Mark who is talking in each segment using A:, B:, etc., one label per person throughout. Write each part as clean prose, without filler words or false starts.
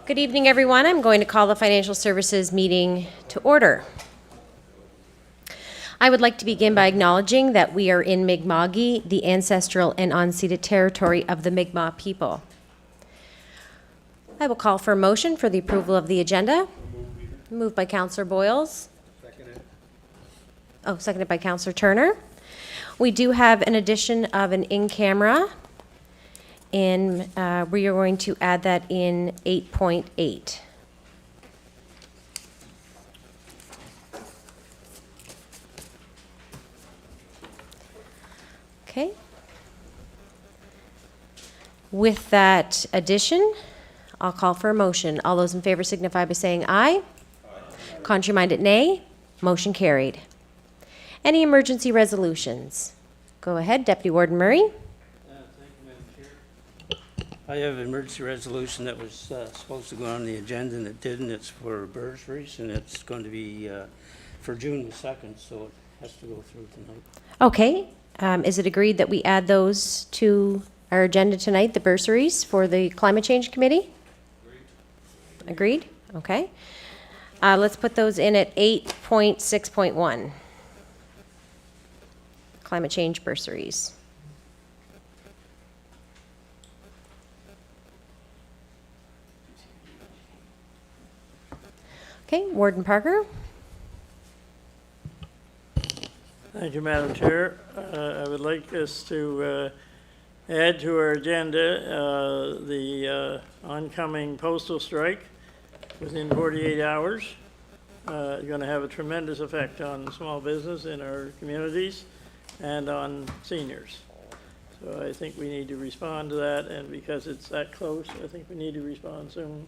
A: Good evening, everyone. I'm going to call the Financial Services meeting to order. I would like to begin by acknowledging that we are in Mi'kma'ki, the ancestral and unceded territory of the Mi'kmaq people. I will call for a motion for the approval of the agenda. Moved by Councillor Boyles. Seconded by Councillor Turner. We do have an addition of an in-camera, and we are going to add that in 8.8. Okay. With that addition, I'll call for a motion. All those in favor signify by saying aye. Aye. Contrary-minded, nay. Motion carried. Any emergency resolutions? Go ahead, Deputy Warden Murray.
B: Thank you, Madam Chair. I have an emergency resolution that was supposed to go on the agenda and it didn't. It's for bursaries and it's going to be for June the 2nd, so it has to go through tonight.
A: Okay. Is it agreed that we add those to our agenda tonight, the bursaries for the Climate Change Committee? Agreed? Okay. Let's put those in at 8.6.1. Climate change bursaries. Okay, Warden Parker.
C: Thank you, Madam Chair. I would like us to add to our agenda the oncoming postal strike within 48 hours. Going to have a tremendous effect on small business in our communities and on seniors. So I think we need to respond to that, and because it's that close, I think we need to respond soon.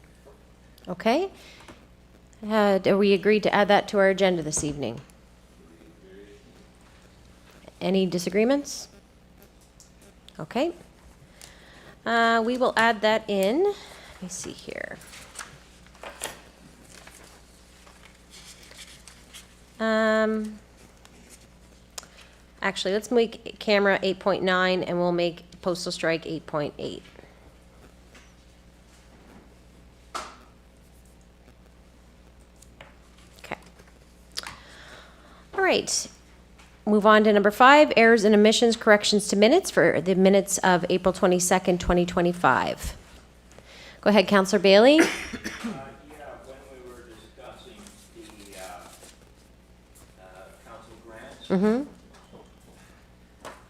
A: Okay. Are we agreed to add that to our agenda this evening? Any disagreements? Okay. We will add that in. Let me see here. Actually, let's make camera 8.9 and we'll make postal strike 8.8. Okay. All right. Move on to number 5, errors and omissions corrections to minutes for the minutes of April 22nd, 2025. Go ahead, Councillor Bailey.
D: When we were discussing the council grants,
A: Mm-hmm.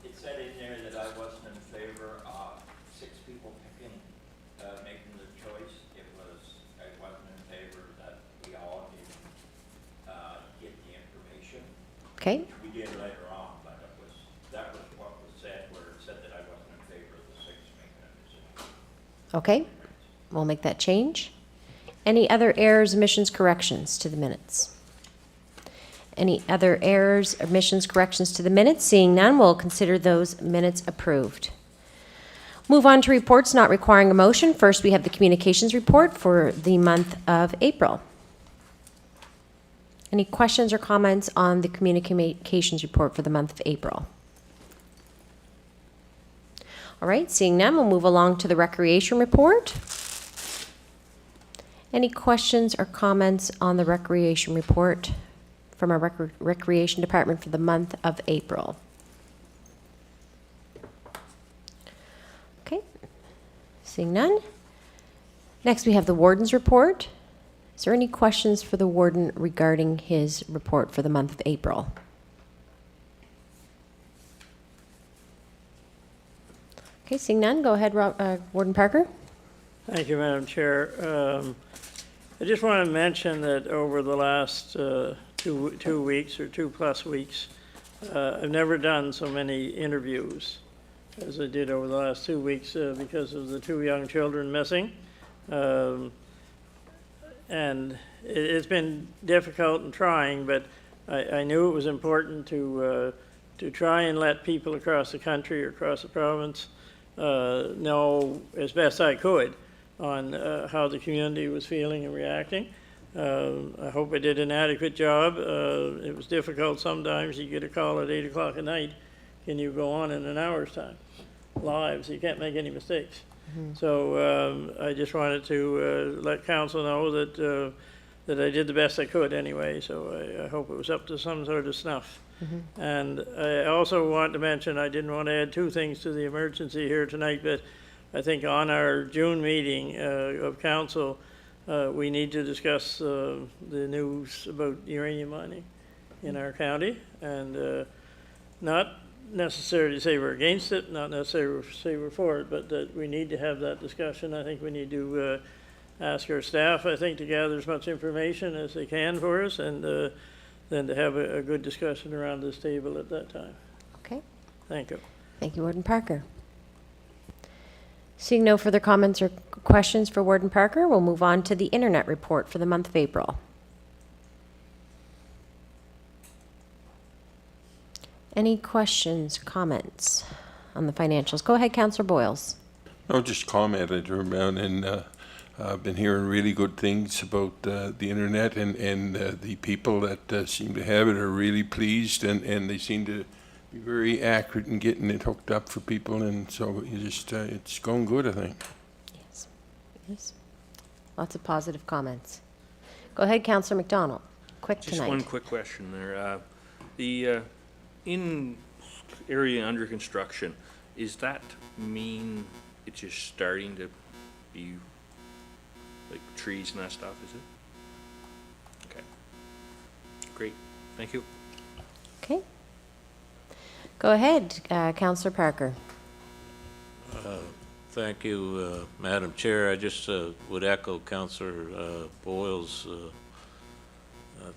D: it said in there that I wasn't in favor of 6 people making the choice. I wasn't in favor that we all get the information.
A: Okay.
D: We did later on, but that was what was said, where it said that I wasn't in favor of the 6 making a decision.
A: Okay. We'll make that change. Any other errors, omissions, corrections to the minutes? Any other errors, omissions, corrections to the minutes? Seeing none, we'll consider those minutes approved. Move on to reports not requiring a motion. First, we have the communications report for the month of April. Any questions or comments on the communications report for the month of April? All right, seeing none, we'll move along to the recreation report. Any questions or comments on the recreation report from our recreation department for the month of April? Okay, seeing none. Next, we have the warden's report. Is there any questions for the warden regarding his report for the month of April? Okay, seeing none, go ahead, Warden Parker.
C: Thank you, Madam Chair. I just want to mention that over the last 2 weeks or 2+ weeks, I've never done so many interviews as I did over the last 2 weeks because of the 2 young children missing. And it's been difficult and trying, but I knew it was important to try and let people across the country or across the province know as best I could on how the community was feeling and reacting. I hope I did an adequate job. It was difficult sometimes. You get a call at 8 o'clock at night. Can you go on in an hour's time? Live, so you can't make any mistakes. So I just wanted to let council know that, that I did the best I could anyway, so I hope it was up to some sort of snuff. And I also want to mention, I didn't want to add two things to the emergency here tonight, but I think on our June meeting of council, we need to discuss the news about uranium mining in our county, and not necessarily say we're against it, not necessarily say we're for it, but that we need to have that discussion. I think we need to ask our staff, I think, to gather as much information as they can for us, and then to have a good discussion around this table at that time.
A: Okay.
C: Thank you.
A: Thank you, Warden Parker. Seeing no further comments or questions for Warden Parker, we'll move on to the internet report for the month of April. Any questions, comments on the financials? Go ahead, Councillor Boyles.
E: I'll just comment around, and I've been hearing really good things about the internet, and the people that seem to have it are really pleased, and they seem to be very accurate in getting it hooked up for people, and so you just it's going good, I think.
A: Yes. Yes. Lots of positive comments. Go ahead, Councillor McDonald. Quick
F: Just
A: tonight.
F: one quick question there. The in area under construction, is that mean it's just starting to be like trees and that stuff, is it? Okay. Great. Thank you.
A: Okay. Go ahead, Councillor Parker.
G: Thank you, Madam Chair. I just would echo Councillor Boyle's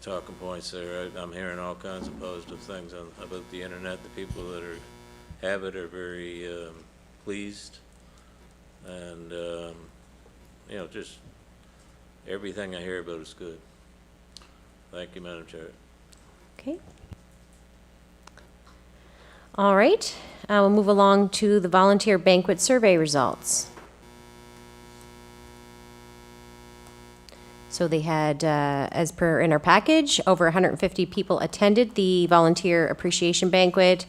G: talking points there. I'm hearing all kinds of positive things about the internet. The people that have it are very pleased, and you know, just everything I hear about is good. Thank you, Madam Chair.
A: Okay. All right. We'll move along to the volunteer banquet survey results. So they had, as per in our package, over 150 people attended the volunteer appreciation banquet.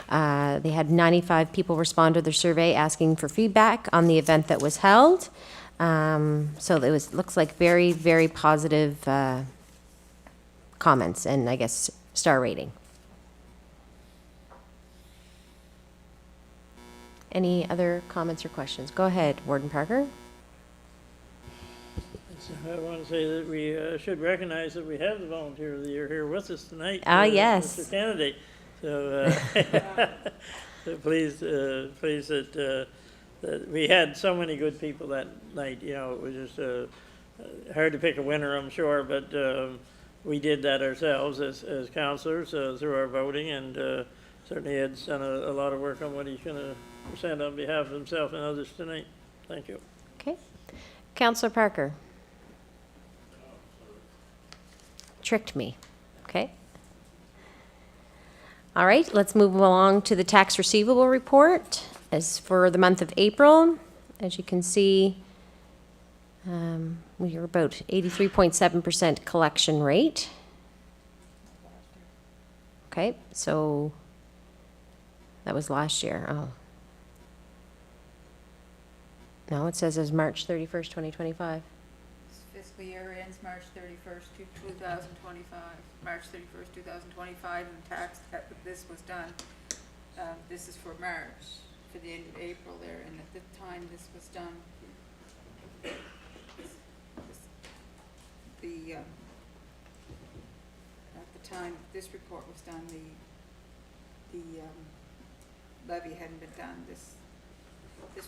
A: They had 95 people respond to their survey asking for feedback on the event that was held. So it looks like very, very positive comments and, I guess, star rating. Any other comments or questions? Go ahead, Warden Parker.
C: I want to say that we should recognize that we have the Volunteer of the Year here with us tonight.
A: Yes.
C: Mr. Kennedy. So, so pleased that we had so many good people that night. You know, it was just hard to pick a winner, I'm sure, but we did that ourselves as councillors through our voting, and certainly Ed's done a lot of work on what he's going to present on behalf of himself and others tonight. Thank you.
A: Okay. Councillor Parker. Tricked me. Okay. All right, let's move along to the tax receivable report. As for the month of April, as you can see, we are about 83.7% collection rate. Okay, so that was last year. Oh. No, it says as March 31st, 2025.
H: Fiscal year ends March 31st, 2025, March 31st, 2025, and tax, this was done, this is for March, for the end of April there, and at the time this was done, at the time this report was done, the levy hadn't been done. This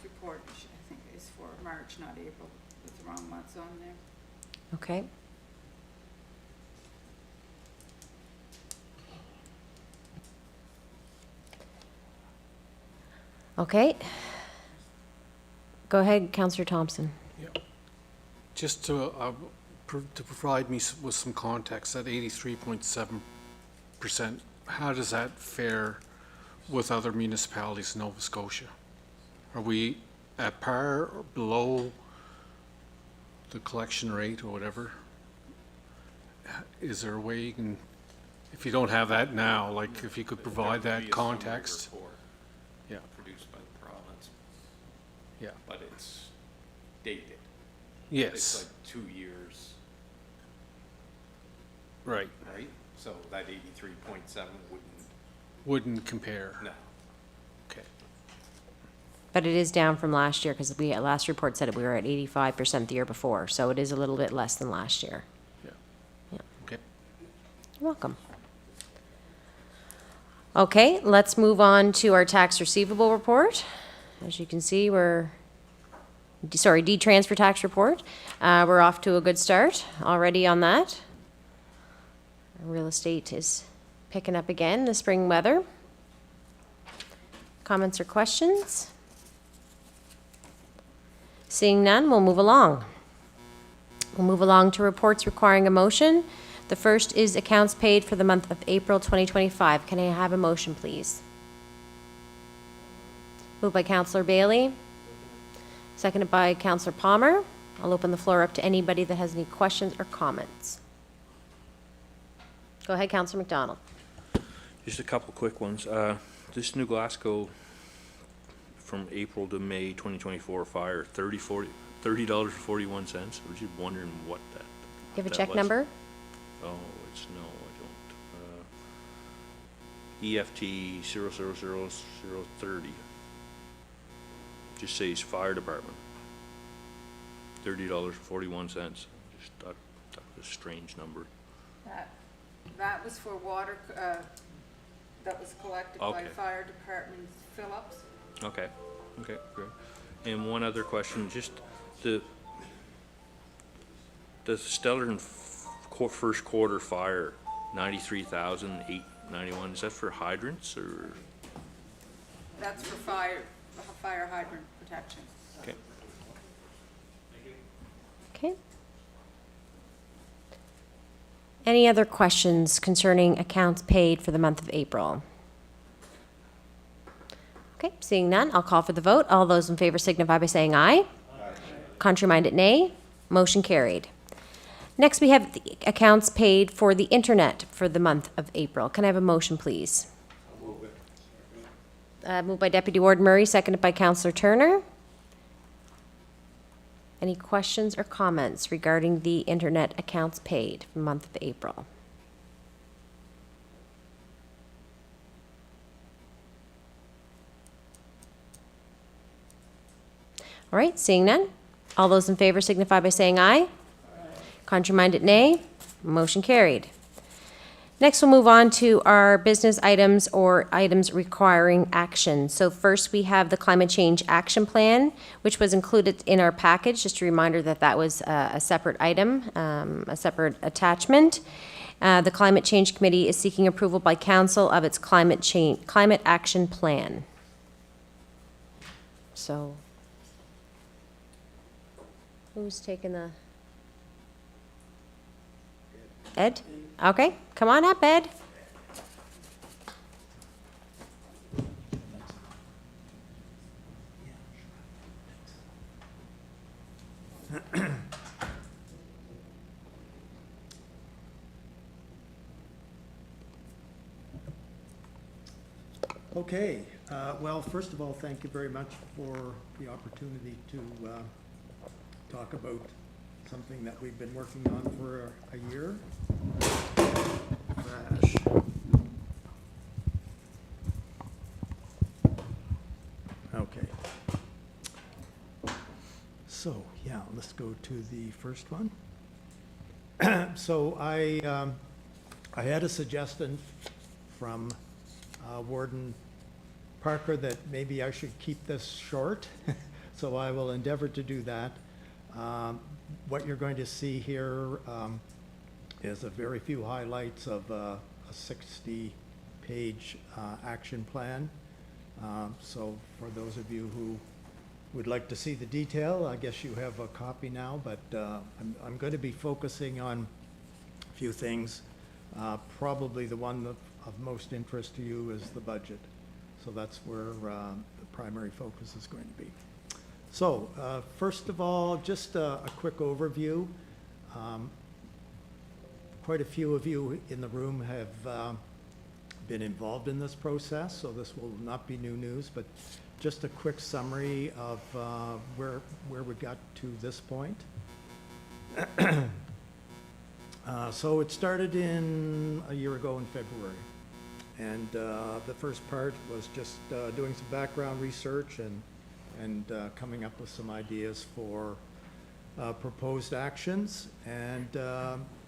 H: report, I think, is for March, not April, with the wrong months on there.
A: Okay. Okay. Go ahead, Councillor Thompson.
I: Just to provide me with some context, that 83.7%, how does that fare with other municipalities in Nova Scotia? Are we at par or below the collection rate or whatever? Is there a way you can, if you don't have that now, like if you could provide that context?
J: Produced by the province.
I: Yeah.
J: but it's dated. It's
I: Yes,
J: like 2 years,
I: right.
J: right? So that 83.7
I: Wouldn't compare.
J: no.
I: Okay.
A: But it is down from last year, because we, last report said we were at 85% the year before, so it is a little bit less than last year.
I: Yeah.
A: Yeah.
I: Okay.
A: You're welcome. Okay, let's move on to our tax receivable report. As you can see, D-transfer tax report. We're off to a good start already on that. Real estate is picking up again, the spring weather. Comments or questions? Seeing none, we'll move along. We'll move along to reports requiring a motion. The first is accounts paid for the month of April 2025. Can I have a motion, please? Moved by Councillor Bailey, seconded by Councillor Palmer. I'll open the floor up to anybody that has any questions or comments. Go ahead, Councillor McDonald.
F: Just a couple quick ones. This New Glasgow from April to May 2024 fire, $30.41. I was just wondering what that.
A: You have a
F: that
A: check
F: was.
A: number?
F: Oh, no, I don't. EFT 000030. Just says fire department. $30.41. Just thought that was a strange number.
H: That was for water, that was collected by
F: Okay.
H: fire department fill-ups.
F: Okay, great. And one other question, just the Stellar first quarter fire, 93,891, is that for hydrants or?
H: That's for fire hydrant protection.
F: Okay.
A: Okay. Any other questions concerning accounts paid for the month of April? Okay, seeing none, I'll call for the vote. All those in favor signify by saying aye. Contrary-minded, nay. Motion carried. Next, we have the accounts paid for the internet for the month of April. Can I have a motion, please? Moved by Deputy Warden Murray, seconded by Councillor Turner. Any questions or comments regarding the internet accounts paid for the month of April? All right, seeing none. All those in favor signify by saying aye. Contrary-minded, nay. Motion carried. Next, we'll move on to our business items or items requiring action. So first, we have the Climate Change Action Plan, which was included in our package. Just a reminder that that was a separate item, a separate attachment. The Climate Change Committee is seeking approval by Council of its Climate Action Plan. So, who's taking the? Ed? Okay, come on up, Ed.
K: Okay, well, first of all, thank you very much for the opportunity to talk about something that we've been working on for a year. Crash. Okay. So, yeah, let's go to the first one. So I had a suggestion from Warden Parker that maybe I should keep this short, so I will endeavor to do that. What you're going to see here is a very few highlights of a 60-page action plan. So for those of you who would like to see the detail, I guess you have a copy now, but I'm going to be focusing on a few things. Probably the one of most interest to you is the budget. So that's where the primary focus is going to be. So, first of all, just a quick overview. Quite a few of you in the room have been involved in this process, so this will not be new news, but just a quick summary of where we got to this point. So it started a year ago in February. And the first part was just doing some background research and coming up with some ideas for proposed actions. And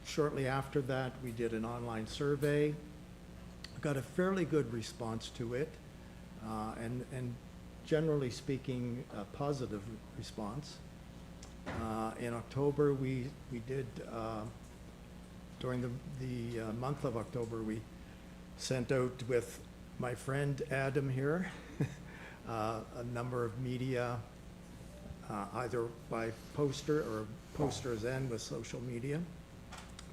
K: shortly after that, we did an online survey. Got a fairly good response to it, and generally speaking, a positive response. In October, we did, during the month of October, we sent out with my friend Adam here, a number of media, either by poster or posters and with social media,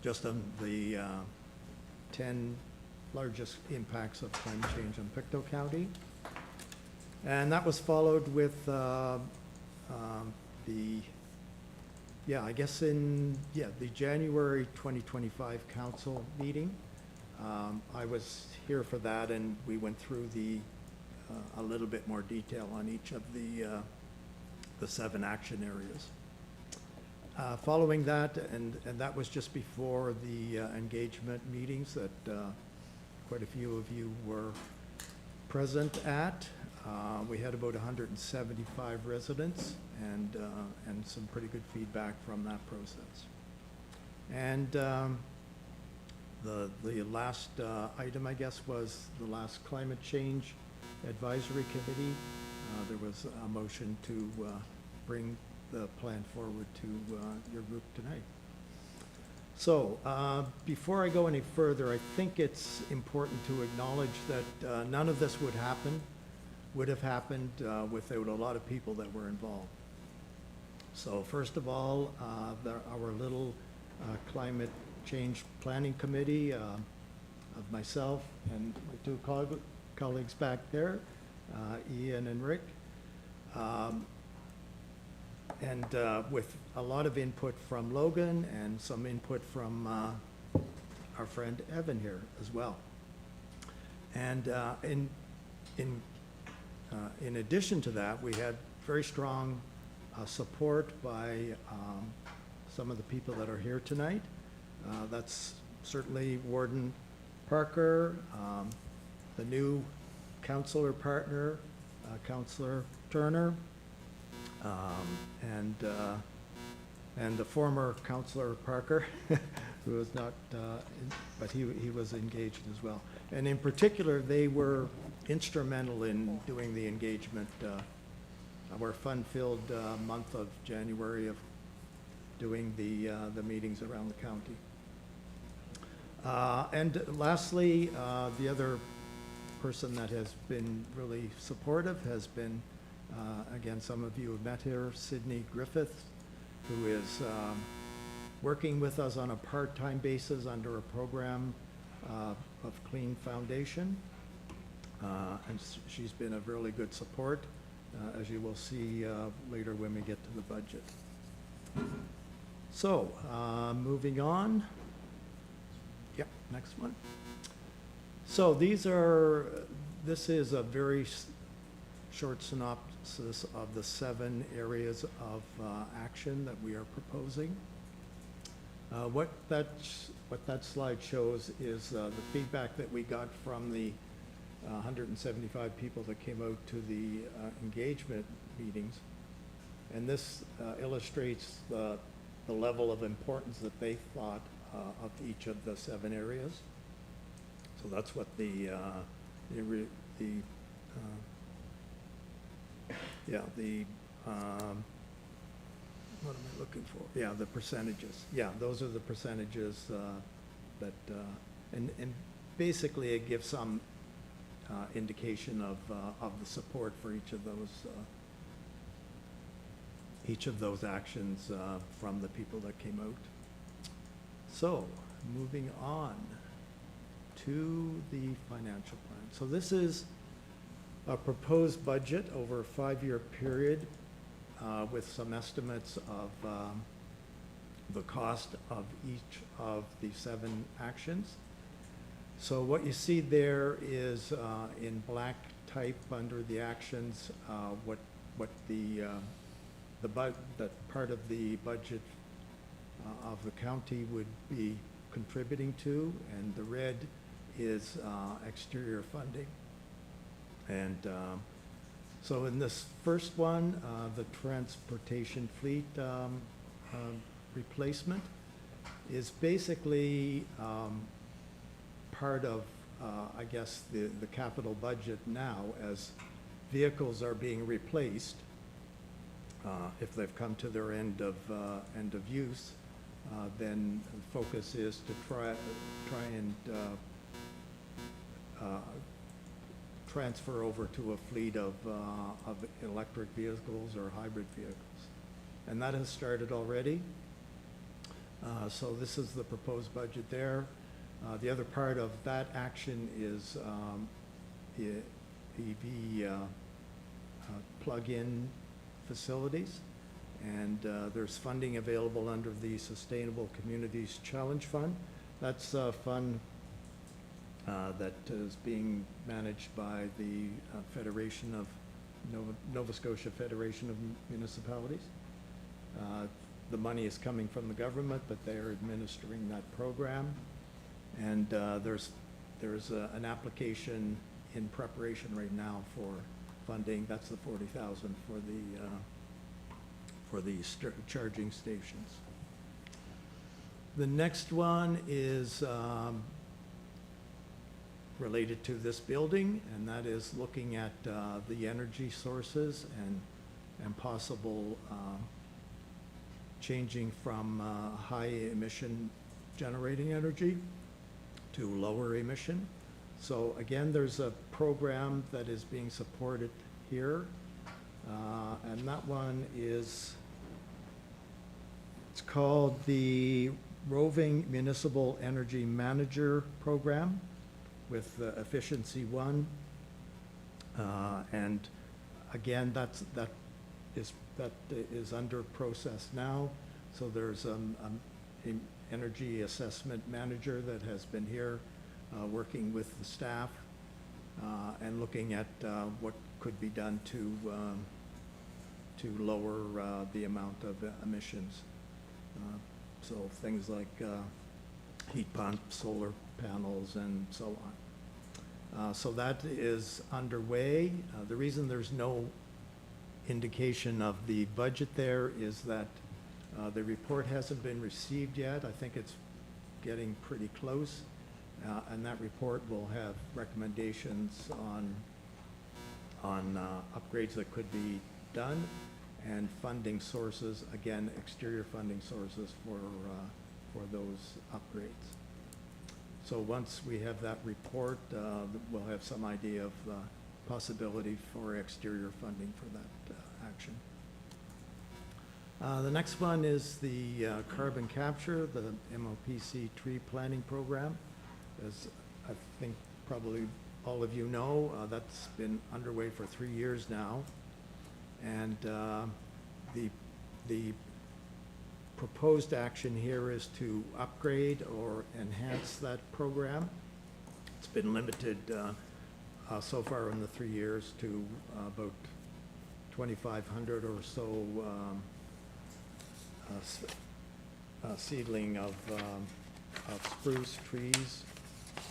K: just on the 10 largest impacts of climate change in Pictou County. And that was followed with the January 2025 council meeting. I was here for that, and we went through a little bit more detail on each of the 7 action areas. Following that, and that was just before the engagement meetings that quite a few of you were present at. We had about 175 residents and some pretty good feedback from that process. And the last item, I guess, was the last climate change advisory committee. There was a motion to bring the plan forward to your group tonight. So before I go any further, I think it's important to acknowledge that none of this would have happened without a lot of people that were involved. So first of all, our little climate change planning committee of myself and my 2 colleagues back there, Ian and Rick, and with a lot of input from Logan and some input from our friend Evan here as well. And in addition to that, we had very strong support by some of the people that are here tonight. That's certainly Warden Parker, the new councillor partner, Councillor Turner, and the former Councillor Parker, who was not, but he was engaged as well. And in particular, they were instrumental in doing the engagement, our fun-filled month of January of doing the meetings around the county. And lastly, the other person that has been really supportive has been, again, some of you have met here, Sydney Griffith, who is working with us on a part-time basis under a program of Clean Foundation. And she's been a really good support, as you will see later when we get to the budget. So, moving on. Yep, next one. So this is a very short synopsis of the 7 areas of action that we are proposing. What that slide shows is the feedback that we got from the 175 people that came out to the engagement meetings. And this illustrates the level of importance that they thought of each of the 7 areas. So that's what what am I looking for? Yeah, the percentages. Yeah, those are the percentages and basically it gives some indication of the support for each of those actions from the people that came out. So, moving on to the financial plan. So this is a proposed budget over a 5-year period with some estimates of the cost of each of the 7 actions. So what you see there is in black type under the actions, what that part of the budget of the county would be contributing to, and the red is exterior funding. And so in this first one, the transportation fleet replacement is basically part of, I guess, the capital budget now as vehicles are being replaced. If they've come to their end of use, then the focus is to try and transfer over to a fleet of electric vehicles or hybrid vehicles. And that has started already. So this is the proposed budget there. The other part of that action is EV plug-in facilities. And there's funding available under the Sustainable Communities Challenge Fund. That's a fund that is being managed by the Federation of Nova Scotia Federation of Municipalities. The money is coming from the government, but they are administering that program. And there's an application in preparation right now for funding. That's the $40,000 for the charging stations. The next one is related to this building, and that is looking at the energy sources and possible changing from high emission generating energy to lower emission. So again, there's a program that is being supported here, and that one is, it's called the Roving Municipal Energy Manager Program with Efficiency One. And again, that is under process now. So there's an energy assessment manager that has been here working with the staff and looking at what could be done to lower the amount of emissions. So things like heat pumps, solar panels, and so on. So that is underway. The reason there's no indication of the budget there is that the report hasn't been received yet. I think it's getting pretty close. And that report will have recommendations on upgrades that could be done and funding sources, again, exterior funding sources for those upgrades. So once we have that report, we'll have some idea of possibility for exterior funding for that action. The next one is the carbon capture, the MOPC tree planting program. As I think probably all of you know, that's been underway for 3 years now. And the proposed action here is to upgrade or enhance that program. It's been limited so far in the 3 years to about 2,500 or so seedling of spruce trees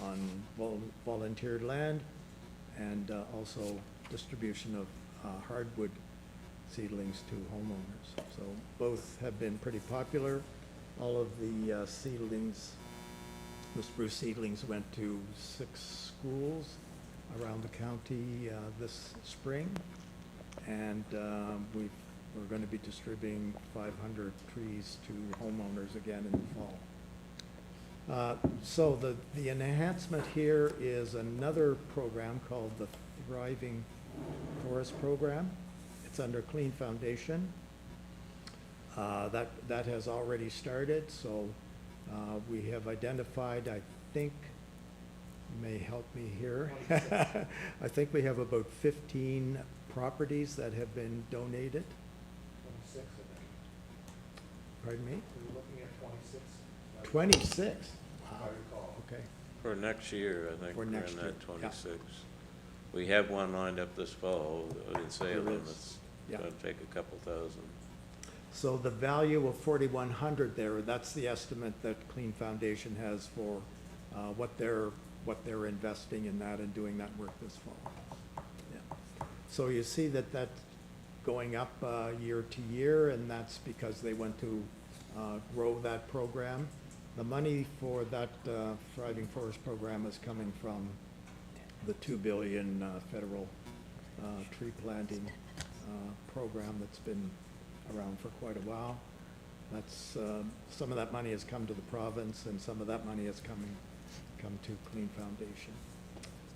K: on volunteered land, and also distribution of hardwood seedlings to homeowners. So both have been pretty popular. All of the seedlings, the spruce seedlings, went to 6 schools around the county this spring, and we're going to be distributing 500 trees to homeowners again in the fall. So the enhancement here is another program called the Thriving Forest Program. It's under Clean Foundation. That has already started, so we have identified, I think, you may help me here. I think we have about 15 properties that have been donated.
L: 26, I think.
K: Pardon me?
L: We were looking at 26.
K: 26?
L: If I recall.
K: Okay.
G: For next year, I think
K: For
G: we're in
K: next year,
G: that
K: yeah.
G: 26. We have one lined up this fall in Salem.
K: is,
G: It's
K: yeah.
G: going to take a couple thousand.
K: So the value of 4,100 there, that's the estimate that Clean Foundation has for what they're investing in that and doing that work this fall. Yeah. So you see that that's going up year to year, and that's because they want to grow that program. The money for that Thriving Forest program is coming from the $2 billion federal tree planting program that's been around for quite a while. That's some of that money has come to the province, and some of that money has come to Clean Foundation.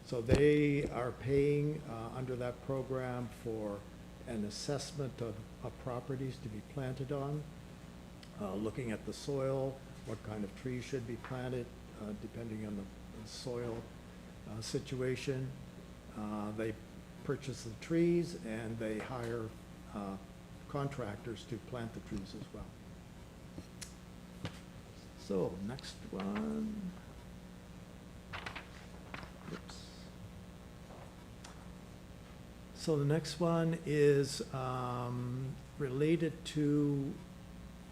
K: So they are paying under that program for an assessment of properties to be planted on, looking at the soil, what kind of trees should be planted, depending on the soil situation. They purchase the trees, and they hire contractors to plant the trees as well. So, next one. Oops. So the next one is related to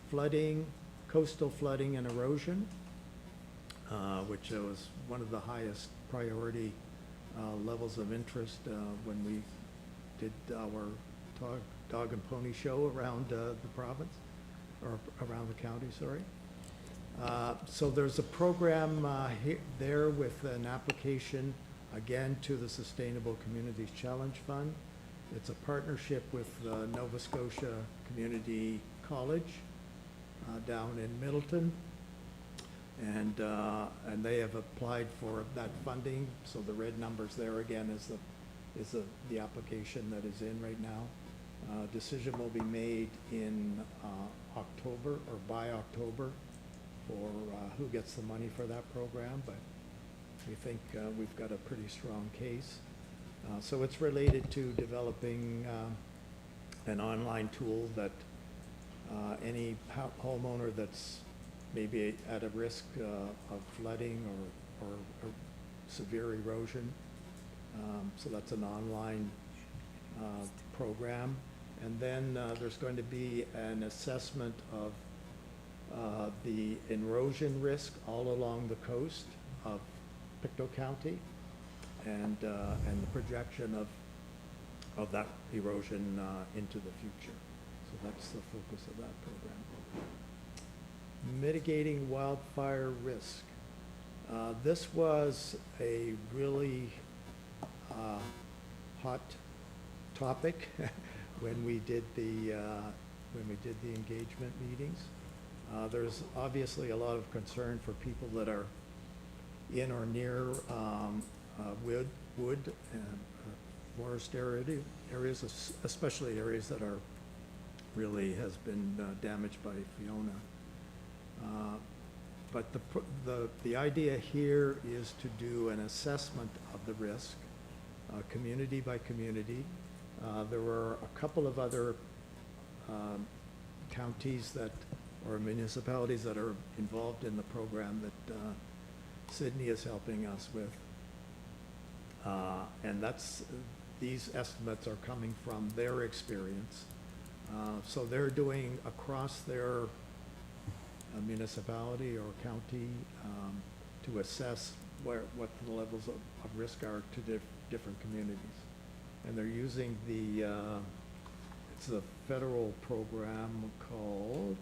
K: flooding, coastal flooding and erosion, which was one of the highest priority levels of interest when we did our dog and pony show around the province, or around the county, sorry. So there's a program there with an application, again, to the Sustainable Communities Challenge Fund. It's a partnership with Nova Scotia Community College down in Middleton. And they have applied for that funding, so the red numbers there again is the application that is in right now. Decision will be made in October, or by October, for who gets the money for that program, but we think we've got a pretty strong case. So it's related to developing an online tool that any homeowner that's maybe at a risk of flooding or severe erosion. So that's an online program. And then there's going to be an assessment of the erosion risk all along the coast of Pictou County, and the projection of that erosion into the future. So that's the focus of that program. Mitigating wildfire risk. This was a really hot topic when we did the engagement meetings. There's obviously a lot of concern for people that are in or near wood and forest areas, especially areas that are really has been damaged by Fiona. But the idea here is to do an assessment of the risk, community by community. There were a couple of other counties or municipalities that are involved in the program that Sydney is helping us with. And these estimates are coming from their experience. So they're doing across their municipality or county to assess what the levels of risk are to different communities. And they're using it's a federal program called,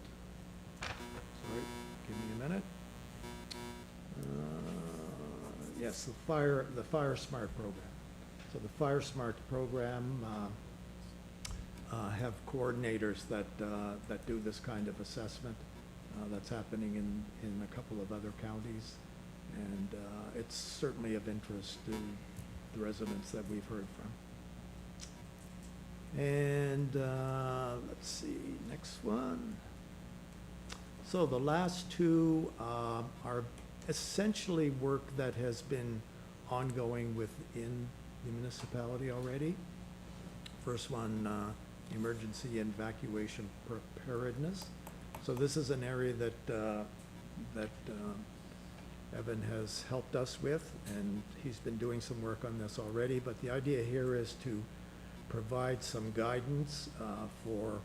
K: sorry, give me a minute. Yes, the Fire Smart program. So the Fire Smart program have coordinators that do this kind of assessment. That's happening in a couple of other counties, and it's certainly of interest to the residents that we've heard from. And let's see, next one. So the last two are essentially work that has been ongoing within the municipality already. First one, emergency and evacuation preparedness. So this is an area that Evan has helped us with, and he's been doing some work on this already, but the idea here is to provide some guidance for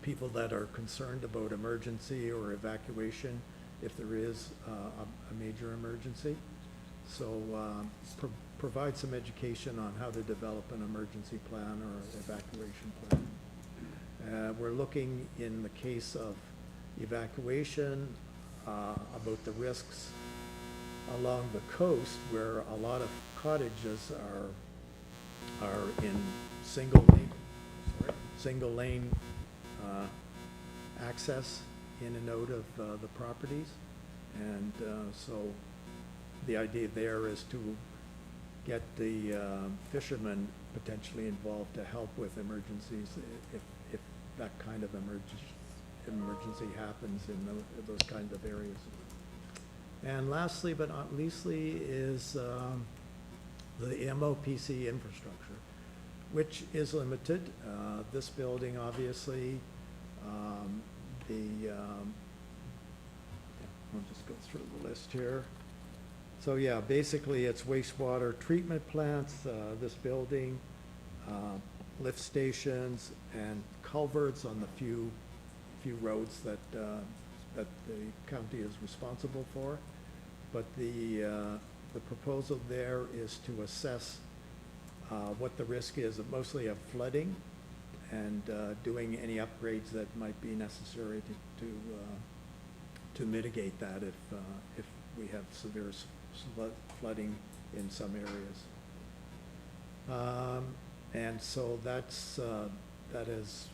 K: people that are concerned about emergency or evacuation if there is a major emergency. So provide some education on how to develop an emergency plan or evacuation plan. We're looking in the case of evacuation about the risks along the coast where a lot of cottages are in single lane access in and out of the properties. And so the idea there is to get the fishermen potentially involved to help with emergencies if that kind of emergency happens in those kinds of areas. And lastly but not leastly is the MOPC infrastructure, which is limited. This building, obviously, I'll just go through the list here. So yeah, basically it's wastewater treatment plants, this building, lift stations, and culverts on the few roads that the county is responsible for. But the proposal there is to assess what the risk is, mostly of flooding, and doing any upgrades that might be necessary to mitigate that if we have severe flooding in some areas. And so that has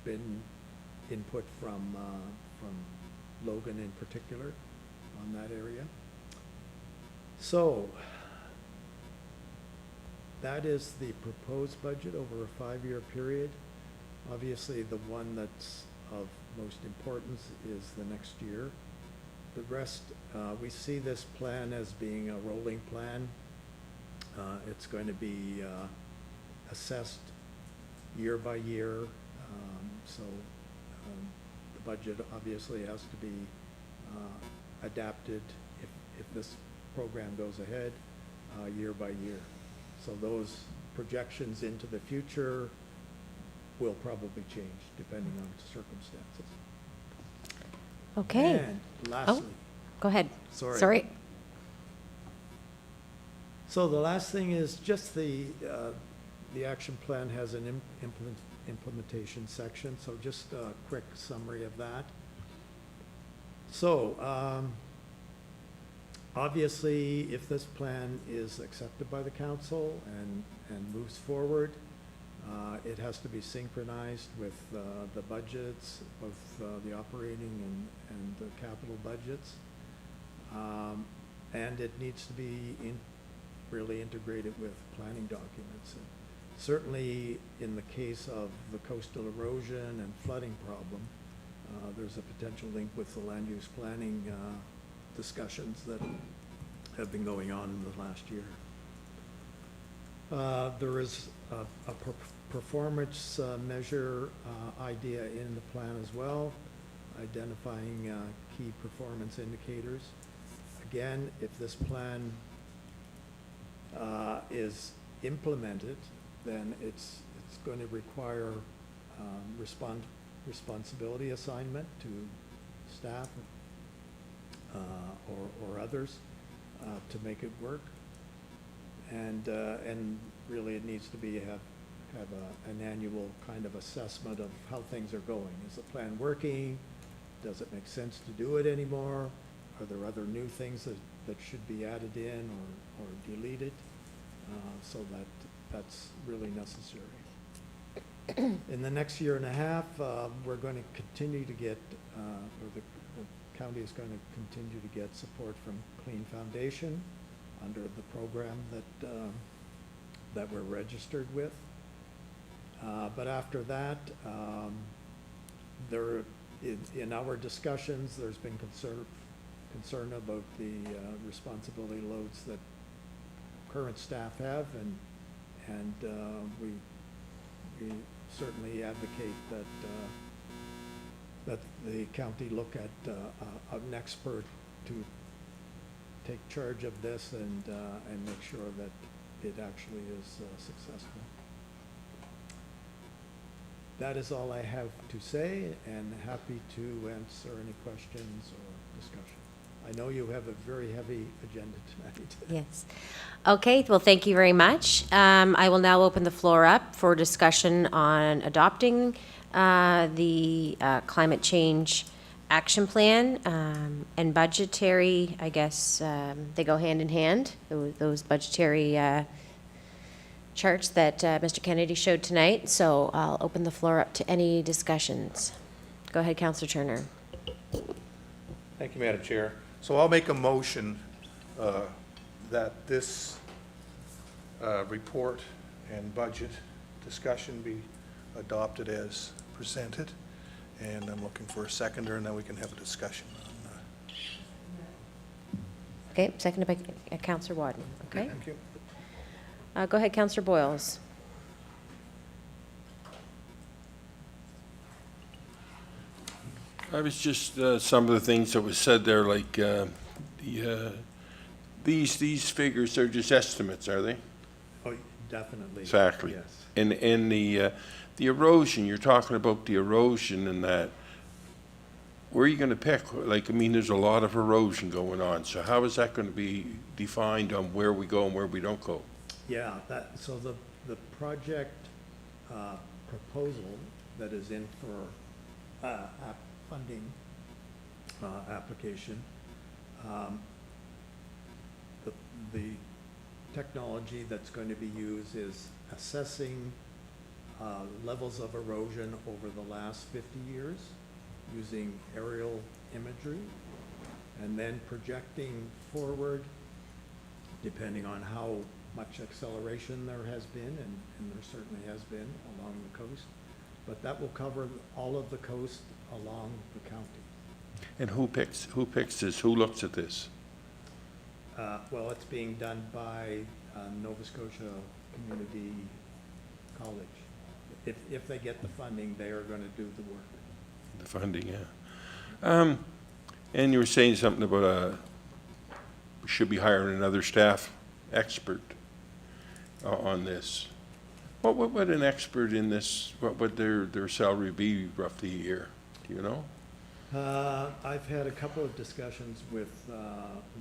K: been input from Logan in particular on that area. So that is the proposed budget over a 5-year period. Obviously, the one that's of most importance is the next year. The rest, we see this plan as being a rolling plan. It's going to be assessed year by year. So the budget obviously has to be adapted if this program goes ahead year by year. So those projections into the future will probably change depending on circumstances.
A: Okay.
K: And lastly,
A: Go ahead.
K: Sorry. So the last thing is just the action plan has an implementation section, so just a quick summary of that. So obviously, if this plan is accepted by the council and moves forward, it has to be synchronized with the budgets, both the operating and the capital budgets. And it needs to be really integrated with planning documents. And certainly in the case of the coastal erosion and flooding problem, there's a potential link with the land use planning discussions that have been going on in the last year. There is a performance measure idea in the plan as well, identifying key performance indicators. Again, if this plan is implemented, then it's going to require responsibility assignment to staff or others to make it work. And really it needs to be have an annual kind of assessment of how things are going. Is the plan working? Does it make sense to do it anymore? Are there other new things that should be added in or deleted? So that's really necessary. In the next year and a half, we're going to continue to get, or the county is going to continue to get support from Clean Foundation under the program that we're registered with. But after that, in our discussions, there's been concern about the responsibility loads that current staff have, and we certainly advocate that the county look at an expert take charge of this and make sure that it actually is successful. That is all I have to say, and happy to answer any questions or discussion. I know you have a very heavy agenda tonight.
A: Yes. Okay, well, thank you very much. I will now open the floor up for discussion on adopting the climate change action plan and budgetary, I guess, they go hand in hand, those budgetary charts that Mr. Kennedy showed tonight. So I'll open the floor up to any discussions. Go ahead, Councillor Turner.
L: Thank you, Madam Chair. So I'll make a motion that this report and budget discussion be adopted as presented. And I'm looking for a seconder, and then we can have a discussion on
A: Okay, seconded by Councillor Wadden. Okay.
L: Thank you.
A: Go ahead, Councillor Boyles.
E: I was just, some of the things that was said there, like, these figures are just estimates, are they?
K: Oh, definitely.
E: Exactly.
K: Yes.
E: And the erosion, you're talking about the erosion and that, where are you gonna pick? Like, I mean, there's a lot of erosion going on, so how is that gonna be defined on where we go and where we don't go?
K: Yeah, so the project proposal that is in for funding application, the technology that's going to be used is assessing levels of erosion over the last 50 years using aerial imagery, and then projecting forward depending on how much acceleration there has been, and there certainly has been along the coast. But that will cover all of the coast along the county.
E: And who picks this? Who looks at this?
K: Well, it's being done by Nova Scotia Community College. If they get the funding, they are going to do the work.
E: The funding, yeah. And you were saying something about we should be hiring another staff expert on this. What would an expert in this, what would their salary be roughly a year? Do you know?
K: I've had a couple of discussions with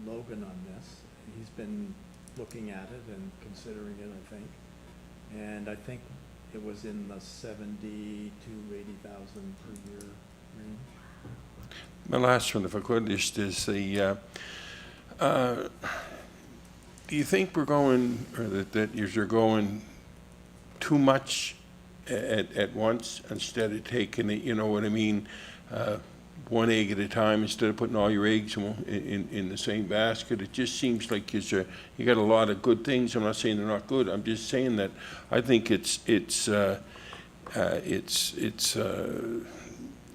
K: Logan on this. He's been looking at it and considering it, I think. And I think it was in the 70 to 80,000 per year range.
E: My last one, if I could, is the, do you think we're going, or that you're going too much at once instead of taking it, you know what I mean, one egg at a time instead of putting all your eggs in the same basket? It just seems like you got a lot of good things. I'm not saying they're not good. I'm just saying that I think it's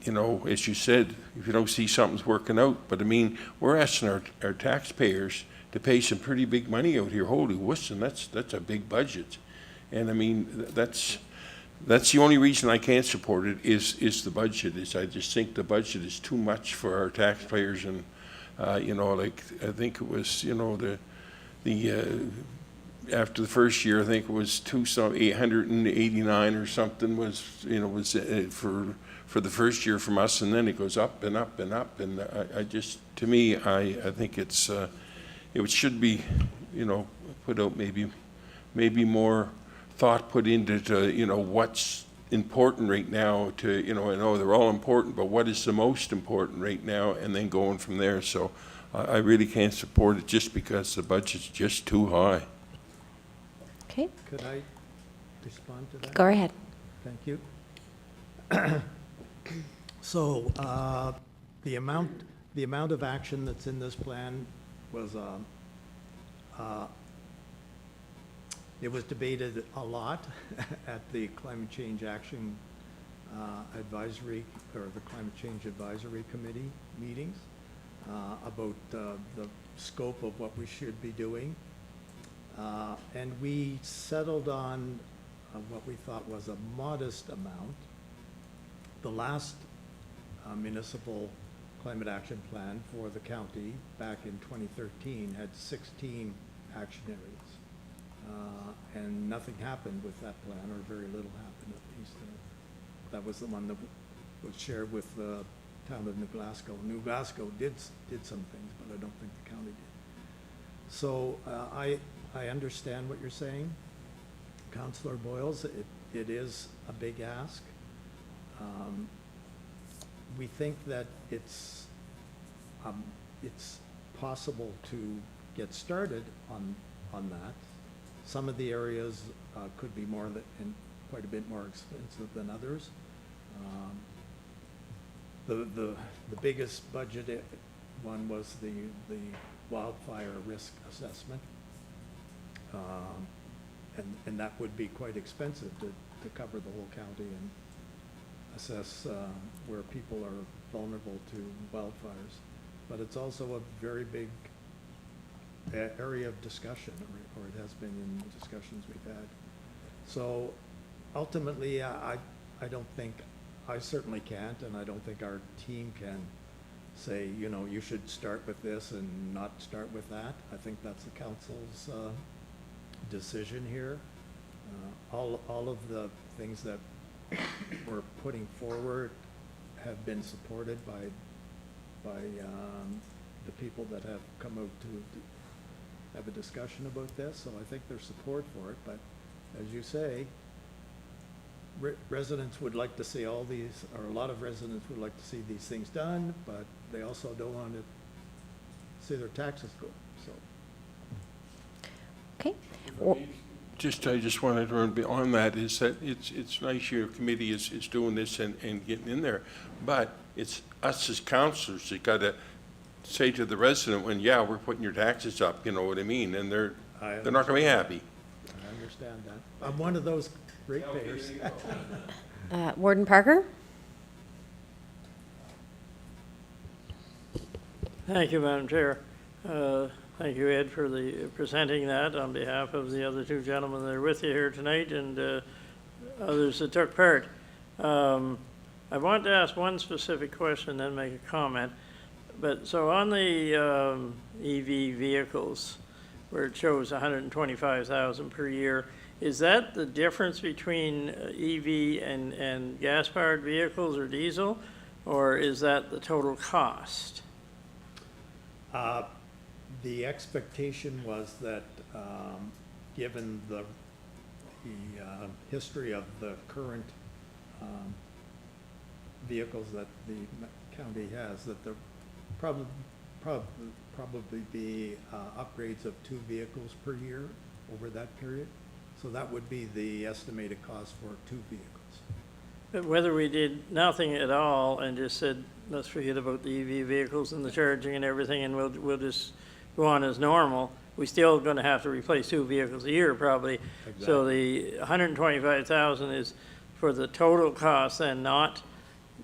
E: you know, as you said, if you don't see something's working out. But I mean, we're asking our taxpayers to pay some pretty big money out here. Holy wuss, and that's a big budget. And I mean, that's the only reason I can't support it is the budget. I just think the budget is too much for our taxpayers. And you know, like, I think it was, you know, after the first year, I think it was 889 or something was, you know, was for the first year from us, and then it goes up and up and up. And I just, to me, I think it should be, you know, put out maybe more thought put into, you know, what's important right now to, you know, I know they're all important, but what is the most important right now, and then going from there. So I really can't support it just because the budget's just too high.
A: Okay,
K: Could I respond to that?
A: go ahead.
K: Thank you. So, the amount of action that's in this plan was, it was debated a lot at the Climate Change Action Advisory, or the Climate Change Advisory Committee meetings, about the scope of what we should be doing. And we settled on what we thought was a modest amount. The last municipal climate action plan for the county back in 2013 had 16 action areas. And nothing happened with that plan, or very little happened at least. That was the one that was shared with the town of New Glasgow. New Glasgow did some things, but I don't think the county did. So I understand what you're saying, Councillor Boyles. It is a big ask. We think that it's possible to get started on that. Some of the areas could be quite a bit more expensive than others. The biggest budget one was the wildfire risk assessment. And that would be quite expensive to cover the whole county and assess where people are vulnerable to wildfires. But it's also a very big area of discussion, or it has been in the discussions we've had. So ultimately, I don't think, I certainly can't, and I don't think our team can say, you should start with this and not start with that. I think that's the council's decision here. All of the things that we're putting forward have been supported by the people that have come out to have a discussion about this, so I think there's support for it. But as you say, residents would like to see all these, or a lot of residents would like to see these things done, but they also don't want to see their taxes go, so.
A: Okay.
E: I just wanted to run beyond that, is that it's nice your committee is doing this and getting in there, but it's us as councillors that got to say to the resident when, yeah, we're putting your taxes up, you know what I mean, and they're not going to be happy.
K: I understand that. I'm one of those ratepayers.
A: Warden Parker?
C: Thank you, Madam Chair. Thank you, Ed, for presenting that on behalf of the other two gentlemen that are with you here tonight and others that took part. I want to ask one specific question, then make a comment. But so on the EV vehicles, where it shows 125,000 per year, is that the difference between EV and gas-powered vehicles or diesel, or is that the total cost?
K: The expectation was that, given the history of the current vehicles that the county has, that there probably be upgrades of 2 vehicles per year over that period. So that would be the estimated cost for 2 vehicles.
C: But whether we did nothing at all and just said, let's forget about the EV vehicles and the charging and everything, and we'll just go on as normal, we're still going to have to replace 2 vehicles a year probably.
K: Exactly.
C: So the 125,000 is for the total cost and not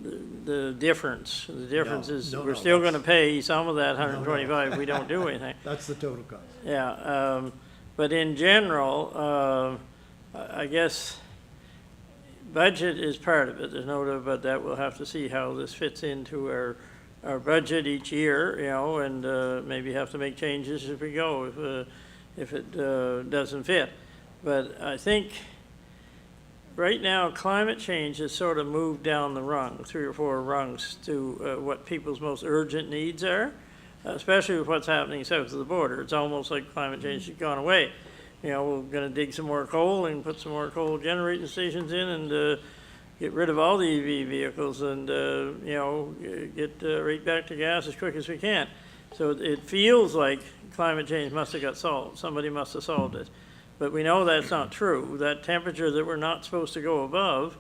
C: the difference. The difference is we're still going to pay some of that 125 if we don't do anything.
K: That's the total cost.
C: Yeah, but in general, I guess budget is part of it. There's no doubt about that. We'll have to see how this fits into our budget each year, and maybe have to make changes as we go if it doesn't fit. But I think right now climate change has sort of moved down the rung, 3 or 4 rungs, to what people's most urgent needs are. Especially with what's happening south of the border. It's almost like climate change has gone away. We're going to dig some more coal and put some more coal generating stations in and get rid of all the EV vehicles and, get right back to gas as quick as we can. So it feels like climate change must have got solved. Somebody must have solved it. But we know that's not true. That temperature that we're not supposed to go above,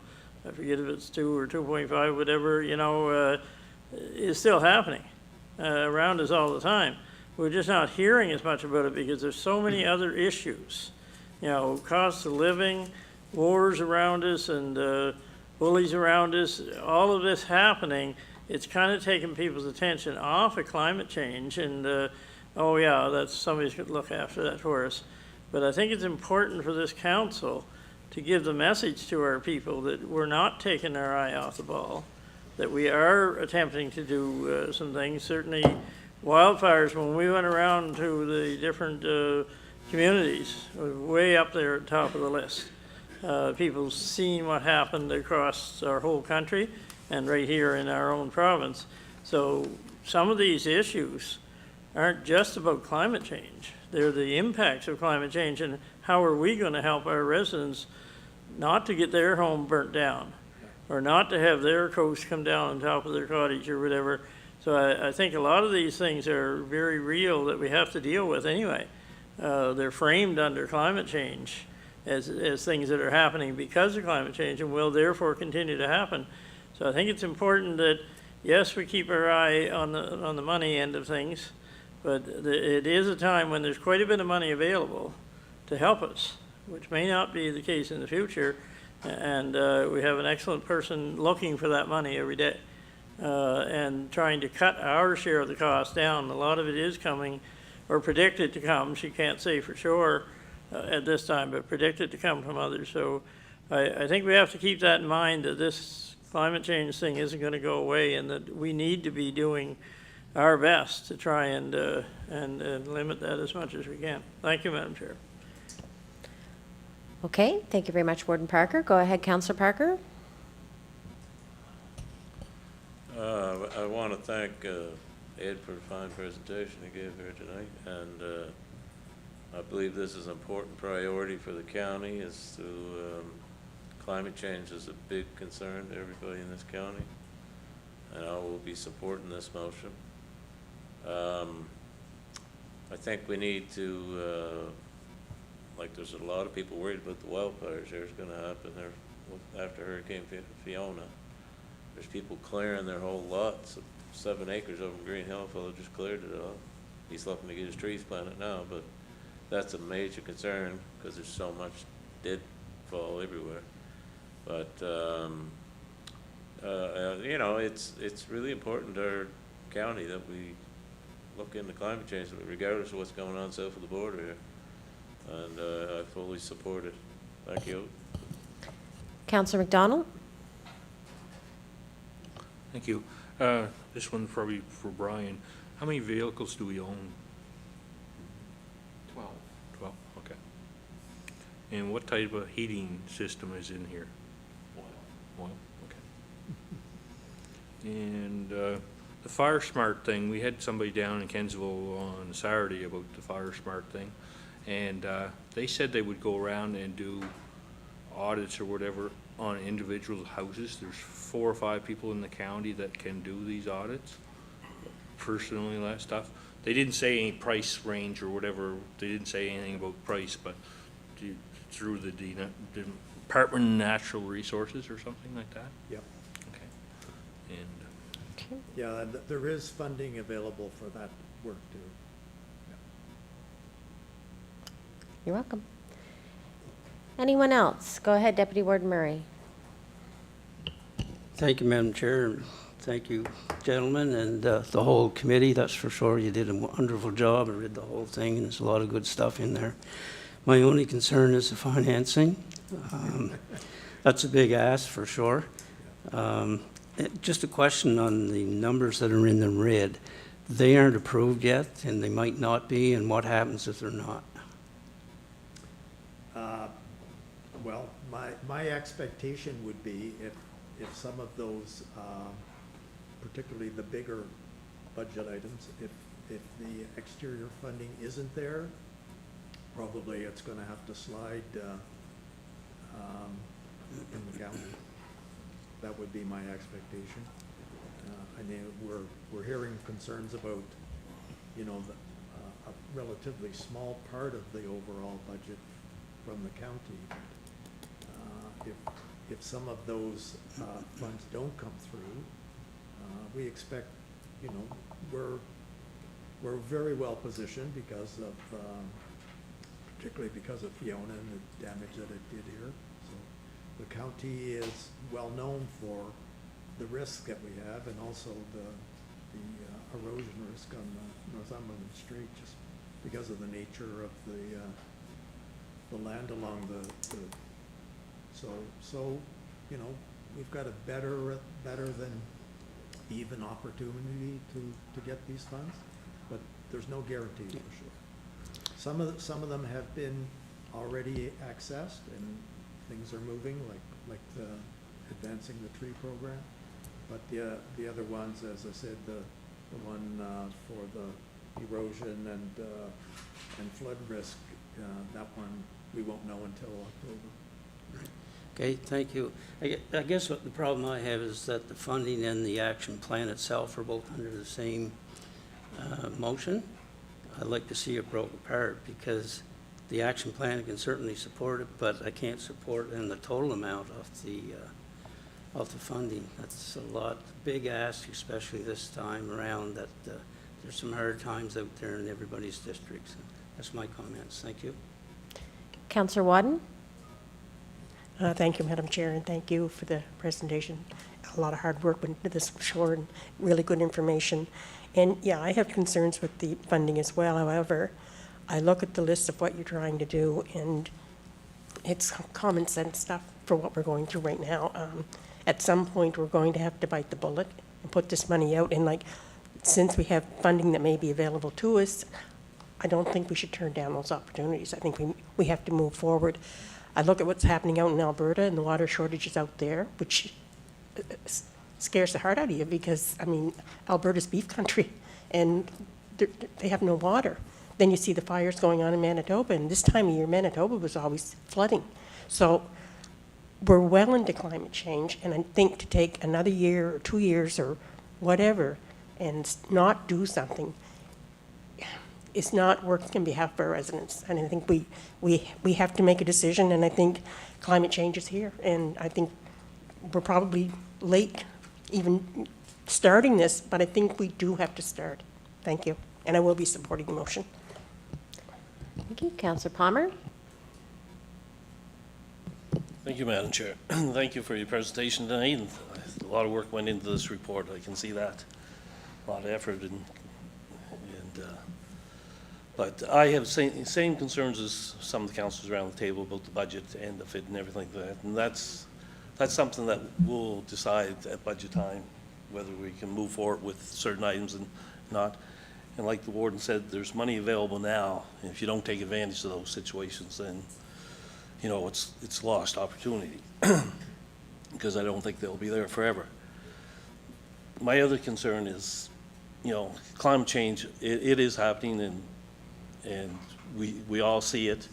C: I forget if it's 2 or 2.5, whatever, is still happening. Around us all the time. We're just not hearing as much about it because there's so many other issues. Cost of living, wars around us, and bullies around us, all of this happening, it's kind of taken people's attention off of climate change and, oh yeah, that's somebody's going to look after that for us. But I think it's important for this council to give the message to our people that we're not taking our eye off the ball. that we are attempting to do some things. Certainly wildfires, when we went around to the different communities, were way up there at the top of the list. People seen what happened across our whole country and right here in our own province. So some of these issues aren't just about climate change. They're the impacts of climate change, and how are we going to help our residents not to get their home burnt down, or not to have their coast come down on top of their cottage or whatever. So I think a lot of these things are very real that we have to deal with anyway. They're framed under climate change as things that are happening because of climate change and will therefore continue to happen. So I think it's important that, yes, we keep our eye on the money end of things, but it is a time when there's quite a bit of money available to help us, which may not be the case in the future. And we have an excellent person looking for that money every day and trying to cut our share of the cost down. A lot of it is coming or predicted to come. She can't say for sure at this time, but predicted to come from others. So I think we have to keep that in mind, that this climate change thing isn't going to go away, and that we need to be doing our best to try and limit that as much as we can. Thank you, Madam Chair.
A: Okay, thank you very much, Warden Parker. Go ahead, Councillor Parker.
G: I want to thank Ed for the fine presentation he gave here tonight, and I believe this is an important priority for the county. As to climate change is a big concern to everybody in this county, and I will be supporting this motion. I think we need to, like, there's a lot of people worried about the wildfires there's going to happen there after Hurricane Fiona. There's people clearing their whole lots, 7 acres over in Green Hill. A fellow just cleared it all. He's looking to get his trees planted now, but that's a major concern because there's so much deadfall everywhere. But you know, it's really important to our county that we look into climate change, regardless of what's going on south of the border here. And I fully support it. Thank you.
A: Councillor McDonald.
F: Thank you. This one's probably for Brian. How many vehicles do we own?
J: 12.
F: 12, okay. And what type of heating system is in here? Oil, okay. And the Fire Smart thing, we had somebody down in Kensville on Saturday about the Fire Smart thing, and they said they would go around and do audits or whatever on individual houses. There's 4 or 5 people in the county that can do these audits, personally, that stuff. They didn't say any price range or whatever. They didn't say anything about price, but through the Department of Natural Resources or something like that?
K: Yep.
F: Okay. And
A: Okay.
K: Yeah, and there is funding available for that work too.
A: You're welcome. Anyone else? Go ahead, Deputy Warden Murray.
B: Thank you, Madam Chair. Thank you, gentlemen, and the whole committee. That's for sure. You did a wonderful job. I read the whole thing, and there's a lot of good stuff in there. My only concern is the financing. That's a big ask for sure. Just a question on the numbers that are in the red. They aren't approved yet, and they might not be, and what happens if they're not?
K: Well, my expectation would be if some of those, particularly the bigger budget items, if the exterior funding isn't there, probably it's going to have to slide in the county. That would be my expectation. I mean, we're hearing concerns about, you know, a relatively small part of the overall budget from the county. If some of those funds don't come through, we expect, you know, we're very well positioned because of, particularly because of Fiona and the damage that it did here. So the county is well known for the risk that we have, and also the erosion risk on the Northumberland Strait, just because of the nature of the land along the so you know, we've got a better than even opportunity to get these funds, but there's no guarantee for sure. Some of them have been already accessed and things are moving, like the advancing the tree program. But the other ones, as I said, the one for the erosion and flood risk, that one we won't know until October.
B: Okay, thank you. I guess what the problem I have is that the funding and the action plan itself are both under the same motion. I'd like to see it broke apart because the action plan can certainly support it, but I can't support in the total amount of the funding. That's a lot, big ask, especially this time around, that there's some hard times out there in everybody's districts. That's my comments. Thank you.
A: Councillor Wadden?
M: Thank you, Madam Chair, and thank you for the presentation. A lot of hard work went into this, I'm sure, and really good information. And yeah, I have concerns with the funding as well. However, I look at the list of what you're trying to do, and it's common sense stuff for what we're going through right now. At some point, we're going to have to bite the bullet and put this money out. And like, since we have funding that may be available to us, I don't think we should turn down those opportunities. I think we have to move forward. I look at what's happening out in Alberta and the water shortages out there, which scares the heart out of you because, I mean, Alberta's beef country and they have no water. Then you see the fires going on in Manitoba, and this time of year, Manitoba was always flooding. So we're well into climate change, and I think to take another year or 2 years or whatever and not do something is not working on behalf of our residents. And I think we have to make a decision, and I think climate change is here. And I think we're probably late even starting this, but I think we do have to start. Thank you. And I will be supporting the motion.
A: Thank you. Councillor Palmer?
N: Thank you, Madam Chair. Thank you for your presentation tonight. A lot of work went into this report. I can see that. A lot of effort but I have same concerns as some of the councillors around the table about the budget and the fit and everything like that. And that's something that we'll decide at budget time, whether we can move forward with certain items and not. And like the warden said, there's money available now. And if you don't take advantage of those situations, then, you know, it's lost opportunity because I don't think they'll be there forever. My other concern is, you know, climate change, it is happening and we all see it.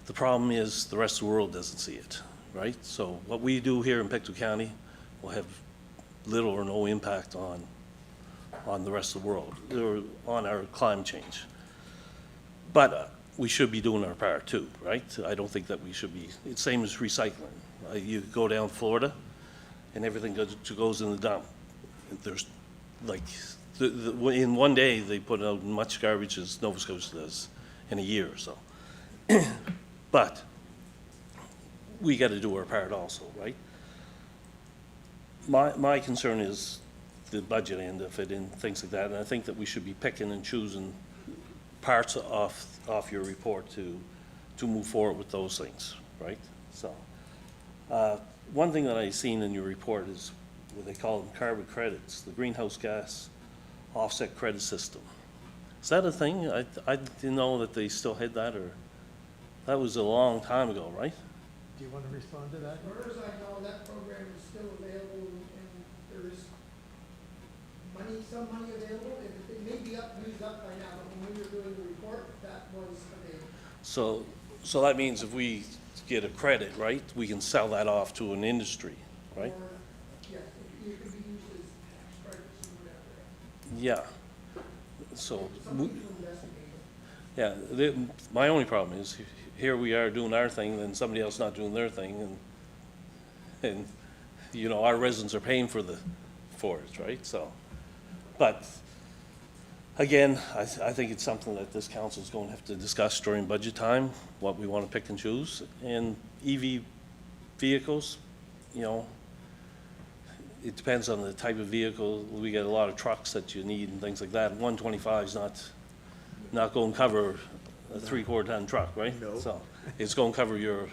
N: The problem is the rest of the world doesn't see it, right? So what we do here in Pictou County will have little or no impact on the rest of the world, or on our climate change. But we should be doing our part too, right? I don't think that we should be, it's same as recycling. You go down Florida and everything goes in the dump. There's like, in one day they put out as much garbage as Nova Scotia does in a year or so. But we got to do our part also, right? My concern is the budget end of it and things like that, and I think that we should be picking and choosing parts off your report to move forward with those things, right? So one thing that I've seen in your report is what they call them carbon credits, the greenhouse gas offset credit system. Is that a thing? I didn't know that they still had that, or that was a long time ago, right?
K: Do you want to respond to that?
O: As far as I know, that program is still available, and there is some money available. It may be used up by now, but when we were doing the report, that was available.
N: So that means if we get a credit, right, we can sell that off to an industry, right?
O: Or, yes, it could be used as tax credits or whatever.
N: Yeah. So,
O: Something to investigate.
N: yeah, my only problem is here we are doing our thing, and somebody else not doing their thing, and you know, our residents are paying for it, right? So, but again, I think it's something that this council is going to have to discuss during budget time, what we want to pick and choose. And EV vehicles, you know, it depends on the type of vehicle. We get a lot of trucks that you need and things like that. 125 is not going to cover a 3/4 ton truck, right?
K: No.
N: So it's going to cover your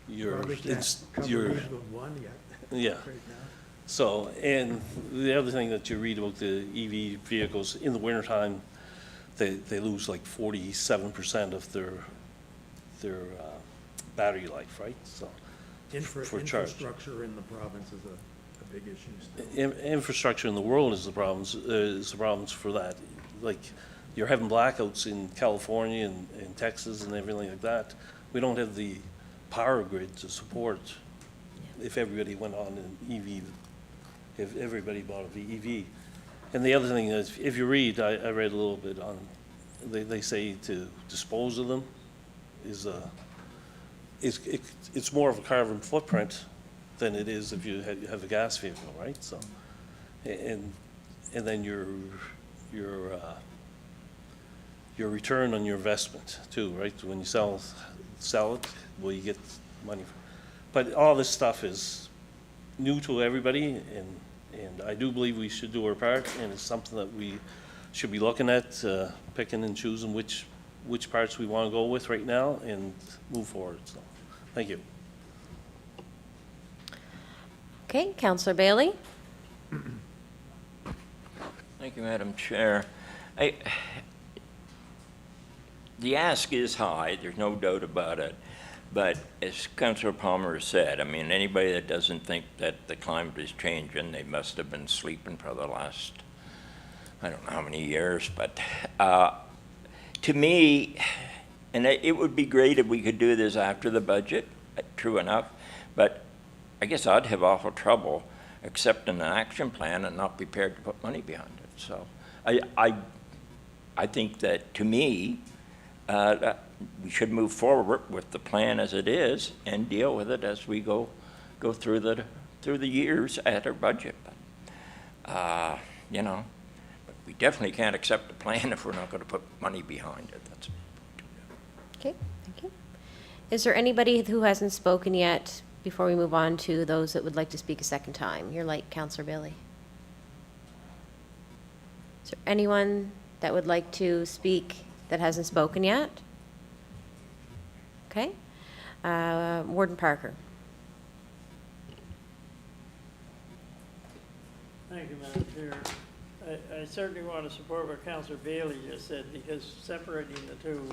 K: Probably can't cover even one yet.
N: yeah.
K: Right now.
N: So, and the other thing that you read about the EV vehicles, in the wintertime, they lose like 47% of their battery life, right? So, for charge.
K: Infrastructure in the province is a big issue still.
N: Infrastructure in the world is the problems for that. Like, you're having blackouts in California and Texas and everything like that. We don't have the power grid to support if everybody went on an EV, if everybody bought a EV. And the other thing is, if you read, I read a little bit on, they say to dispose of them it's more of a carbon footprint than it is if you have a gas vehicle, right? So, and then your return on your investment too, right? When you sell it, well, you get money. But all this stuff is new to everybody, and I do believe we should do our part, and it's something that we should be looking at, picking and choosing which parts we want to go with right now and move forward. So, thank you.
A: Okay, Councillor Bailey?
D: Thank you, Madam Chair. The ask is high, there's no doubt about it. But as Councillor Palmer said, I mean, anybody that doesn't think that the climate is changing, they must have been sleeping for the last, I don't know how many years. But to me, and it would be great if we could do this after the budget, true enough, but I guess I'd have awful trouble accepting an action plan and not prepared to put money behind it. So I think that, to me, we should move forward with the plan as it is and deal with it as we go through the years at our budget. You know, but we definitely can't accept the plan if we're not going to put money behind it. That's
A: Okay, thank you. Is there anybody who hasn't spoken yet before we move on to those that would like to speak a second time? You're like Councillor Bailey. Is there anyone that would like to speak that hasn't spoken yet? Okay. Warden Parker.
C: Thank you, Madam Chair. I certainly want to support what Councillor Bailey just said, because separating the two,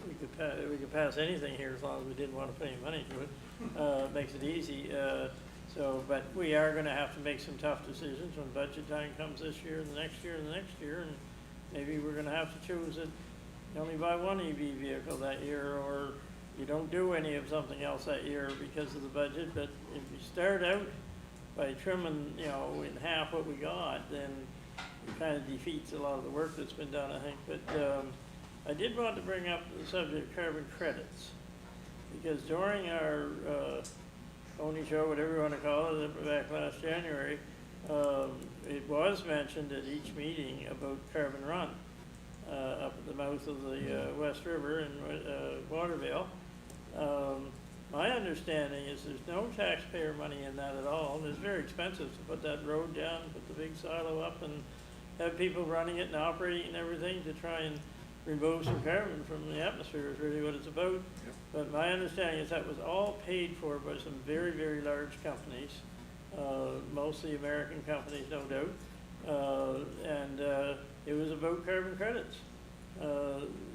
C: we could pass anything here as long as we didn't want to put any money to it. Makes it easy. But we are going to have to make some tough decisions when budget time comes this year and the next year and the next year, and maybe we're going to have to choose that you only buy one EV vehicle that year, or you don't do any of something else that year because of the budget. But if you start out by trimming, you know, in half what we got, then it kind of defeats a lot of the work that's been done, I think. But I did want to bring up the subject of carbon credits, because during our Onus show, whatever you want to call it, back last January, it was mentioned at each meeting about Carbon Run up at the mouth of the West River in Waterville. My understanding is there's no taxpayer money in that at all. It's very expensive to put that road down, put the big silo up, and have people running it and operating and everything to try and remove some carbon from the atmosphere is really what it's about. Yep. But my understanding is that was all paid for by some very, very large companies, mostly American companies, no doubt. And it was about carbon credits.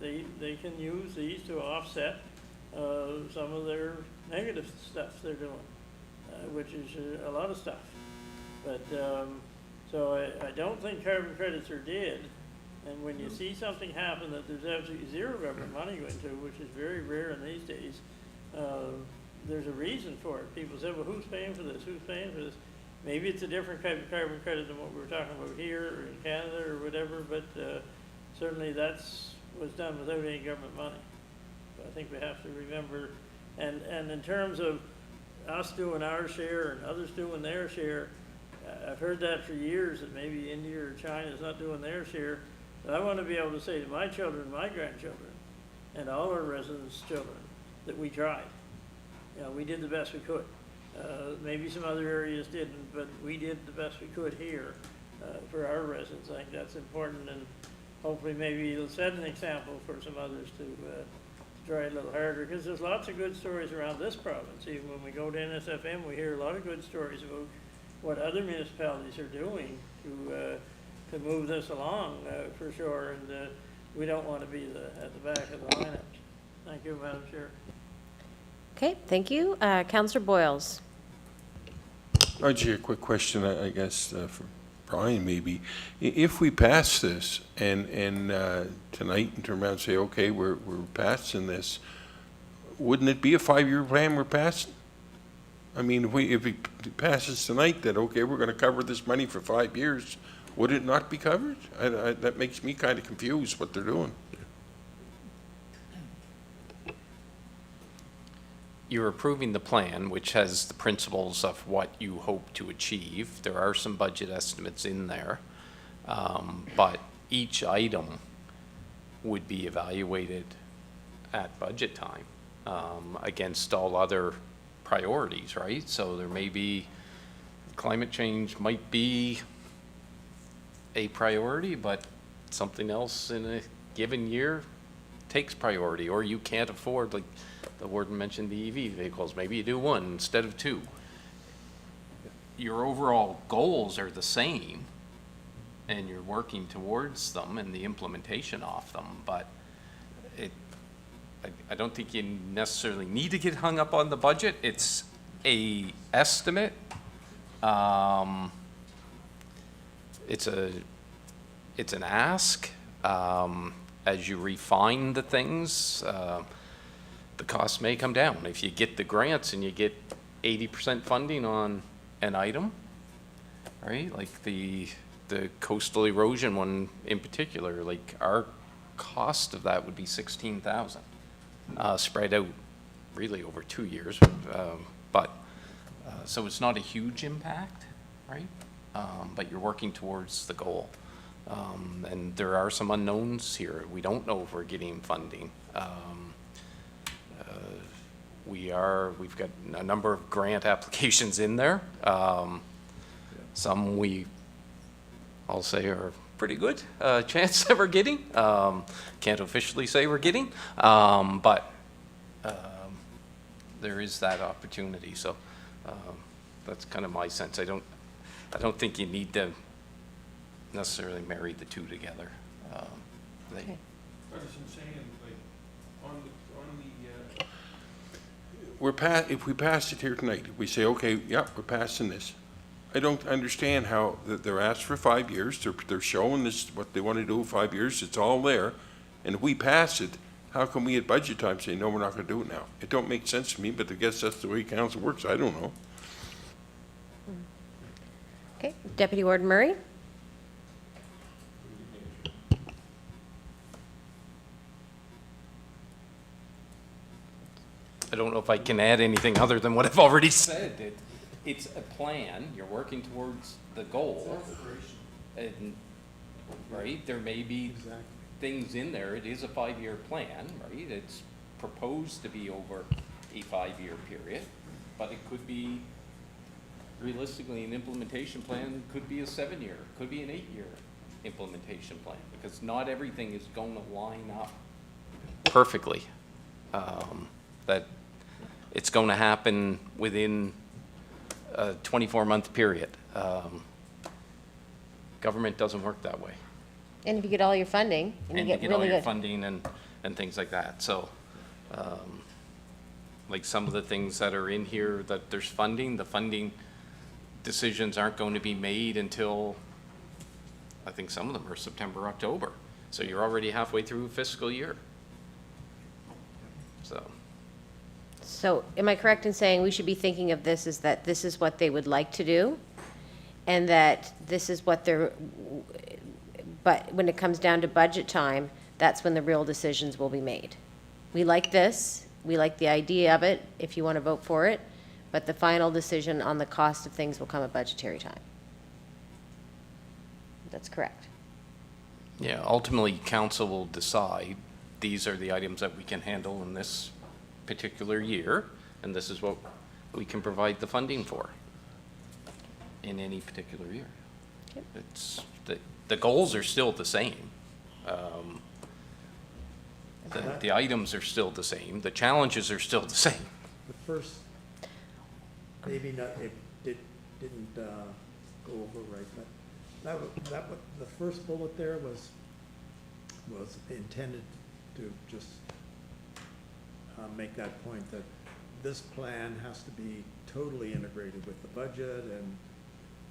C: They can use these to offset some of their negative stuff they're doing, which is a lot of stuff. But so I don't think carbon credits are dead. And when you see something happen that there's absolutely zero government money going to, which is very rare in these days, there's a reason for it. People say, well, who's paying for this? Who's paying for this? Maybe it's a different type of carbon credit than what we were talking about here or in Canada or whatever, but certainly that's was done without any government money. So I think we have to remember, and in terms of us doing our share and others doing their share, I've heard that for years, that maybe India or China is not doing their share. But I want to be able to say to my children, my grandchildren, and all our residents' children, that we tried. You know, we did the best we could. Maybe some other areas didn't, but we did the best we could here for our residents. I think that's important, and hopefully maybe it'll set an example for some others to try a little harder, because there's lots of good stories around this province. Even when we go to NSFM, we hear a lot of good stories about what other municipalities are doing to move this along, for sure, and we don't want to be at the back of the lineup. Thank you, Madam Chair.
A: Okay, thank you. Councillor Boyles.
E: Actually, a quick question, I guess, for Brian maybe. If we pass this and tonight and turn around and say, okay, we're passing this, wouldn't it be a 5-year plan we're passing? I mean, if we pass this tonight that, okay, we're going to cover this money for 5 years, would it not be covered? That makes me kind of confused what they're doing.
J: You're approving the plan, which has the principles of what you hope to achieve. There are some budget estimates in there, but each item would be evaluated at budget time against all other priorities, right? So there may be, climate change might be a priority, but something else in a given year takes priority, or you can't afford, like the warden mentioned, the EV vehicles. Maybe you do one instead of two. Your overall goals are the same, and you're working towards them and the implementation of them, but I don't think you necessarily need to get hung up on the budget. It's a estimate. It's an ask. As you refine the things, the costs may come down. If you get the grants and you get 80% funding on an item, right? Like the coastal erosion one in particular, like our cost of that would be $16,000, spread out really over 2 years. So it's not a huge impact, right? But you're working towards the goal. And there are some unknowns here. We don't know if we're getting funding. We've got a number of grant applications in there. Some I'll say are pretty good chance that we're getting. Can't officially say we're getting, but there is that opportunity. So that's kind of my sense. I don't think you need to necessarily marry the two together.
A: Okay.
E: If we pass it here tonight, if we say, okay, yeah, we're passing this, I don't understand how they're asked for 5 years. They're showing this what they want to do 5 years. It's all there, and if we pass it, how can we at budget time say no, we're not going to do it now? It don't make sense to me, but I guess that's the way council works. I don't know.
A: Okay, Deputy Warden Murray.
J: I don't know if I can add anything other than what I've already said. It's a plan. You're working towards the goal. And, right, there may be things in there. It is a 5-year plan, right? It's proposed to be over a 5-year period, but it could be, realistically, an implementation plan could be a 7-year, could be an 8-year implementation plan, because not everything is going to line up perfectly. That it's going to happen within a 24-month period. Government doesn't work that way.
A: And if you get all your funding, and you get
J: all
A: really
J: your
A: good.
J: funding and things like that. So, like some of the things that are in here that there's funding, the funding decisions aren't going to be made until, I think some of them are September, October. So you're already halfway through a fiscal year.
A: So am I correct in saying we should be thinking of this as that this is what they would like to do? And that this is what they're, but when it comes down to budget time, that's when the real decisions will be made. We like this, we like the idea of it, if you want to vote for it, but the final decision on the cost of things will come at budgetary time. That's correct.
J: Yeah, ultimately, council will decide, these are the items that we can handle in this particular year, and this is what we can provide the funding for in any particular year.
A: Yep.
J: It's, the goals are still the same. The items are still the same. The challenges are still the same.
K: The first, maybe not, didn't go over right, but the first bullet there was intended to just make that point that this plan has to be totally integrated with the budget, and,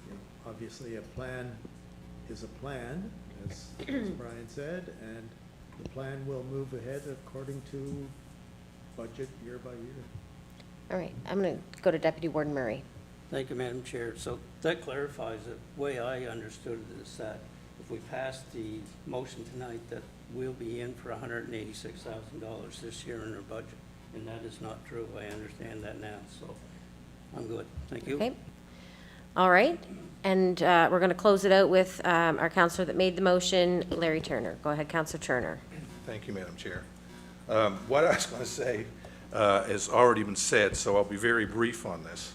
K: you know, obviously a plan is a plan, as Brian said, and the plan will move ahead according to budget year by year.
A: All right, I'm going to go to Deputy Warden Murray.
B: Thank you, Madam Chair. So that clarifies it. The way I understood it is that if we pass the motion tonight, that we'll be in for $186,000 this year in our budget. And that is not true. I understand that now, so I'm good. Thank you.
A: Okay. All right, and we're going to close it out with our counselor that made the motion, Larry Turner. Go ahead, Counselor Turner.
L: Thank you, Madam Chair. What I was going to say has already been said, so I'll be very brief on this.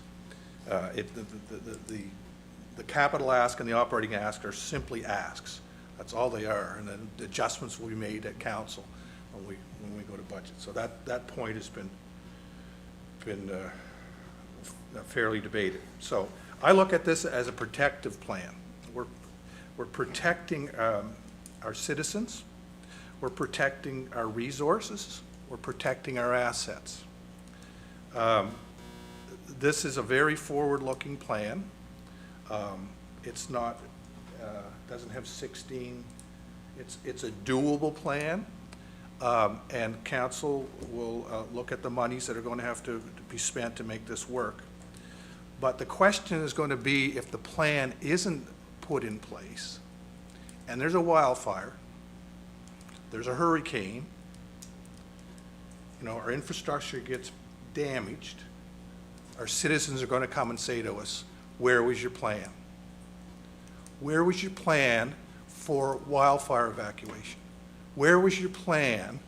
L: The capital ask and the operating ask are simply asks. That's all they are, and then adjustments will be made at council when we go to budget. So that point has been fairly debated. So I look at this as a protective plan. We're protecting our citizens. We're protecting our resources. We're protecting our assets. This is a very forward-looking plan. It's not, doesn't have 16. It's a doable plan. And council will look at the monies that are going to have to be spent to make this work. But the question is going to be, if the plan isn't put in place, and there's a wildfire, there's a hurricane, you know, our infrastructure gets damaged, our citizens are going to come and say to us, where was your plan? Where was your plan for wildfire evacuation? Where was your plan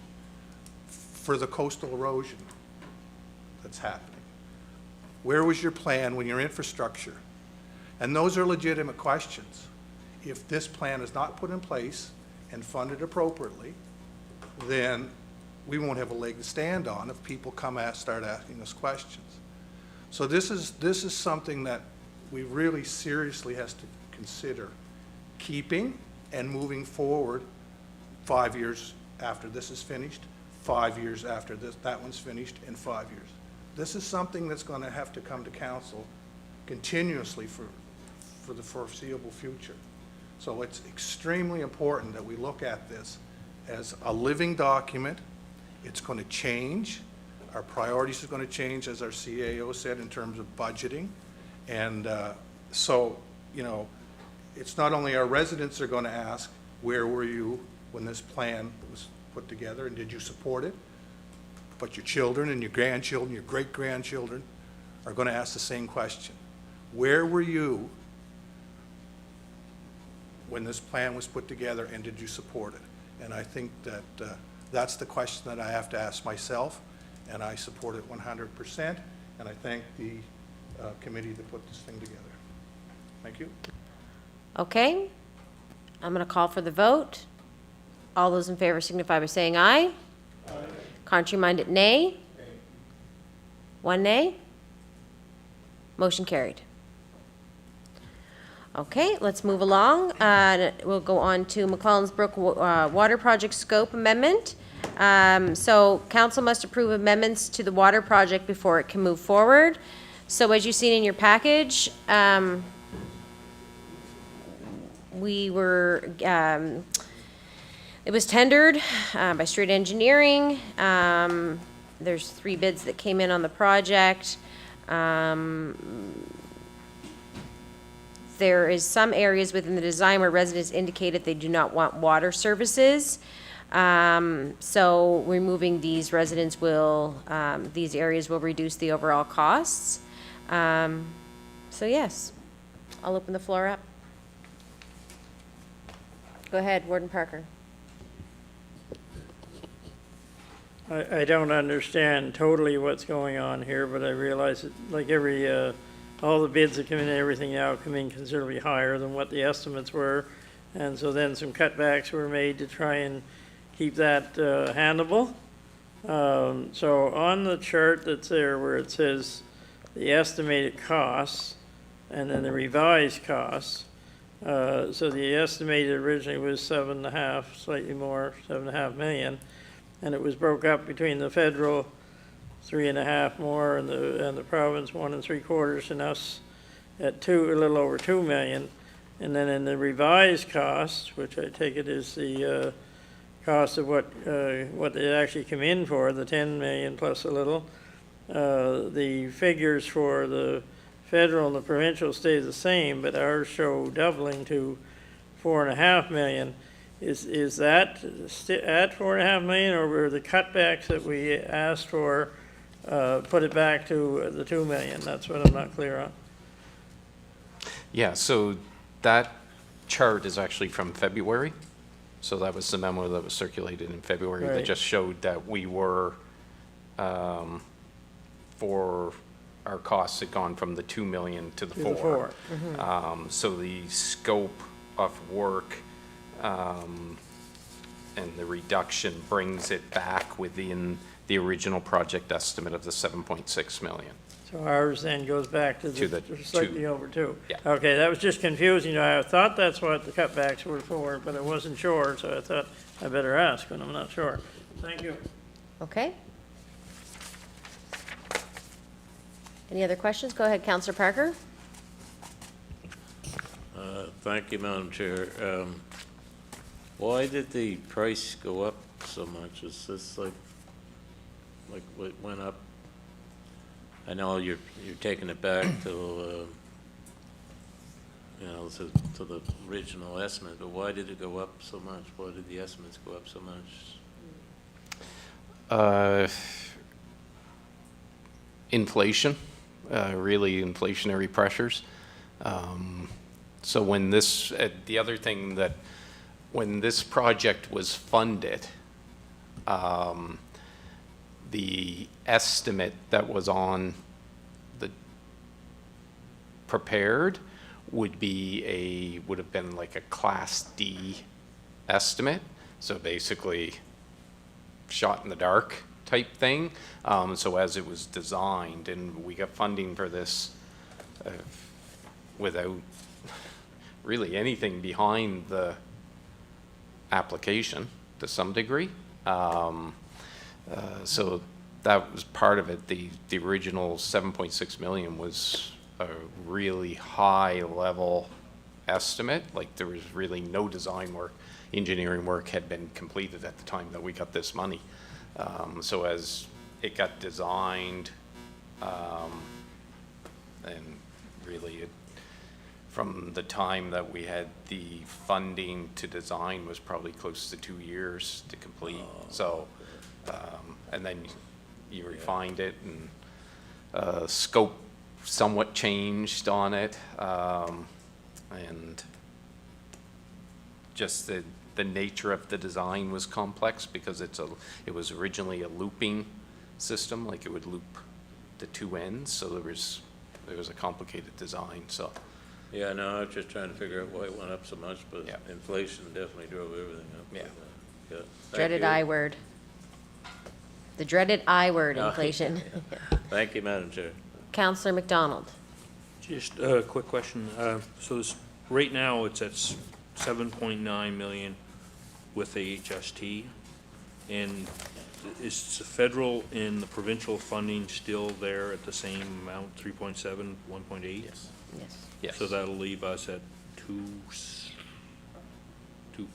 L: for the coastal erosion that's happening? Where was your plan when your infrastructure? And those are legitimate questions. If this plan is not put in place and funded appropriately, then we won't have a leg to stand on if people start asking us questions. So this is something that we really seriously has to consider keeping and moving forward 5 years after this is finished, 5 years after that one's finished, and 5 years. This is something that's going to have to come to council continuously for the foreseeable future. So it's extremely important that we look at this as a living document. It's going to change. Our priorities are going to change, as our CAO said, in terms of budgeting. And so, you know, it's not only our residents are going to ask, where were you when this plan was put together, and did you support it? But your children and your grandchildren, your great-grandchildren are going to ask the same question. Where were you when this plan was put together, and did you support it? And I think that that's the question that I have to ask myself, and I support it 100%, and I thank the committee that put this thing together. Thank you.
A: Okay, I'm going to call for the vote. All those in favor signify by saying aye. Aye. Contrary-minded, nay. Nay. One nay. Motion carried. Okay, let's move along. We'll go on to MacLellan's Brook Water Project Scope Amendment. So council must approve amendments to the water project before it can move forward. So as you've seen in your package, it was tendered by Street Engineering. There's 3 bids that came in on the project. There is some areas within the design where residents indicated they do not want water services. So removing these residents will, these areas will reduce the overall costs. So yes, I'll open the floor up. Go ahead, Warden Parker.
C: I don't understand totally what's going on here, but I realize that like all the bids that come in, everything now come in considerably higher than what the estimates were. And so then some cutbacks were made to try and keep that handleable. So on the chart that's there where it says the estimated costs, and then the revised costs. So the estimated originally was 7.5, slightly more, 7.5 million, and it was broke up between the federal 3.5 more and the province 1 3/4, and us at a little over 2 million. And then in the revised costs, which I take it is the cost of what they actually come in for, the 10 million plus a little, the figures for the federal and the provincial stay the same, but ours show doubling to 4.5 million. Is that at 4.5 million, or were the cutbacks that we asked for put it back to the 2 million? That's what I'm not clear on.
J: Yeah, so that chart is actually from February. So that was the memo that was circulated in February that
C: Right.
J: just showed that we were, for our costs had gone from the 2 million to the
C: To the
J: 4.
C: four.
J: So the scope of work and the reduction brings it back within the original project estimate of the 7.6 million.
C: So ours then goes back to
J: To
C: the
J: the
C: slightly
J: 2.
C: over 2.
J: Yeah.
C: Okay, that was just confusing. I thought that's what the cutbacks were for, but I wasn't sure, so I thought I better ask when I'm not sure. Thank you.
A: Okay. Any other questions? Go ahead, Councillor Parker.
G: Thank you, Madam Chair. Why did the price go up so much? Is this like what went up? I know you're taking it back to, to the original estimate, but why did it go up so much? Why did the estimates go up so much?
J: Inflation, really inflationary pressures. So when this, the other thing that, when this project was funded, the estimate that was on the prepared would have been like a Class D estimate. So basically shot in the dark type thing. So as it was designed, and we got funding for this without really anything behind the application to some degree. So that was part of it. The original 7.6 million was a really high level estimate. Like there was really no design work, engineering work had been completed at the time that we got this money. So as it got designed, and really from the time that we had the funding to design was probably close to 2 years to complete. So, and then you refined it, and scope somewhat changed on it, and just the nature of the design was complex because it was originally a looping system, like it would loop the two ends, so there was a complicated design. So
G: Yeah, no, I was just trying to figure out why it went up so much, but
J: Yeah.
G: inflation definitely drove everything up.
J: Yeah.
G: Yeah. Thank
A: Dreaded
G: you.
A: I word. The dreaded I word,
G: Oh,
A: inflation.
G: Thank you, Madam Chair.
A: Councillor McDonald.
F: Just a quick question. So this, right now, it's at 7.9 million with the HST. And is the federal and the provincial funding still there at the same amount, 3.7, 1.8?
J: yes.
A: Yes.
F: So that'll leave us at 2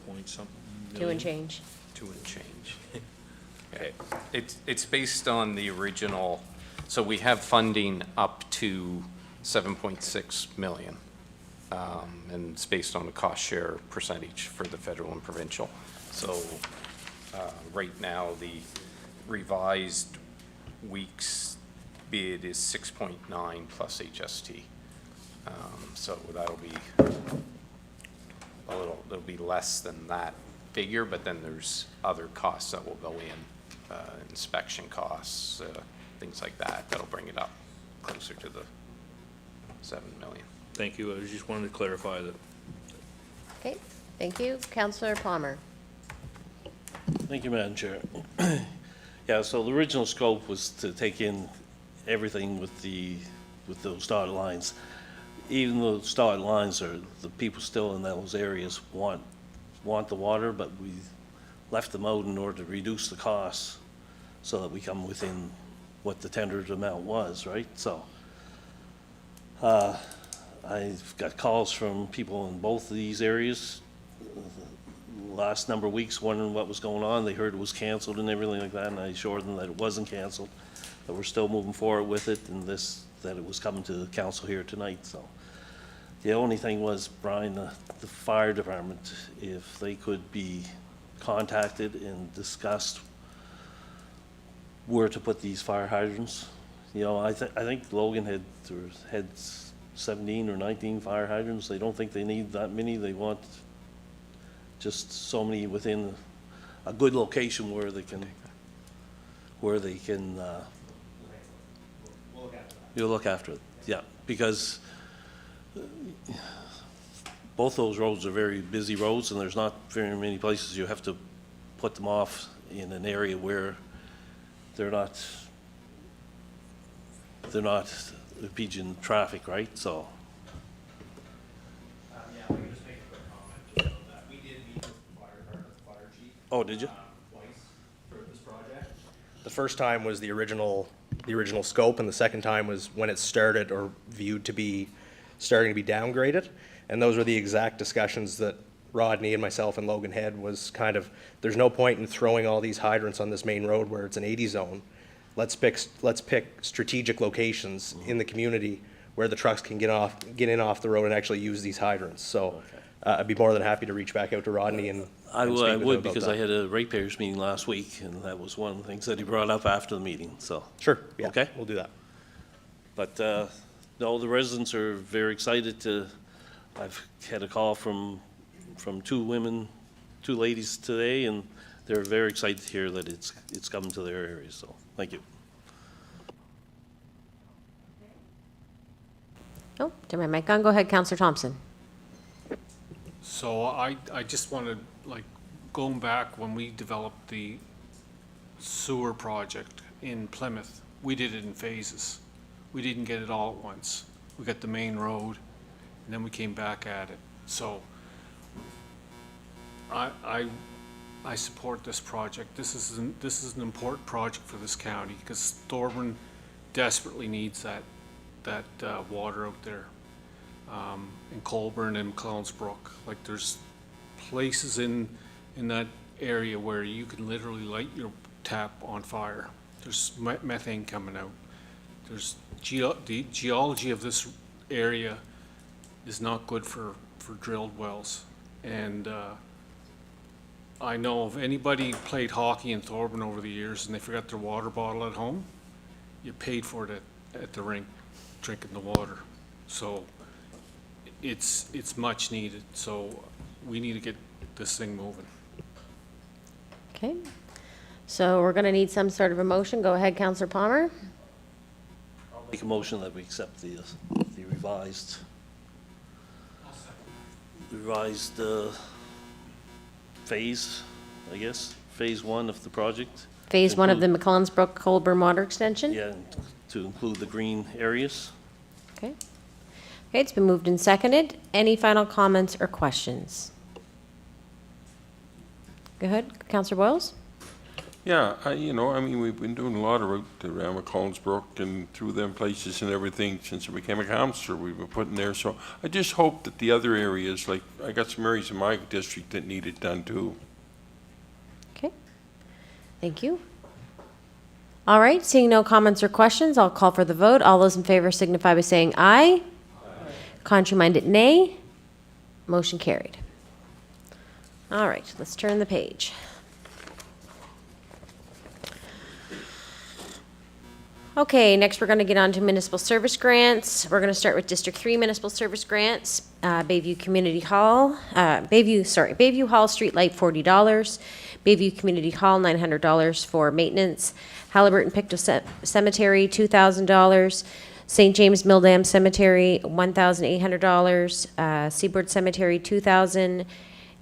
F: point something
A: 2
F: million?
A: and change.
J: 2 and change. Okay. It's based on the original, so we have funding up to 7.6 million. And it's based on the cost share percentage for the federal and provincial. So right now, the revised week's bid is 6.9 plus HST. So that'll be it'll be less than that figure, but then there's other costs that will go in, inspection costs, things like that, that'll bring it up closer to the 7 million.
F: Thank you. I just wanted to clarify that.
A: Okay, thank you. Councillor Palmer.
N: Thank you, Madam Chair. Yeah, so the original scope was to take in everything with those dotted lines. even though the dotted lines are, the people still in those areas want the water, but we left them out in order to reduce the costs so that we come within what the tendered amount was, right? So, I've got calls from people in both of these areas last number of weeks wondering what was going on. They heard it was canceled and everything like that, and I assured them that it wasn't canceled, that we're still moving forward with it, and that it was coming to the council here tonight, so. The only thing was, Brian, the fire department, if they could be contacted and discussed where to put these fire hydrants. You know, I think Logan had 17 or 19 fire hydrants. They don't think they need that many. They want just so many within a good location where they can, you'll look after it, yeah, because both those roads are very busy roads, and there's not very many places you have to put them off in an area where they're not impeding traffic, right? So.
P: Yeah, let me just make a quick comment just about that. We did meet with the fire department, the fire chief.
N: Oh, did you?
P: Twice for this project.
Q: The first time was the original scope, and the second time was when it started or viewed to be starting to be downgraded. And those were the exact discussions that Rodney and myself and Logan had, was kind of, there's no point in throwing all these hydrants on this main road where it's an 80 zone. Let's pick strategic locations in the community where the trucks can get in off the road and actually use these hydrants. So I'd be more than happy to reach back out to Rodney and
N: I
Q: speak with him
N: would,
Q: about
N: because
Q: that.
N: I had a ratepayers meeting last week, and that was one of the things that he brought up after the meeting, so.
Q: Sure, yeah,
N: Okay.
Q: we'll do that.
N: But, no, the residents are very excited to, I've had a call from two ladies today, and they're very excited to hear that it's coming to their area, so, thank you.
A: Oh, turn my mic on. Go ahead, Councillor Thompson.
I: So I just wanted, like, going back when we developed the sewer project in Plymouth, we did it in phases. We didn't get it all at once. We got the main road, and then we came back at it. So I support this project. This is an important project for this county, because Thorburn desperately needs that water out there. In Colburn and MacLellan's Brook. Like, there's places in that area where you can literally light your tap on fire. There's methane coming out. There's the geology of this area is not good for drilled wells. And I know if anybody played hockey in Thorburn over the years and they forgot their water bottle at home, you paid for it at the rink, drinking the water. So it's much needed, so we need to get this thing moving.
A: Okay. So we're going to need some sort of a motion. Go ahead, Councillor Palmer.
N: I'll make a motion that we accept the revised phase, I guess, phase one of the project.
A: Phase one of the MacLellan's Brook Colburn Water Extension?
N: Yeah, to include the green areas.
A: Okay. Okay, it's been moved and seconded. Any final comments or questions? Go ahead, Councillor Boyles.
E: Yeah, I mean, we've been doing a lot of route around McCollins Brook and through them places and everything since I became a councillor. We've been putting there, so I just hope that the other areas, like, I got some areas in my district that need it done too.
A: Okay. Thank you. All right, seeing no comments or questions, I'll call for the vote. All those in favor signify by saying aye. Contrary-minded, nay. Motion carried. All right, let's turn the page. Okay, next we're going to get on to municipal service grants. We're going to start with District 3 municipal service grants. Bayview Community Hall, Bayview Hall Streetlight, $40. Bayview Community Hall, $900 for maintenance. Halliburton Pictou Cemetery, $2,000. St. James Mill Dam Cemetery, $1,800. Seaboard Cemetery, $2,000.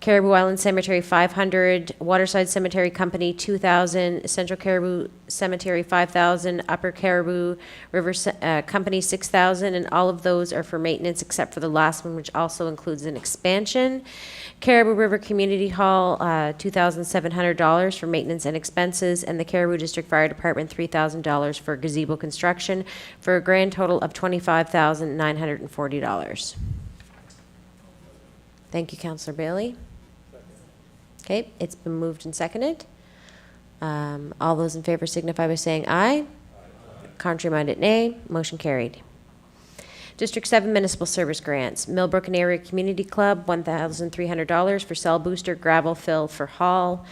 A: Caribou Island Cemetery, 500, Waterside Cemetery Company, 2,000, Central Caribou Cemetery, 5,000, Upper Caribou River Company, 6,000, and all of those are for maintenance except for the last one, which also includes an expansion. Caribou River Community Hall, $2,700 for maintenance and expenses, and the Caribou District Fire Department, $3,000 for gazebo construction, for a grand total of $25,940. Thank you, Councillor Bailey. Okay, it's been moved and seconded. All those in favor signify by saying aye. Contrary-minded, nay. Motion carried. District 7 Municipal Service Grants. Millbrook and Area Community Club, $1,300 for cell booster gravel fill for hall.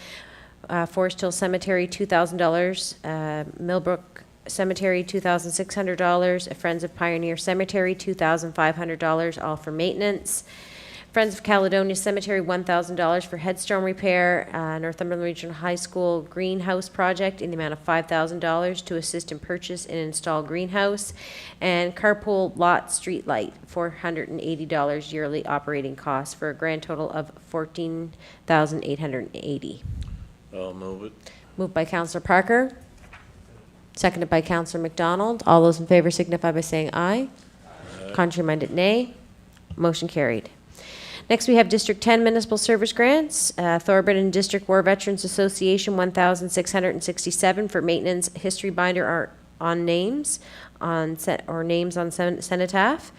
A: Forest Hill Cemetery, $2,000. Millbrook Cemetery, $2,600. Friends of Pioneer Cemetery, $2,500, all for maintenance. Friends of Caledonia Cemetery, $1,000 for headstone repair. Northumberland Regional High School greenhouse project in the amount of $5,000 to assist in purchase and install greenhouse. And carpool lot street light, $480 yearly operating costs, for a grand total of $14,880.
G: I'll move it.
A: Moved by Councillor Parker, seconded by Councillor McDonald. All those in favor signify by saying aye. Contrary-minded, nay. Motion carried. Next, we have District 10 Municipal Service Grants. Thorburn District War Veterans Association, $1,667 for maintenance history binder on names on cenotaph.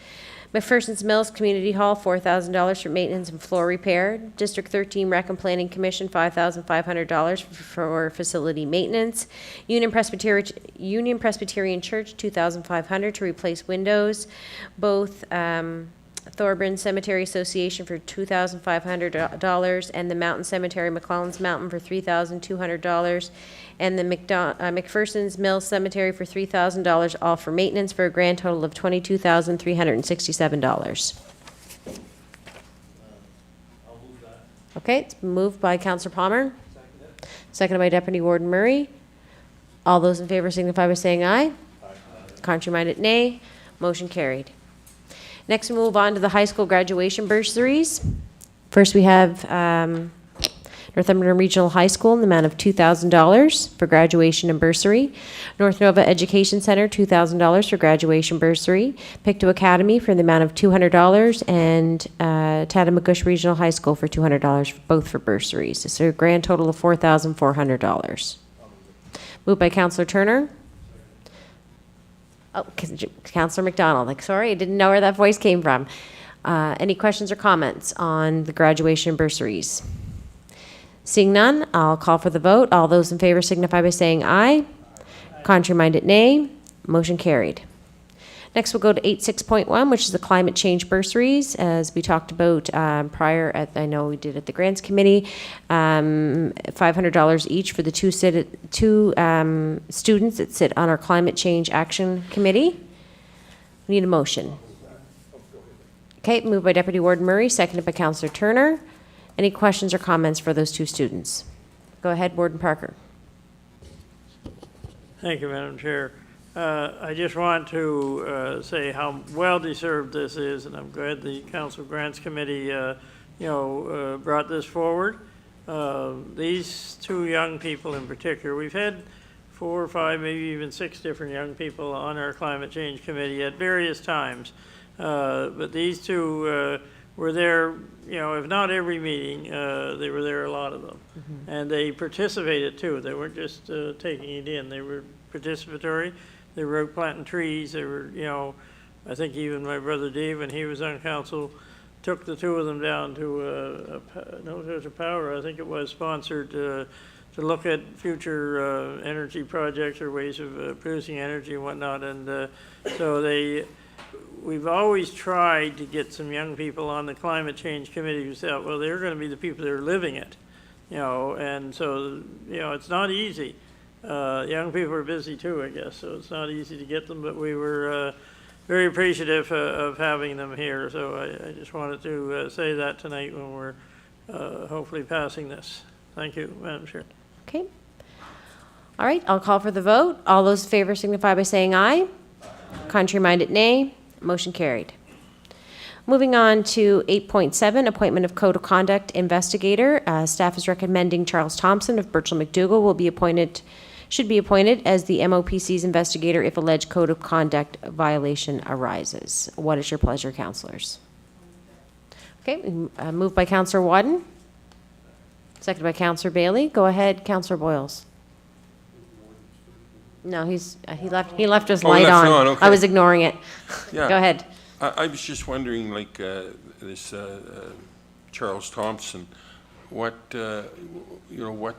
A: McPherson's Mills Community Hall, $4,000 for maintenance and floor repair. District 13 Rec and Planning Commission, $5,500 for facility maintenance. Union Presbyterian Church, $2,500 to replace windows. Both Thorburn Cemetery Association for $2,500, and the Mountain Cemetery, MacLellan's Mountain, for $3,200, and the McPherson's Mills Cemetery for $3,000, all for maintenance, for a grand total of $22,367. Okay, it's been moved by Councillor Palmer, seconded by Deputy Warden Murray. All those in favor signify by saying aye. Contrary-minded, nay. Motion carried. Next, we move on to the high school graduation bursaries. First, we have Northumberland Regional High School in the amount of $2,000 for graduation and bursary. North Nova Education Center, $2,000 for graduation bursary. Pictou Academy for the amount of $200, and Tatamagouche Regional High School for $200, both for bursaries. So a grand total of $4,400. Moved by Councillor Turner. Oh, Councillor McDonald. Like, sorry, I didn't know where that voice came from. Any questions or comments on the graduation bursaries? Seeing none, I'll call for the vote. All those in favor signify by saying aye. Contrary-minded, nay. Motion carried. Next, we'll go to 8.6.1, which is the climate change bursaries, as we talked about prior. I know we did at the Grants Committee. $500 each for the two students that sit on our Climate Change Action Committee. We need a motion. Okay, moved by Deputy Warden Murray, seconded by Councillor Turner. Any questions or comments for those two students? Go ahead, Warden Parker.
C: Thank you, Madam Chair. I just want to say how well-deserved this is, and I'm glad the Council Grants Committee, brought this forward. These two young people in particular, we've had 4 or 5, maybe even 6 different young people on our Climate Change Committee at various times. But these two were there, if not every meeting, they were there, a lot of them. Mm-hmm. And they participated too. They weren't just taking it in. They were participatory. They were out planting trees. They were, I think even my brother Dave, when he was on council, took the two of them down to Power, I think it was, sponsored to look at future energy projects or ways of producing energy and whatnot. And so we've always tried to get some young people on the Climate Change Committee who said, well, they're going to be the people that are living it, and so, it's not easy. Young people are busy too, I guess, so it's not easy to get them, but we were very appreciative of having them here. So I just wanted to say that tonight when we're hopefully passing this. Thank you, Madam Chair.
A: Okay. All right, I'll call for the vote. All those in favor signify by saying aye. Contrary-minded, nay. Motion carried. Moving on to 8.7, appointment of code of conduct investigator. Staff is recommending Charles Thompson of Birchall McDougall should be appointed as the MOPC's investigator if alleged code of conduct violation arises. What is your pleasure, councilors? Okay, moved by Councillor Wadden, seconded by Councillor Bailey. Go ahead, Councillor Boyles. No, he left his light
E: left
A: on.
E: it on, okay.
A: I was ignoring it.
E: Yeah.
A: Go ahead.
E: I was just wondering, like, this Charles Thompson, what, what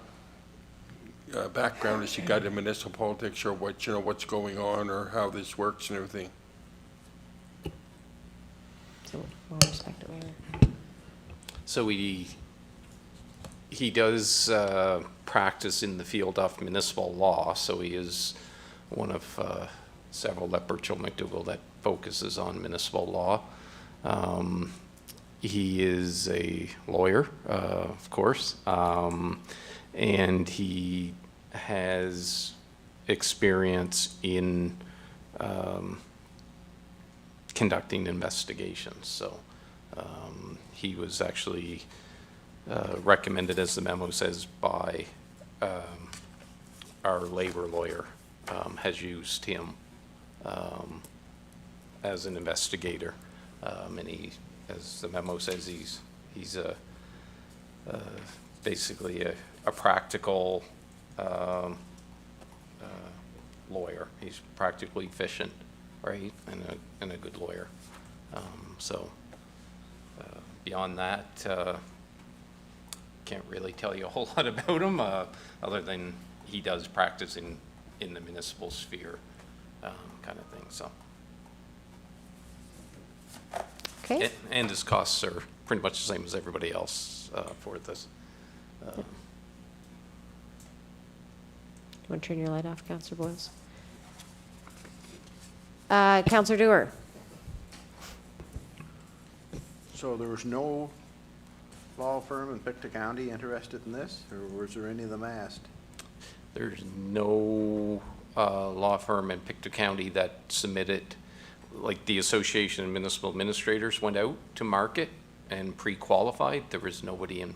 E: background has he got in municipal politics, or what, what's going on, or how this works and everything?
A: So, we'll respect it later.
J: So he does practice in the field of municipal law, so he is one of several at Birchall McDougall that focuses on municipal law. He is a lawyer, of course, and he has experience in conducting investigations. So he was actually recommended, as the memo says, by our labor lawyer, has used him as an investigator. And he, as the memo says, he's basically a practical lawyer. He's practically efficient, right, and a good lawyer. Beyond that, can't really tell you a whole lot about him, other than he does practice in the municipal sphere, kind of thing. So.
A: Okay.
J: And his costs are pretty much the same as everybody else for this.
A: You want to turn your light off, Councillor Boyles? Councillor Dewar.
R: So there was no law firm in Pictou County interested in this, or was there any of them asked?
J: There's no law firm in Pictou County that submitted, like the Association of Municipal Administrators went out to market and pre-qualified. There was nobody in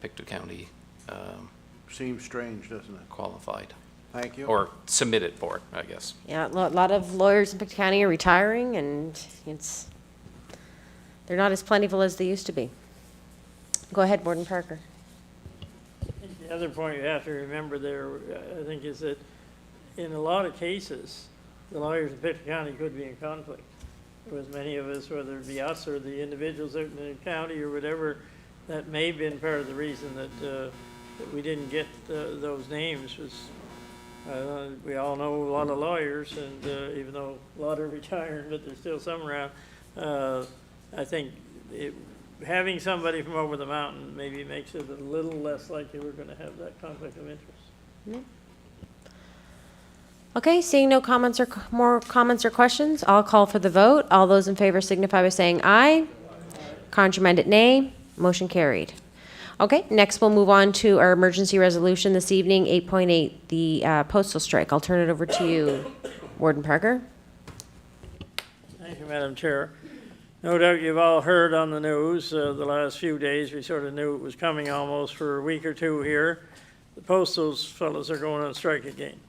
J: Pictou County
R: Seems strange, doesn't it?
J: qualified.
R: Thank you.
J: Or submitted for it, I guess.
A: Yeah, a lot of lawyers in Pictou County are retiring, and they're not as plentiful as they used to be. Go ahead, Warden Parker.
C: The other point you have to remember there, I think, is that in a lot of cases, the lawyers in Pictou County could be in conflict with many of us, whether it be us or the individuals out in the county or whatever. That may have been part of the reason that we didn't get those names. Was we all know a lot of lawyers, and even though a lot are retiring, but there's still some around. I think having somebody from over the mountain maybe makes it a little less likely we're going to have that conflict of interest.
A: Mm-hmm. Okay, seeing no comments or more comments or questions, I'll call for the vote. All those in favor signify by saying aye. Contramanded nay. Motion carried. Okay, next we'll move on to our emergency resolution this evening, 8.8, the postal strike. I'll turn it over to you, Warden Parker.
C: Thank you, Madam Chair. No doubt you've all heard on the news the last few days. We sort of knew it was coming almost for a week or two here. The postal fellows are going on strike again.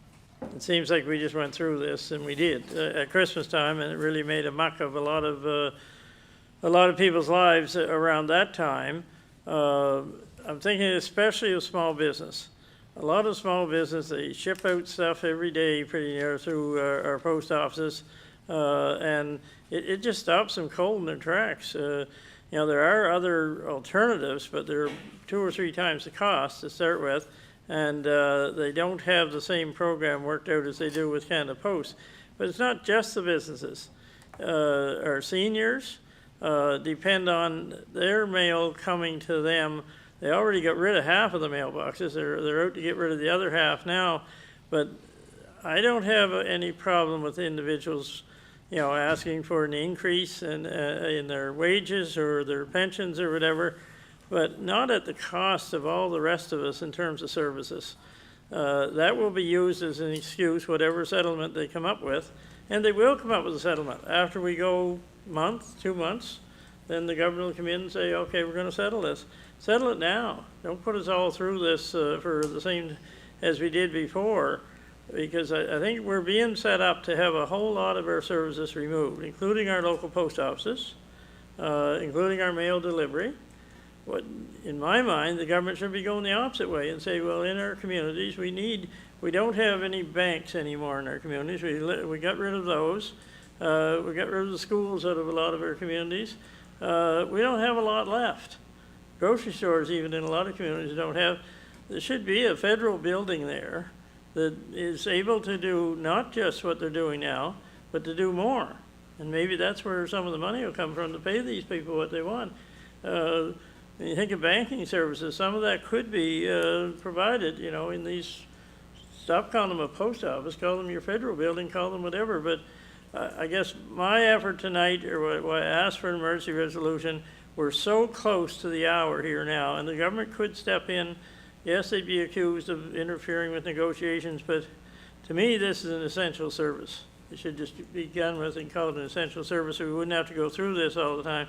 C: It seems like we just went through this, and we did at Christmas time, and it really made a muck of a lot of people's lives around that time. I'm thinking especially of small business. A lot of small business, they ship out stuff every day pretty near through our post offices, and it just stops them cold in their tracks. There are other alternatives, but they're 2 or 3 times the cost to start with, and they don't have the same program worked out as they do with Canada Post. But it's not just the businesses. Our seniors depend on their mail coming to them. They already got rid of half of the mailboxes. They're out to get rid of the other half now. But I don't have any problem with individuals, asking for an increase in their wages or their pensions or whatever, but not at the cost of all the rest of us in terms of services. That will be used as an excuse, whatever settlement they come up with, and they will come up with a settlement after we go month, 2 months. then the government will come in and say, okay, we're gonna settle this. Settle it now. Don't put us all through this for the same as we did before, because I think we're being set up to have a whole lot of our services removed, including our local post offices, including our mail delivery. What, in my mind, the government should be going the opposite way and say, well, in our communities, we don't have any banks anymore in our communities. We got rid of those. We got rid of the schools out of a lot of our communities. We don't have a lot left. Grocery stores, even in a lot of communities, don't have. There should be a federal building there that is able to do not just what they're doing now, but to do more. And maybe that's where some of the money will come from to pay these people what they want. When you think of banking services, some of that could be provided, you know, in these, stop calling them a post office, call them your federal building, call them whatever. But I guess my effort tonight, or why I asked for an emergency resolution, we're so close to the hour here now, and the government could step in. Yes, they'd be accused of interfering with negotiations, but to me, this is an essential service. It should just be done with and called an essential service, so we wouldn't have to go through this all the time.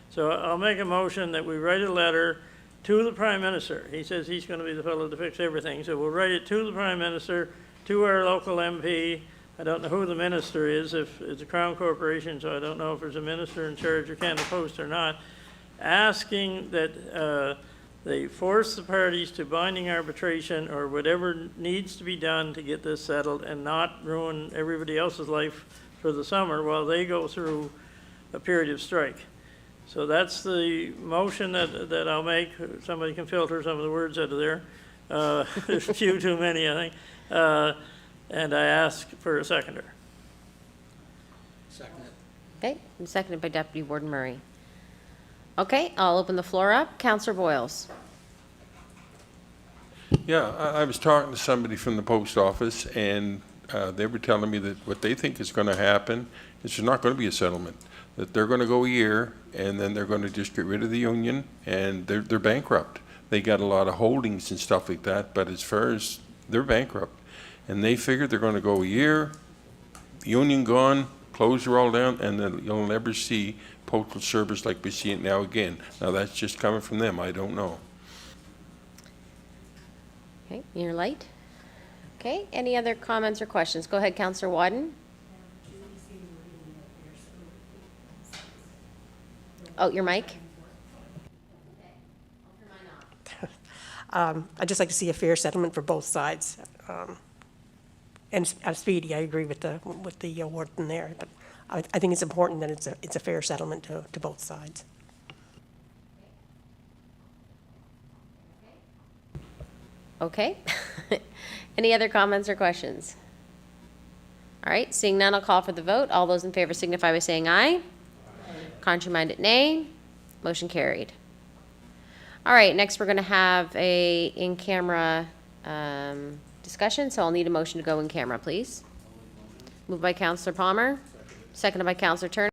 C: So I'll make a motion that we write a letter to the Prime Minister. He says he's going to be the fellow to fix everything, so we'll write it to the Prime Minister, to our local MP. I don't know who the minister is, if it's a Crown Corporation, so I don't know if there's a minister in charge of Canada Post or not, asking that they force the parties to binding arbitration or whatever needs to be done to get this settled and not ruin everybody else's life for the summer while they go through a period of strike. So that's the motion that I'll make. Somebody can filter some of the words out of there. There's a few too many, I think. And I ask for a seconder.
B: Second.
A: Okay, and seconded by Deputy Warden Murray. Okay, I'll open the floor up. Councillor Boyles.
E: Yeah, I was talking to somebody from the post office, and they were telling me that what they think is going to happen is there's not going to be a settlement, that they're going to go a year, and then they're going to just get rid of the union, and they're bankrupt. They got a lot of holdings and stuff like that, but as far as they're bankrupt, and they figure they're going to go a year, union gone, close her all down, and then you'll never see postal service like we see it now again. Now, that's just coming from them. I don't know.
A: Okay, your light. Okay, any other comments or questions? Go ahead, Councillor Wadden. Oh, your mic?
M: I'd just like to see a fair settlement for both sides. And speedy, I agree with the warden there, but I think it's important that it's a fair settlement to both sides.
A: Okay. Any other comments or questions? All right, seeing none, I'll call for the vote. All those in favor signify by saying aye. Aye. Contrary-minded, nay. Motion carried. All right, next we're going to have a in-camera discussion, so I'll need a motion to go in camera, please. Moved by Councillor Palmer, seconded by Councillor Turner.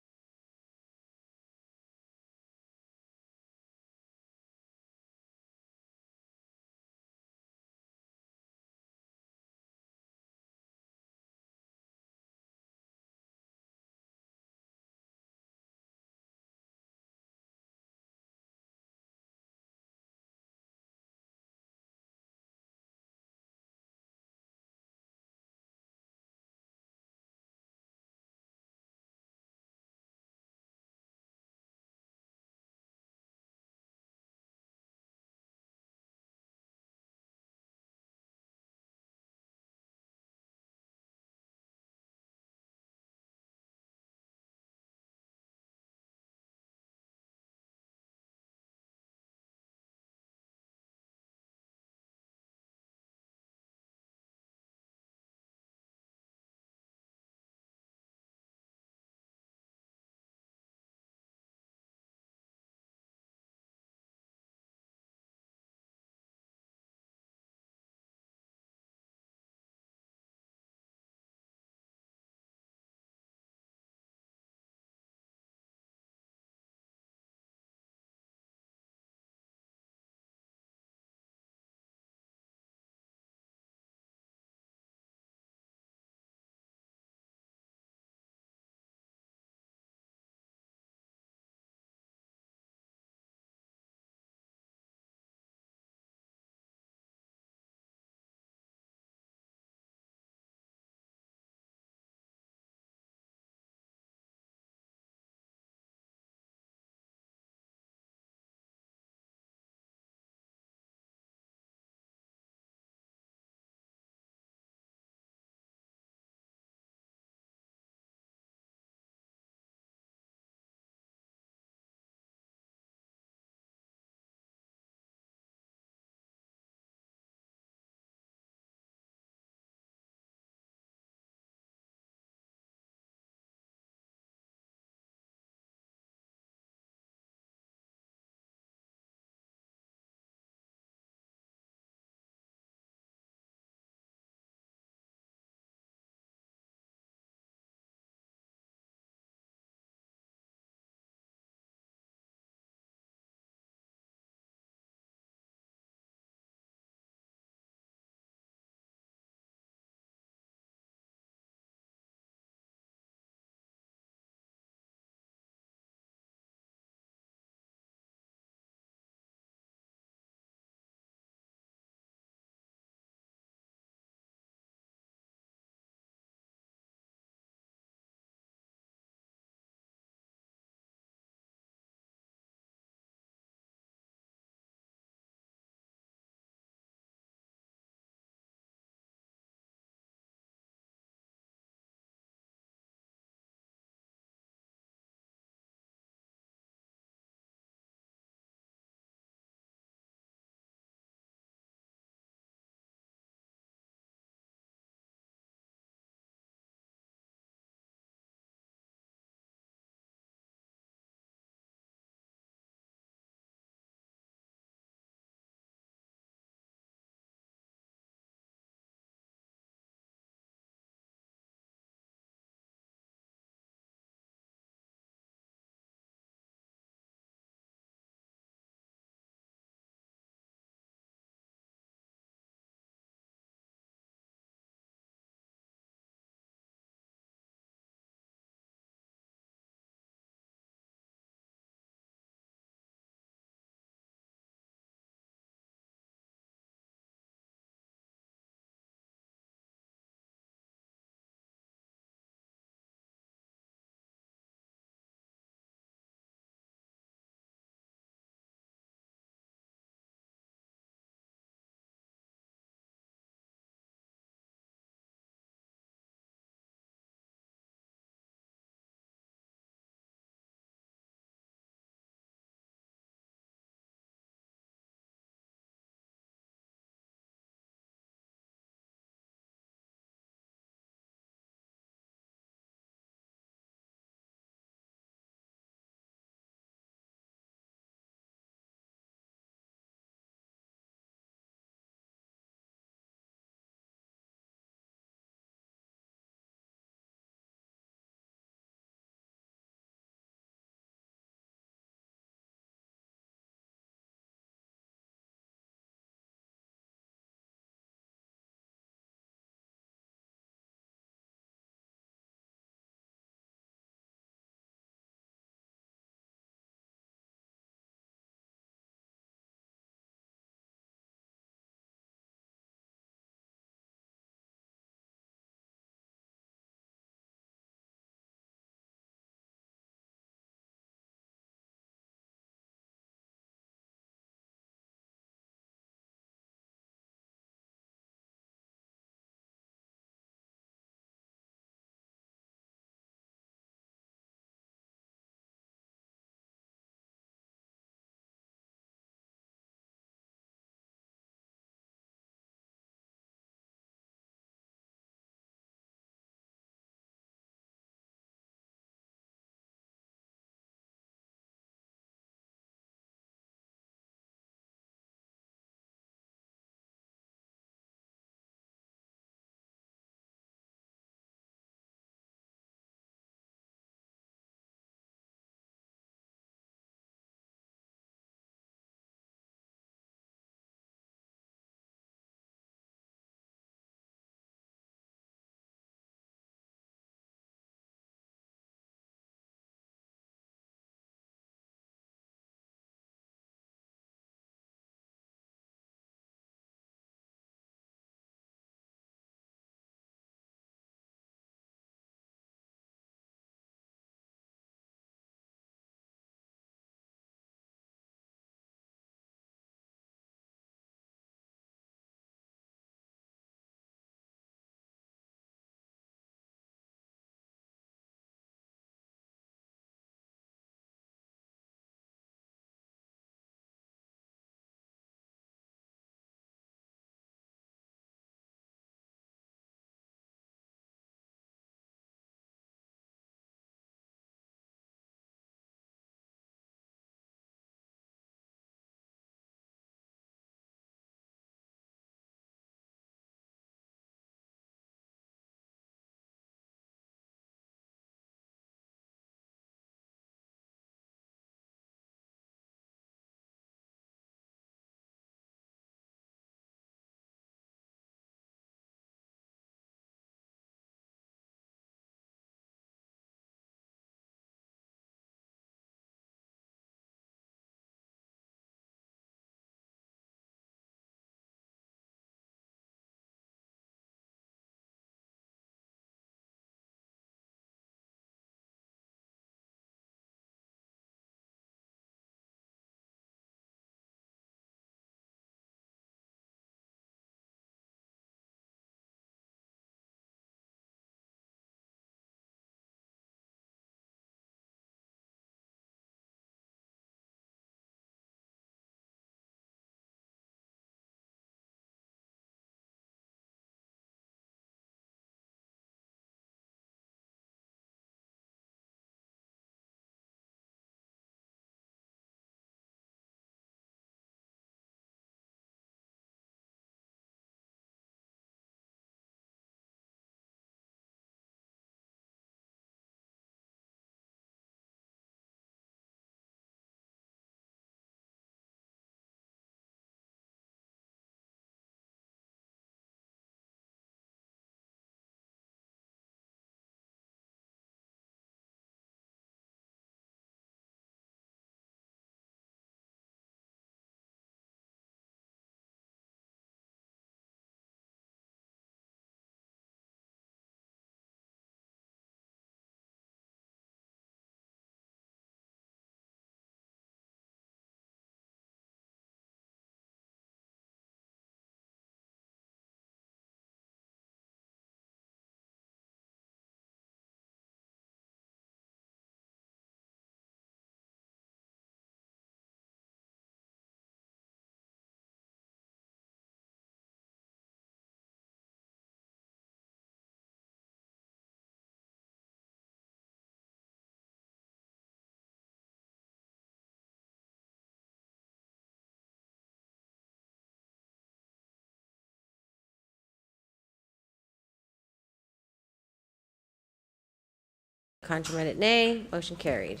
A: Contrary-minded, nay. Motion carried.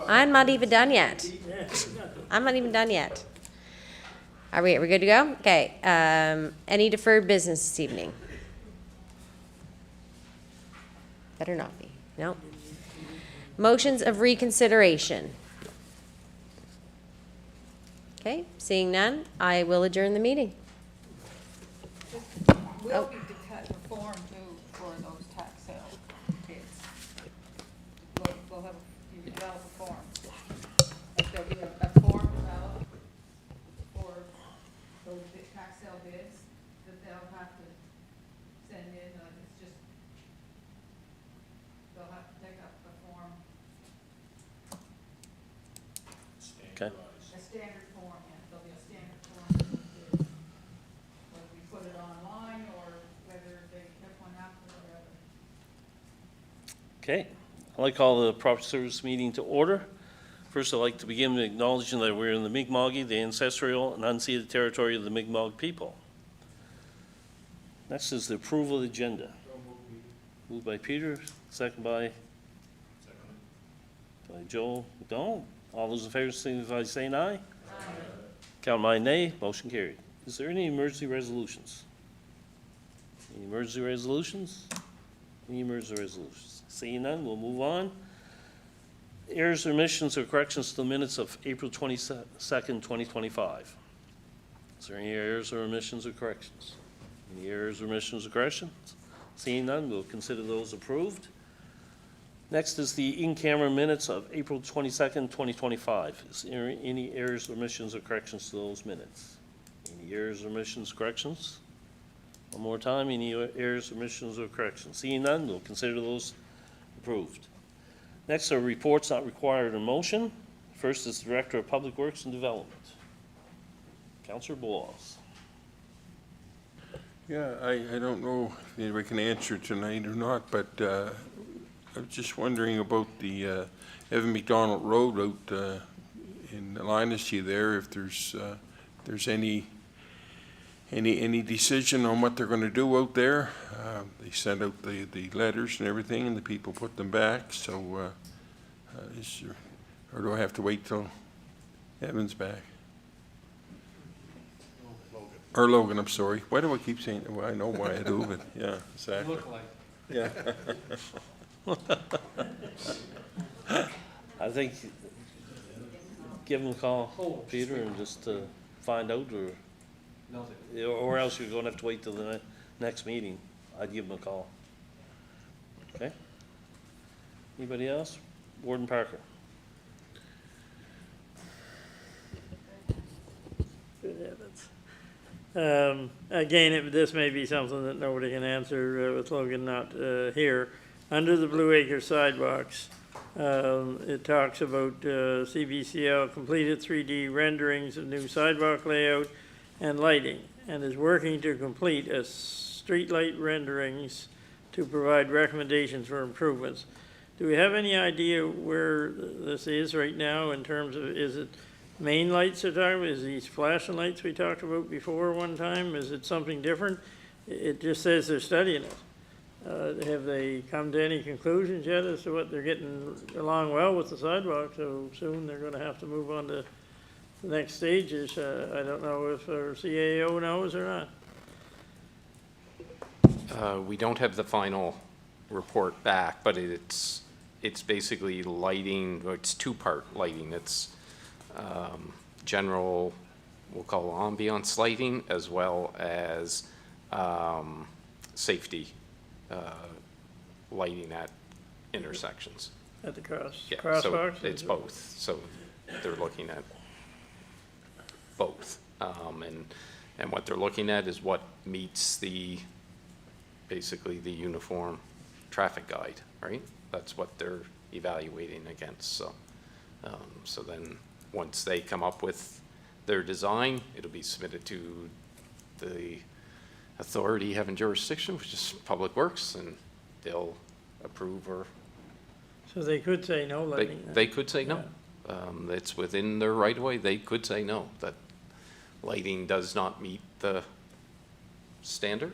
A: I'm not even done yet. I'm not even done yet. Are we good to go? Okay. Any deferred business this evening? Better not be. No. Motions of reconsideration. Okay, seeing none, I will adjourn the meeting.
H: Will be the form too for those tax sale bids. We'll have, you develop a form. There'll be a form developed for those tax sale bids that they'll have to send in, it's just, they'll have to pick up a form,
N: Okay.
H: a standard form, yeah, there'll be a standard form for those bids. Whether we put it online or whether they pick one up or whatever.
N: Okay, I'd like to call the property service meeting to order. First, I'd like to begin with acknowledging that we're in the Mi'kma'ki, the ancestral and unceded territory of the Mi'kmaq people. Next is the approval of the agenda. Moved by Peter, second by Joel McDonald. All those in favor signify by saying aye. Aye. Count my nay, motion carried. Is there any emergency resolutions? Any emergency resolutions? Any emergency resolutions? Seeing none, we'll move on. Errors, omissions, or corrections to the minutes of April 22nd, 2025. Is there any errors or omissions or corrections? Any errors, omissions, or corrections? Seeing none, we'll consider those approved. Next is the in-camera minutes of April 22nd, 2025. Is there any errors, omissions, or corrections to those minutes? Any errors, omissions, corrections? One more time, any errors, omissions, or corrections? Seeing none, we'll consider those approved. Next are reports not required in motion. First is Director of Public Works and Development. Councillor Bowles.
E: Yeah, I don't know if anybody can answer tonight or not, but I was just wondering about the Evan McDonald Road out in Lynacy there, if there's any decision on what they're going to do out there. They sent out the letters and everything, and the people put them back. So, or do I have to wait till Evan's back? Or Logan, I'm sorry. Why do I keep saying? Well, I know why I do, but yeah, exactly.
I: Look like.
E: Yeah.
N: I think give him a call, Peter, and just find out, or else you're going to have to wait till the next meeting. I'd give him a call. Okay? Anybody else? Warden Parker.
C: Again, this may be something that nobody can answer with Logan not here. Under the Blue Acre sidewalks, it talks about CBCL completed 3D renderings of new sidewalk layout and lighting, and is working to complete a streetlight renderings to provide recommendations for improvements. Do we have any idea where this is right now in terms of, is it main lights they're talking about? Is these flashing lights we talked about before one time? Is it something different? It just says they're studying it. Have they come to any conclusions yet as to what they're getting along well with the sidewalk? So soon they're going to have to move on to the next stages. I don't know if our CAO knows or not.
J: We don't have the final report back, but it's basically lighting, or it's two-part lighting. It's general, we'll call ambiance lighting, as well as safety lighting at intersections.
C: At the
J: Yeah,
C: crosswalks?
J: so it's both. So they're looking at both. And what they're looking at is what meets basically the uniform traffic guide, right? That's what they're evaluating against. So, so then once they come up with their design, it'll be submitted to the authority having jurisdiction, which is Public Works, and they'll approve or.
C: So they could say no lighting.
J: They could say no. It's within their right of way. They could say no. lighting does not meet the standard.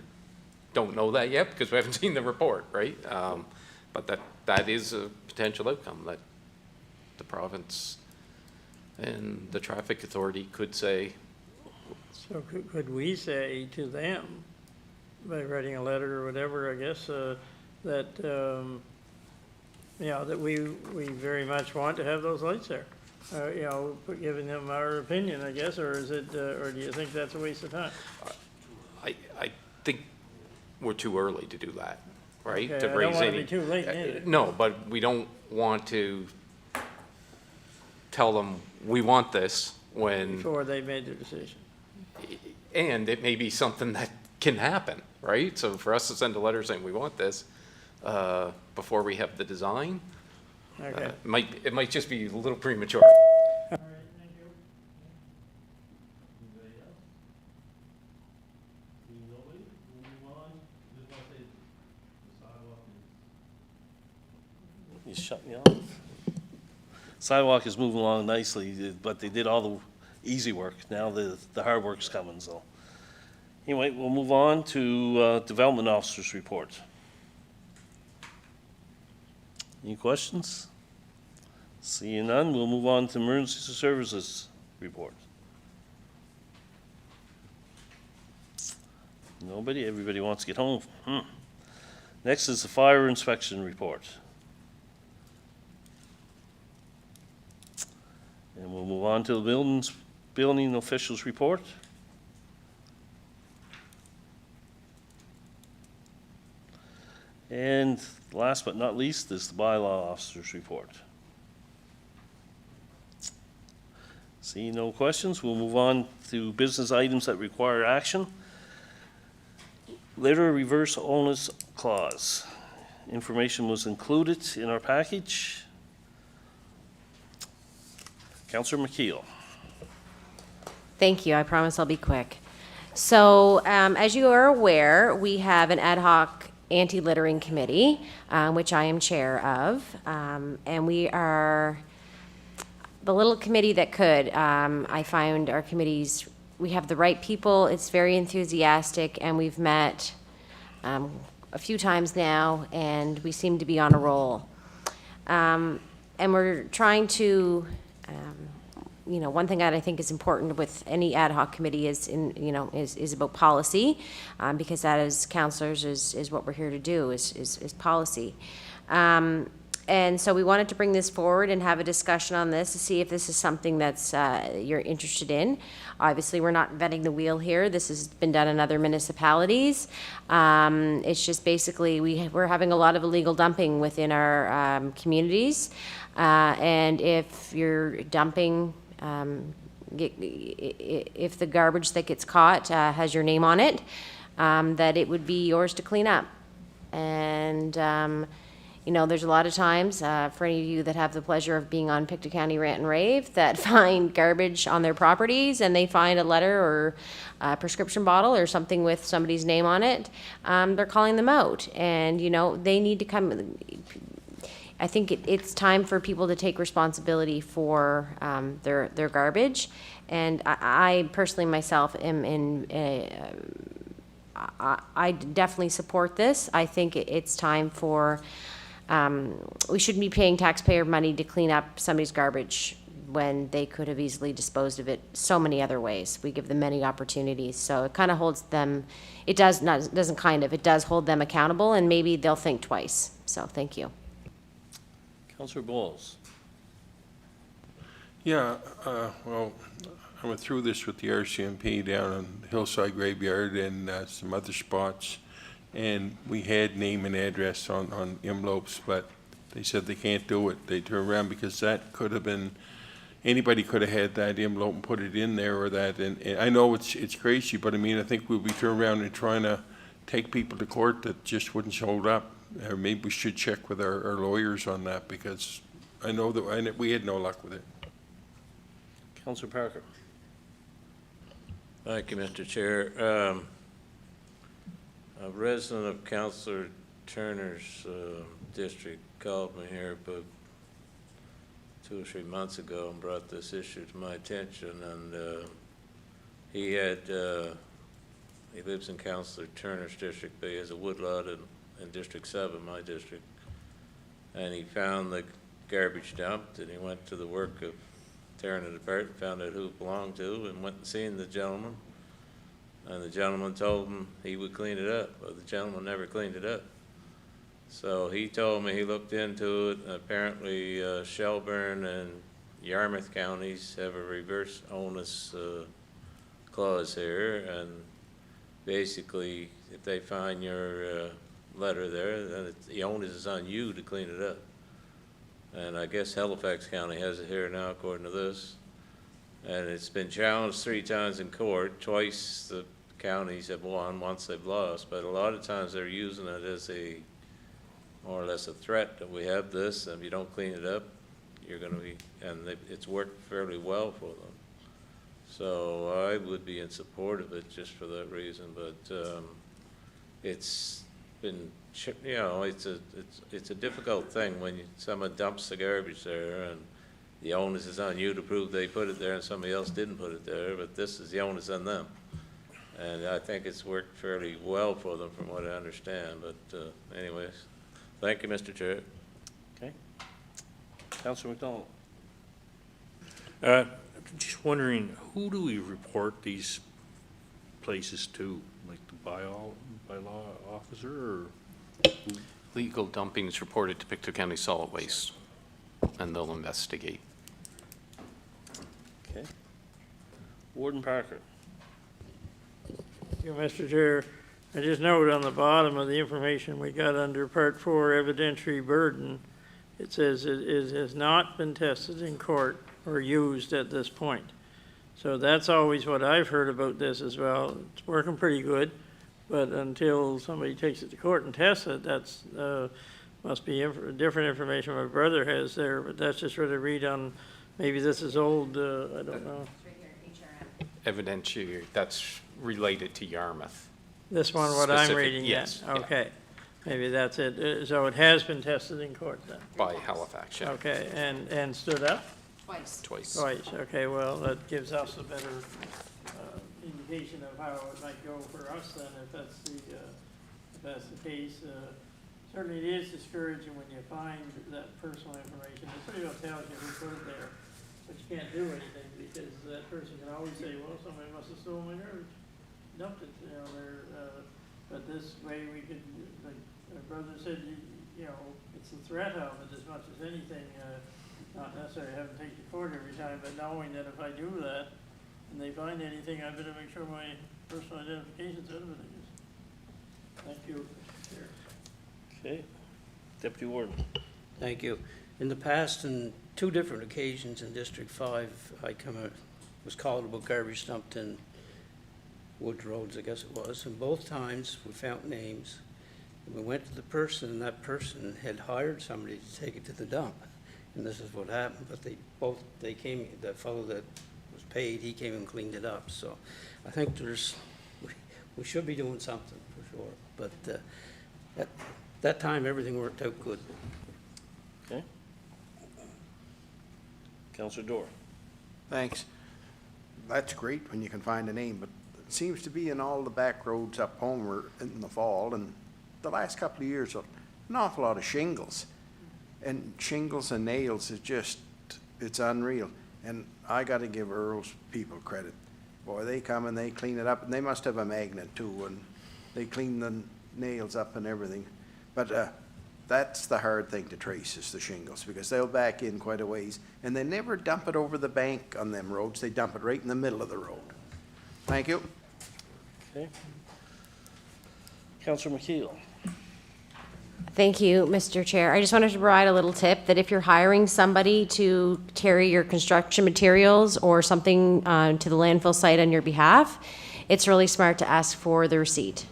J: Don't know that yet because we haven't seen the report, right? But that is a potential outcome, that the province and the traffic authority could say.
C: So could we say to them, by writing a letter or whatever, I guess, that, that we very much want to have those lights there? Giving them our opinion, I guess, or is it, or do you think that's a waste of time?
J: I think we're too early to do that, right?
C: Okay,
J: To
C: I don't
J: raise
C: want to
J: any.
C: be too late either.
J: No, but we don't want to tell them we want this when,
C: Before they made their decision.
J: and it may be something that can happen, right? So for us to send a letter saying we want this, before we have the design,
C: Okay.
J: it might just be a little premature.
N: All right, thank you. Anybody else? Seeing nobody, we'll move on. Just want to say the sidewalk is. You shut me off. Sidewalk is moving along nicely, but they did all the easy work. Now the hard work's coming, so. Anyway, we'll move on to Development Officer's report. Any questions? Seeing none, we'll move on to Emergency Services report. Nobody? Everybody wants to get home. Next is the Fire Inspection report. And we'll move on to the building officials report. And last but not least is the bylaw officer's report. See no questions, we'll move on to business items that require action. Later reverse onus clause. Information was included in our package. Councillor McKeel.
A: Thank you. I promise I'll be quick. So, as you are aware, we have an ad hoc anti-littering committee, which I am chair of, and we are the little committee that could. I find our committees, we have the right people, it's very enthusiastic, and we've met a few times now, and we seem to be on a roll. And we're trying to, one thing that I think is important with any ad hoc committee is about policy, because that as counselors is what we're here to do, is policy. And so we wanted to bring this forward and have a discussion on this to see if this is something that's you're interested in. Obviously, we're not inventing the wheel here. This has been done in other municipalities. It's just basically we're having a lot of illegal dumping within our communities. And if you're dumping, if the garbage that gets caught has your name on it, that it would be yours to clean up. And there's a lot of times, for any of you that have the pleasure of being on Pictou County Rant and Rave, that find garbage on their properties and they find a letter or a prescription bottle or something with somebody's name on it, they're calling them out. And, they need to come. I think it's time for people to take responsibility for their garbage. And I personally myself am I definitely support this. I think it's time for, we shouldn't be paying taxpayer money to clean up somebody's garbage when they could have easily disposed of it so many other ways. We give them many opportunities. So it kind of holds them, it does hold them accountable, and maybe they'll think twice. So thank you.
N: Councillor Bowles.
E: Yeah, well, I went through this with the RCMP down on Hillside Graveyard and some other spots, and we had name and address on envelopes, but they said they can't do it. They turn around because that could have been, anybody could have had that envelope and put it in there or that, and I know it's crazy, but I mean, I think we'll be turning around and trying to take people to court that just wouldn't show up. Or maybe we should check with our lawyers on that, because I know that we had no luck with it.
N: Councillor Parker.
G: Thank you, Mr. Chair. A resident of Councillor Turner's district called me here about 2 or 3 months ago and brought this issue to my attention, and he lives in Councillor Turner's district, but he has a woodlot in District 7, my district. And he found the garbage dumped, and he went to the work of tearing it apart and found out who it belonged to, and went and seen the gentleman. And the gentleman told him he would clean it up, but the gentleman never cleaned it up. So he told me he looked into it, and apparently Shelburne and Yarmouth counties have a reverse onus clause here, and basically, if they find your letter there, then the onus is on you to clean it up. And I guess Halifax County has it here now, according to this. And it's been challenged 3 times in court. Twice the counties have won, once they've lost. But a lot of times they're using it as a, more or less a threat that we have this, and if you don't clean it up, you're going to be, and it's worked fairly well for them. So I would be in support of it just for that reason, but it's been, you know, it's a difficult thing when someone dumps the garbage there, and the onus is on you to prove they put it there and somebody else didn't put it there, but this is the onus on them. And I think it's worked fairly well for them from what I understand, but anyways, thank you, Mr. Chair.
N: Okay. Councillor McDonald.
F: Just wondering, who do we report these places to? Like the bylaw officer, or?
J: Legal dumping is reported to Pictou County Solid Waste, and they'll investigate.
N: Okay. Warden Parker.
C: Thank you, Mr. Chair. I just note on the bottom of the information we got under Part 4 evidentiary burden, it says it has not been tested in court or used at this point. So that's always what I've heard about this as well. It's working pretty good, but until somebody takes it to court and tests it, that's must be different information my brother has there, but that's just what I read on, maybe this is old, I don't know.
J: Evidentiary, that's related to Yarmouth.
C: This one, what I'm
J: Specific,
C: reading,
J: yes,
C: yeah.
J: yeah.
C: Okay, maybe that's it. So it has been tested in court then?
J: By Halifax, yeah.
C: Okay, and stood up?
J: Twice.
C: Twice, okay, well, that gives us a better indication of how it might go for us then, if that's the case. Certainly it is discouraging when you find that personal information. It pretty well tells you who put it there, but you can't do anything because that person can always say, well, somebody must have stolen my garbage, dumped it, you know, but this way we could, like my brother said, you know, it's the threat of it as much as anything, not necessarily having to take to court every time, but knowing that if I do that and they find anything, I better make sure my personal identification's out of it, I guess. Thank you, Mr. Chair.
N: Okay. Deputy Warden.
B: Thank you. In the past, on 2 different occasions in District 5, was called about garbage dumped in Wood Roads, I guess it was, and both times we found names. We went to the person, and that person had hired somebody to take it to the dump. And this is what happened, but they came, the fellow that was paid, he came and cleaned it up. So I think we should be doing something for sure. But that time, everything worked out good.
N: Okay. Councillor Dorr.
R: Thanks. That's great when you can find a name, but it seems to be in all the back roads up home in the fall, and the last couple of years, an awful lot of shingles. And shingles and nails is just, it's unreal. And I got to give Earl's people credit. Boy, they come and they clean it up, and they must have a magnet too, and they clean the nails up and everything. But that's the hard thing to trace is the shingles, because they'll back in quite a ways, and they never dump it over the bank on them roads. They dump it right in the middle of the road. Thank you.
N: Okay. Councillor McKeel.
A: Thank you, Mr. Chair. I just wanted to provide a little tip that if you're hiring somebody to carry your construction materials or something to the landfill site on your behalf, it's really smart to ask for the receipt,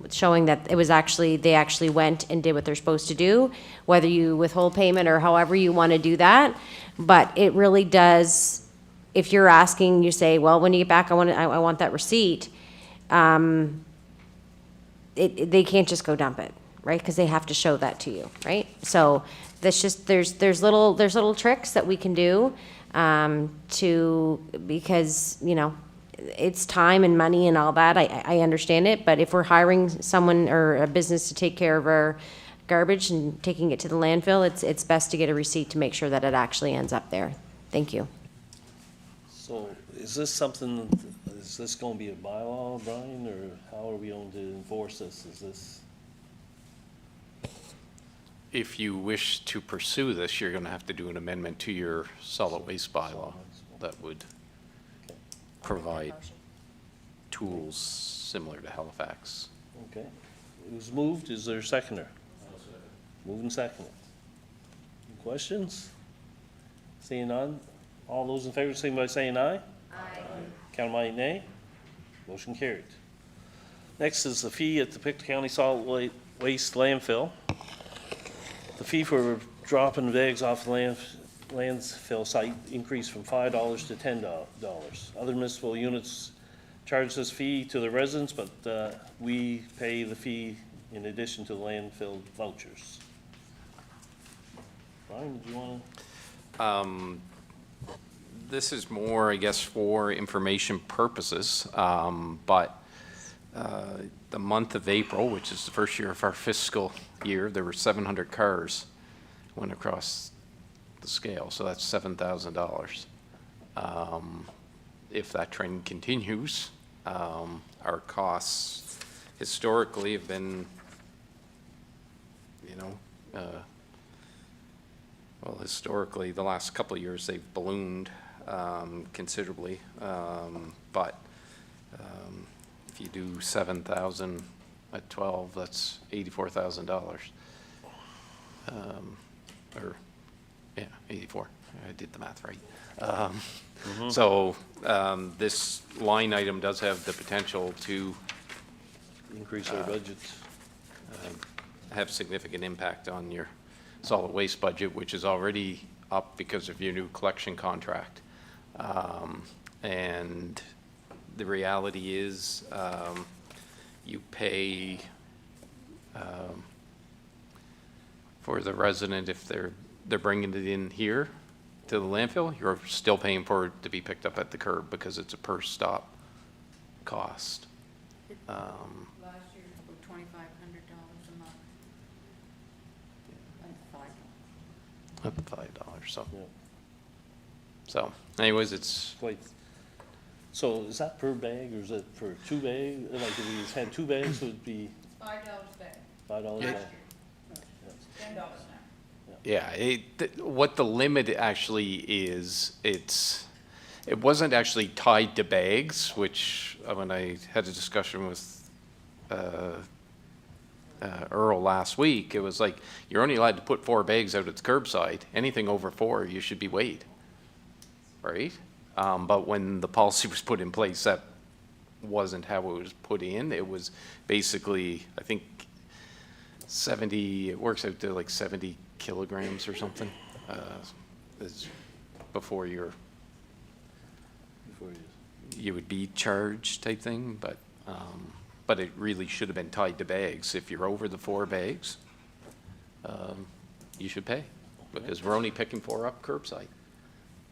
A: showing that it was they actually went and did what they're supposed to do, whether you withhold payment or however you want to do that. But it really does, if you're asking, you say, well, when you get back, I want that receipt. They can't just go dump it, right? Because they have to show that to you, right? So that's just, there's little tricks that we can do because, you know, it's time and money and all that, I understand it, but if we're hiring someone or a business to take care of our garbage and taking it to the landfill, it's best to get a receipt to make sure that it actually ends up there. Thank you.
N: So is this something, is this going to be a bylaw, Brian, or how are we going to enforce this? Is this?
J: If you wish to pursue this, you're going to have to do an amendment to your solid waste bylaw that would provide tools similar to Halifax.
N: Okay. It was moved. Is there a seconder? Moved and seconded. Questions? Seeing none. All those in favor, signify by saying aye. Aye. Count my nay. Motion carried. Next is the fee at the Pictou County Solid Waste Landfill. The fee for dropping bags off the landfill site increased from $5 to $10. Other municipal units charge this fee to the residents, but we pay the fee in addition to the landfill vouchers. Brian, do you want to?
J: This is more, I guess, for information purposes, but the month of April, which is the first year of our fiscal year, there were 700 cars went across the scale, so that's $7,000. If that trend continues, our costs historically have been, well, historically, the last couple of years, they've ballooned considerably, but if you do 7,000 at 12, that's $84,000. Or, yeah, 84. I did the math right. So this line item does have the potential to
N: Increase our budgets.
J: have significant impact on your solid waste budget, which is already up because of your new collection contract. And the reality is you pay for the resident if they're bringing it in here to the landfill, you're still paying for it to be picked up at the curb because it's a per stop cost.
H: Last year, it was about $2,500 a month.
J: Up to $5, so.
N: Yeah.
J: So anyways, it's,
N: Quite. So is that per bag, or is it for 2 bags? Like if we just had 2 bags, it would be
H: $5 a bag.
N: $5 a
J: Yeah.
N: bag?
H: $10 now.
J: yeah, what the limit actually is, it wasn't actually tied to bags, which when I had a discussion with Earl last week, it was like, you're only allowed to put 4 bags out at the curbside. Anything over 4, you should be weighed, right? But when the policy was put in place, that wasn't how it was put in. It was basically, I think, 70, it works out to like 70 kilograms or something, is before you would be charged type thing, but it really should have been tied to bags. If you're over the 4 bags, you should pay, because we're only picking 4 up curbside.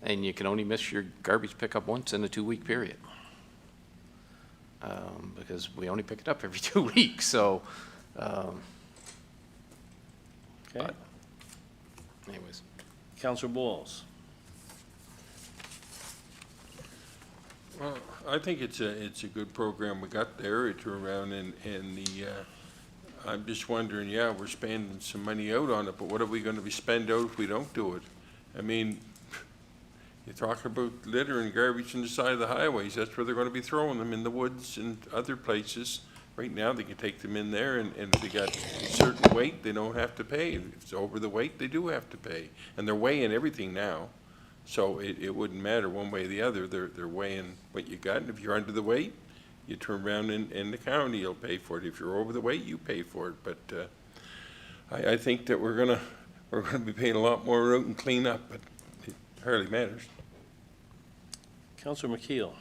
J: And you can only miss your garbage pickup once in a 2-week period. Because we only pick it up every 2 weeks, so,
N: Okay.
J: but anyways.
N: Councillor Bowles.
E: Well, I think it's a good program we got there to around, and I'm just wondering, yeah, we're spending some money out on it, but what are we gonna be spend out if we don't do it? I mean, you're talking about litter and garbage on the side of the highways, that's where they're gonna be throwing them, in the woods and other places. Right now, they can take them in there, and if they got a certain weight, they don't have to pay. If it's over the weight, they do have to pay. And they're weighing everything now, so it wouldn't matter one way or the other. They're weighing what you got, and if you're under the weight, you turn around and the county will pay for it. If you're over the weight, you pay for it. But I think that we're gonna be paying a lot more out and clean up, but it hardly matters.
N: Councillor McKeel.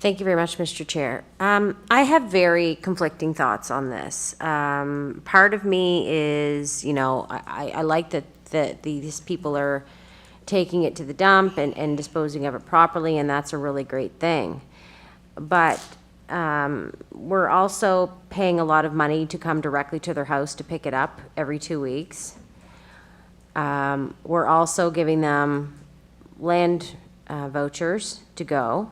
A: Thank you very much, Mr. Chair. I have very conflicting thoughts on this. Part of me is, I like that these people are taking it to the dump and disposing of it properly, and that's a really great thing. But we're also paying a lot of money to come directly to their house to pick it up every 2 weeks. We're also giving them land vouchers to go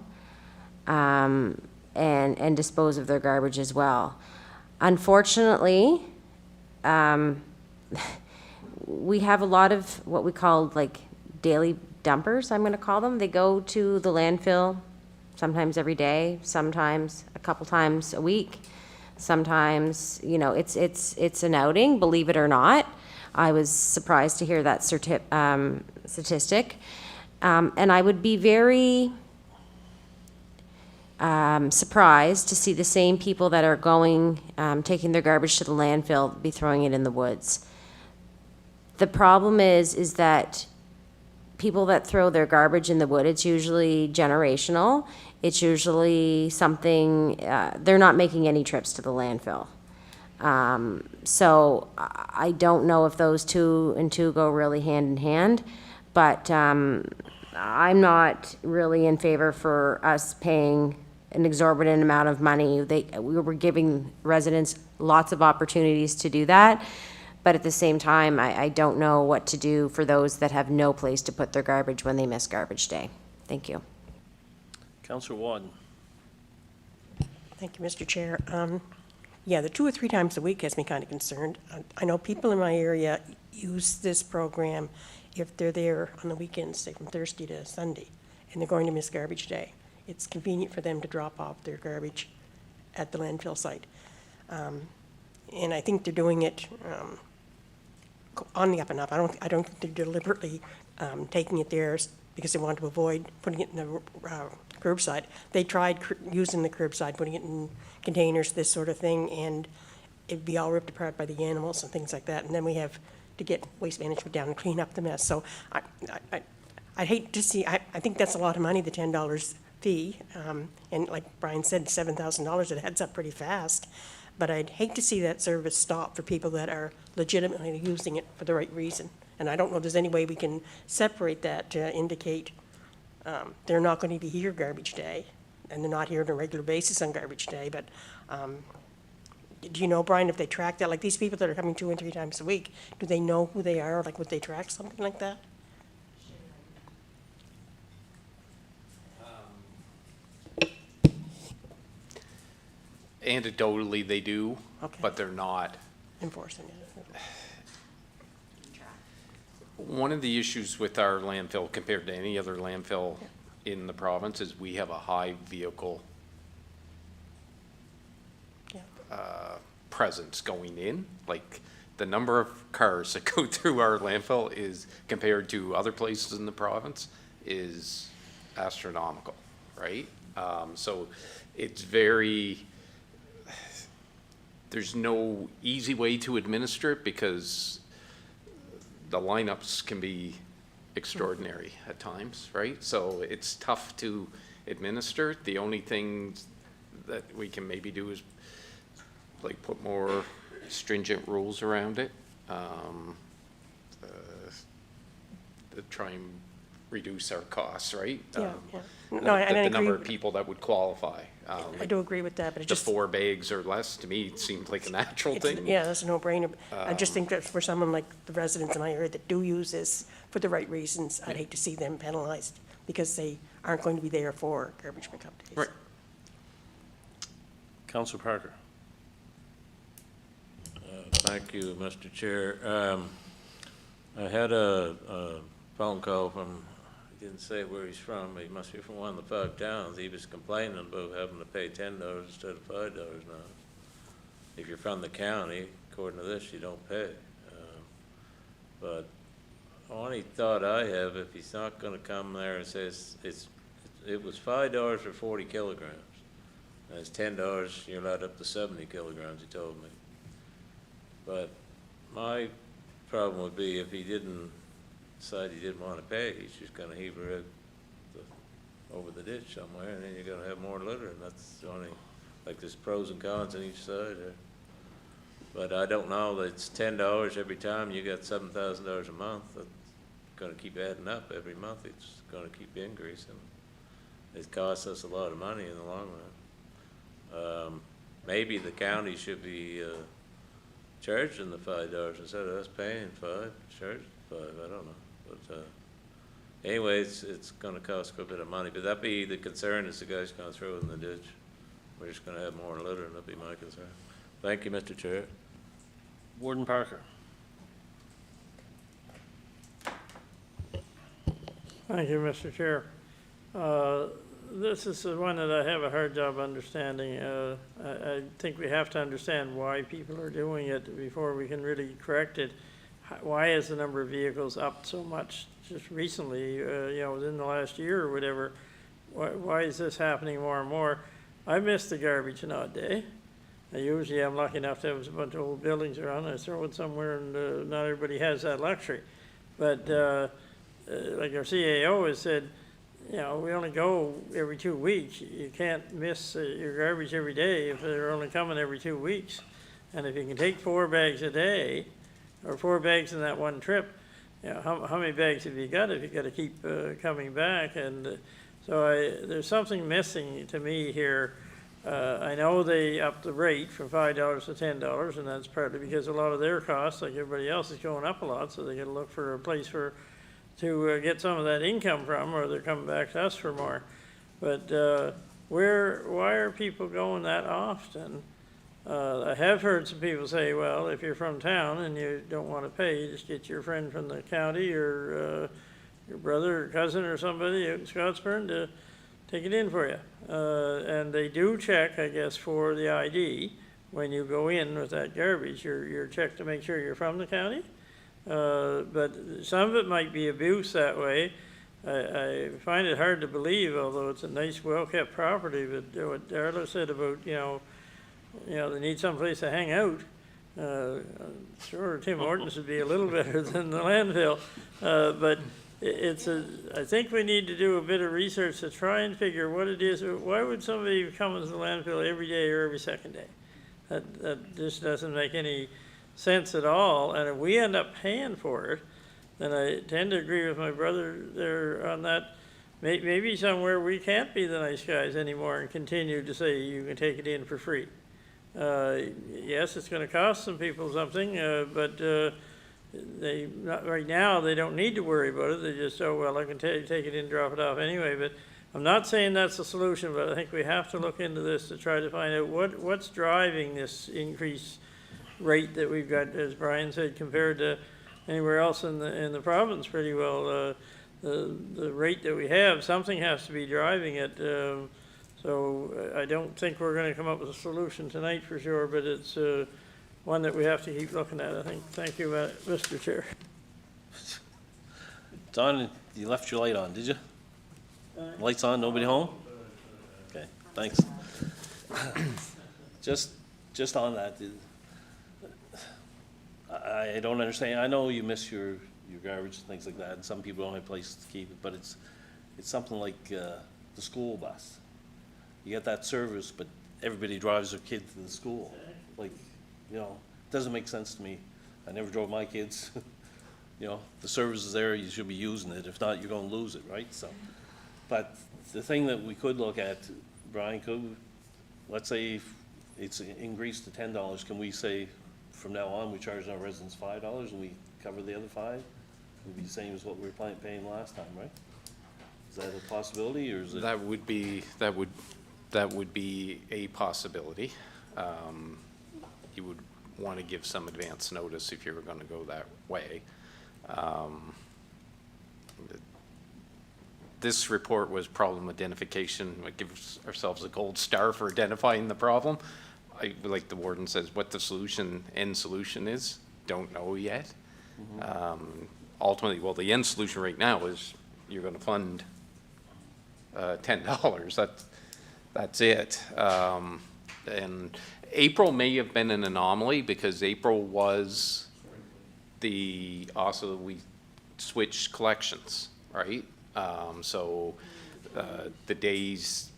A: and dispose of their garbage as well. Unfortunately, we have a lot of what we call like daily dumpers, I'm gonna call them. They go to the landfill sometimes every day, sometimes a couple times a week. Sometimes, you know, it's an outing, believe it or not. I was surprised to hear that statistic. And I would be very surprised to see the same people that are going, taking their garbage to the landfill, be throwing it in the woods. The problem is that people that throw their garbage in the wood, it's usually generational. It's usually something, they're not making any trips to the landfill. So I don't know if those two and two go really hand in hand, but I'm not really in favor for us paying an exorbitant amount of money. We were giving residents lots of opportunities to do that, but at the same time, I don't know what to do for those that have no place to put their garbage when they miss garbage day. Thank you.
N: Councillor Ward.
M: Thank you, Mr. Chair. Yeah, the 2 or 3 times a week has me kind of concerned. I know people in my area use this program if they're there on the weekends, say from Thursday to Sunday, and they're going to miss garbage day. It's convenient for them to drop off their garbage at the landfill site. And I think they're doing it on the up and up. I don't think they're deliberately taking it there because they want to avoid putting it in the curbside. They tried using the curbside, putting it in containers, this sort of thing, and it'd be all ripped apart by the animals and things like that. And then we have to get waste management down and clean up the mess. So I'd hate to see, I think that's a lot of money, the $10 fee. And like Brian said, $7,000, it adds up pretty fast. But I'd hate to see that service stop for people that are legitimately using it for the right reason. And I don't know if there's any way we can separate that to indicate they're not going to be here garbage day, and they're not here on a regular basis on garbage day. But do you know, Brian, if they track that? Like these people that are coming 2 and 3 times a week, do they know who they are? Like would they track something like that?
J: Anecdotally, they do,
M: Okay.
J: but they're not.
M: Enforcing it.
J: One of the issues with our landfill compared to any other landfill in the province is we have a high vehicle presence going in. Like the number of cars that go through our landfill is compared to other places in the province is astronomical, right? So it's very, there's no easy way to administer it because the lineups can be extraordinary at times, right? So it's tough to administer. The only thing that we can maybe do is like put more stringent rules around it, to try and reduce our costs, right?
M: Yeah. No, I
J: The
M: agree
J: number of
M: with-
J: people that would qualify.
M: I do agree with that, but it
J: The
M: just.
J: 4 bags or less, to me, it seemed like a natural thing.
M: Yeah, that's a no-brainer. I just think that for someone like the residents in my area that do use this for the right reasons, I'd hate to see them penalized because they aren't going to be there for garbage pickup days.
J: Right.
N: Councillor Parker.
G: Thank you, Mr. Chair. I had a phone call from, he didn't say where he's from, but he must be from one of the 5 towns. He was complaining about having to pay $10 instead of $5 now. If you're from the county, according to this, you don't pay. But only thought I have, if he's not gonna come there and says it was $5 for 40 kilograms. And it's $10, you're allowed up to 70 kilograms, he told me. But my problem would be if he didn't decide he didn't want to pay, he's just gonna heave her over the ditch somewhere, and then you're gonna have more litter, and that's only, like, there's pros and cons on each side there. But I don't know, that it's $10 every time, you got $7,000 a month. gonna keep adding up every month. It's gonna keep increasing. It costs us a lot of money in the long run. Maybe the county should be, charging the $5 instead of us paying $5, charging $5, I don't know. But, anyway, it's gonna cost quite a bit of money, but that'd be the concern is the guy's gonna throw it in the ditch. We're just gonna have more litter, and that'd be my concern. Thank you, Mr. Chair.
N: Warden Parker.
C: Thank you, Mr. Chair. This is the one that I have a hard job understanding. I think we have to understand why people are doing it before we can really correct it. Why is the number of vehicles up so much just recently, within the last year or whatever? Why is this happening more and more? I miss the garbage an odd day. Usually I'm lucky enough to have a bunch of old buildings around. I throw it somewhere, and not everybody has that luxury. But like our CAO has said, we only go every 2 weeks. You can't miss your garbage every day if they're only coming every 2 weeks. And if you can take 4 bags a day, or 4 bags in that one trip, how many bags have you got if you got to keep coming back? And so there's something missing to me here. I know they upped the rate from $5 to $10, and that's partly because a lot of their costs, like everybody else, is going up a lot, so they got to look for a place to get some of that income from, or they're coming back to us for more. But why are people going that often? I have heard some people say, well, if you're from town and you don't want to pay, you just get your friend from the county or your brother or cousin or somebody out in Scottsburn to take it in for you. And they do check, I guess, for the ID when you go in with that garbage. You're checked to make sure you're from the county. But some of it might be abuse that way. I find it hard to believe, although it's a nice, well-kept property, but what Darla said about, they need someplace to hang out. Sure, Tim Hortons would be a little better than the landfill. But I think we need to do a bit of research to try and figure what it is. Why would somebody come to the landfill every day or every second day? That just doesn't make any sense at all. And if we end up paying for it, then I tend to agree with my brother there on that. Maybe somewhere we can't be the nice guys anymore and continue to say you can take it in for free. Yes, it's going to cost some people something, but right now they don't need to worry about it. They just, I can take it in, drop it off anyway. But I'm not saying that's the solution, but I think we have to look into this to try to find out what's driving this increased rate that we've got, as Brian said, compared to anywhere else in the province pretty well. The rate that we have, something has to be driving it. So I don't think we're going to come up with a solution tonight for sure, but it's one that we have to keep looking at, I think. Thank you, Mr. Chair.
N: Don, you left your light on, did you? Lights on, nobody home? Okay, thanks. Just on that, I don't understand. I know you miss your garbage and things like that, and some people don't have places to keep it, but it's something like the school bus. You get that service, but everybody drives their kid to the school. Like, it doesn't make sense to me. I never drove my kids. The service is there, you should be using it. If not, you're gonna lose it, right? So, but the thing that we could look at, Brian, let's say it's increased to $10, can we say from now on we charge our residents $5 and we cover the other $5? It would be the same as what we were paying last time, right? Is that a possibility, or is it?
J: That would be a possibility. You would want to give some advance notice if you were going to go that way. This report was problem identification. It gives ourselves a gold star for identifying the problem. Like the warden says, what the end solution is, don't know yet. Ultimately, the end solution right now is you're going to fund $10. That's it. And April may have been an anomaly because April was also we switched collections, right? So the days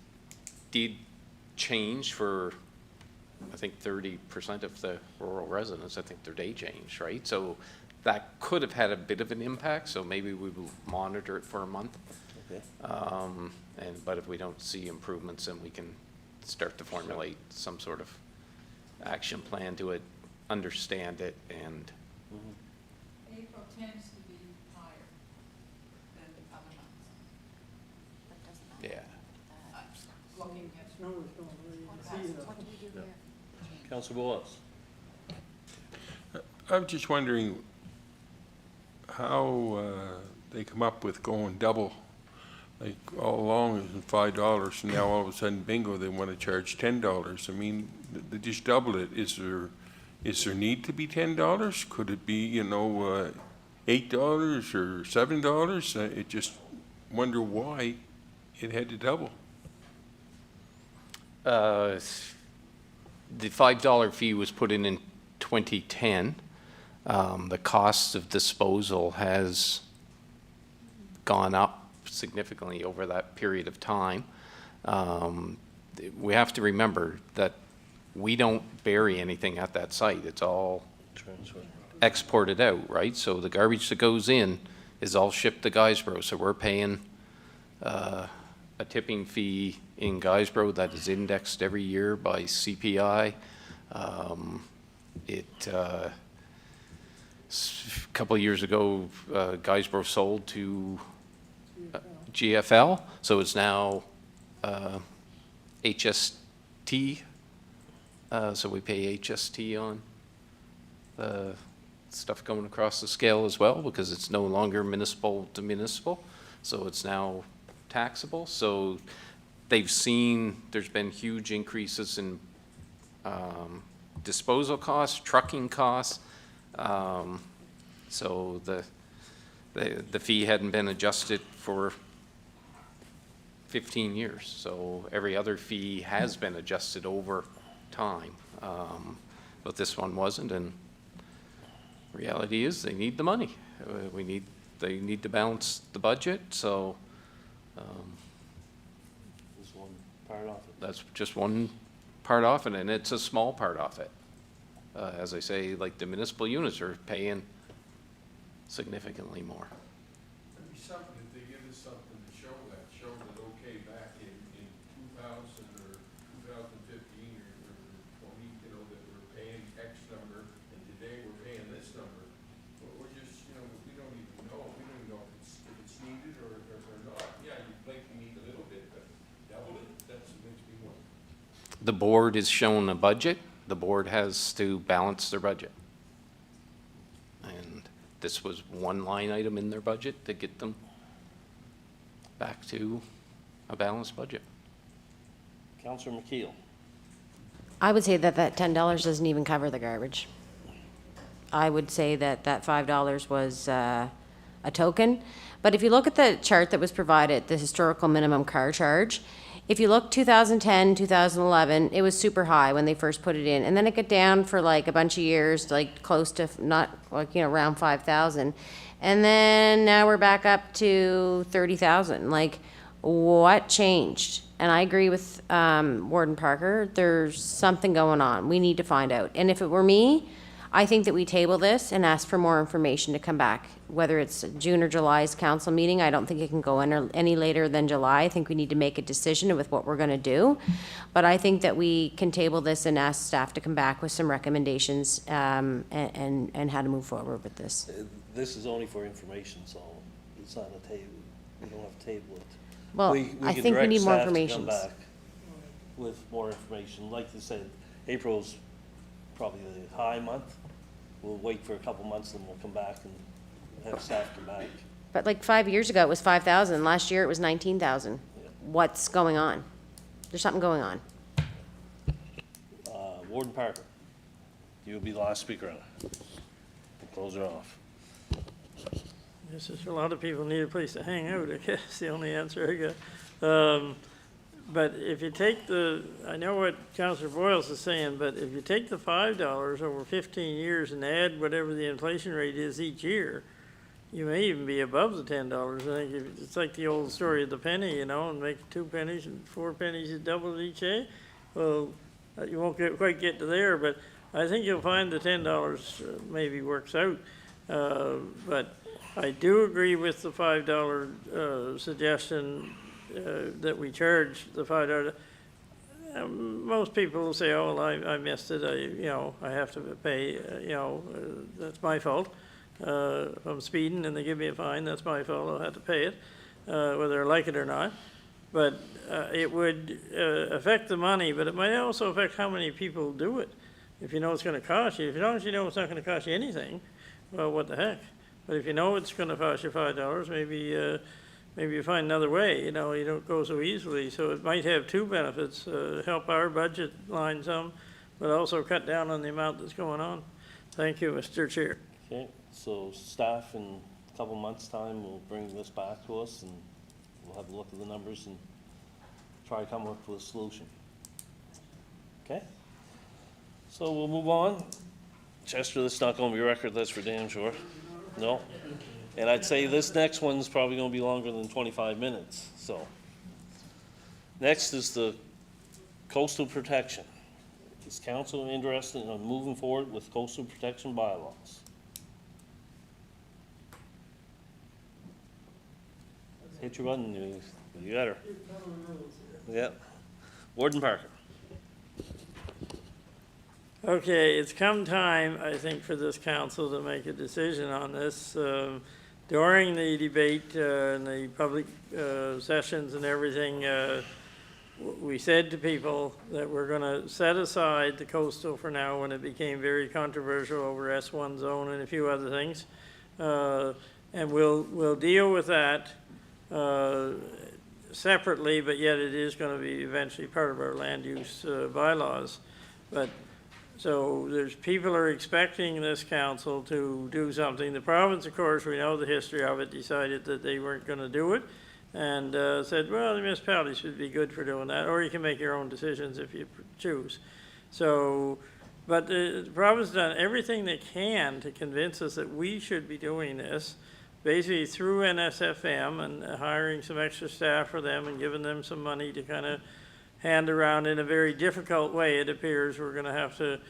J: did change for, I think, 30% of the rural residents. I think their day changed, right? So that could have had a bit of an impact, so maybe we will monitor it for a month.
N: Okay.
J: But if we don't see improvements, then we can start to formulate some sort of action plan to it, understand it, and
H: April tends to be higher than other months.
J: yeah.
H: Looking at.
N: Councillor Wallace?
E: I'm just wondering how they come up with going double. Like all along it was $5, and now all of a sudden, bingo, they want to charge $10. I mean, they just doubled it. Is there need to be $10? Could it be, $8 or $7? It just wonder why it had to double.
J: The $5 fee was put in 2010. The cost of disposal has gone up significantly over that period of time. We have to remember that we don't bury anything at that site. It's all exported out, right? So the garbage that goes in is all shipped to Guysborough. So we're paying a tipping fee in Guysborough that is indexed every year by CPI. A couple of years ago, Guysborough sold to GFL, so it's now HST. So we pay HST on stuff going across the scale as well, because it's no longer municipal to municipal, so it's now taxable. So they've seen there's been huge increases in disposal costs, trucking costs. So the fee hadn't been adjusted for 15 years. So every other fee has been adjusted over time. But this one wasn't, and reality is they need the money. They need to balance the budget, so
N: There's one part of it.
J: that's just one part off it, and it's a small part off it. As I say, like the municipal units are paying significantly more.
E: It'd be something if they give us something to show that, okay, back in 2000 or 2015 or 20, that we're paying X number, and today we're paying this number. But we're just, we don't even know. We don't even know if it's needed or not. Yeah, you'd think you need a little bit, but double it, that's what makes me wonder.
J: The board is shown a budget. The board has to balance their budget. And this was one line item in their budget to get them back to a balanced budget.
N: Councillor McKeel?
A: I would say that $10 doesn't even cover the garbage. I would say that $5 was a token. But if you look at the chart that was provided, the historical minimum car charge, if you look 2010, 2011, it was super high when they first put it in. And then it got down for like a bunch of years, like close to around 5,000. And then now we're back up to 30,000. Like, what changed? And I agree with Warden Parker. There's something going on. We need to find out. And if it were me, I think that we table this and ask for more information to come back, whether it's June or July's council meeting. I don't think it can go any later than July. I think we need to make a decision with what we're going to do. But I think that we can table this and ask staff to come back with some recommendations and how to move forward with this.
N: This is only for information, so it's not a table. We don't have to table it.
A: Well, I think we need more information.
N: Come back with more information. Like you said, April's probably the high month. We'll wait for a couple months, then we'll come back and have staff come back.
A: But like 5 years ago, it was 5,000. Last year, it was 19,000.
N: Yeah.
A: What's going on? There's something going on.
N: Warden Parker, you'll be the last speaker on it. We'll close her off.
C: Yes, there's a lot of people need a place to hang out, I guess, the only answer I got. But if you take I know what Councillor Boyles is saying, but if you take the $5 over 15 years and add whatever the inflation rate is each year, you may even be above the $10. I think it's like the old story of the penny, and make 2 pennies and 4 pennies, you double it each day. Well, you won't quite get to there, but I think you'll find the $10 maybe works out. But I do agree with the $5 suggestion that we charge the $5. Most people will say, oh, well, I missed it, I have to pay, that's my fault. If I'm speeding and they give me a fine, that's my fault, I'll have to pay it, whether I like it or not. But it would affect the money, but it might also affect how many people do it. If you know it's gonna cost you, if you don't know it's not gonna cost you anything, well, what the heck? But if you know it's gonna cost you $5, maybe you find another way, you don't go so easily. So it might have two benefits, help our budget line some, but also cut down on the amount that's going on. Thank you, Mr. Chair.
N: Okay, so staff in a couple months' time will bring this back to us and we'll have a look at the numbers and try to come up with a solution. Okay? So we'll move on. Chester, this is not gonna be a record, that's for damn sure. No? And I'd say this next one's probably gonna be longer than 25 minutes, so. Next is the coastal protection. Is council interested in moving forward with coastal protection bylaws? Hit your button, you got her. Yeah. Warden Parker.
C: Okay, it's come time, I think, for this council to make a decision on this. During the debate and the public sessions and everything, we said to people that we're going to set aside the coastal for now when it became very controversial over S1 zone and a few other things. And we'll deal with that separately, but yet it is going to be eventually part of our land use bylaws. But so there's people are expecting this council to do something. The province, of course, we know the history of it, decided that they weren't going to do it and said, well, the municipality should be good for doing that, or you can make your own decisions if you choose. So, but the province has done everything they can to convince us that we should be doing this, basically through NSFM and hiring some extra staff for them and giving them some money to kind of hand around in a very difficult way. It appears we're going to have to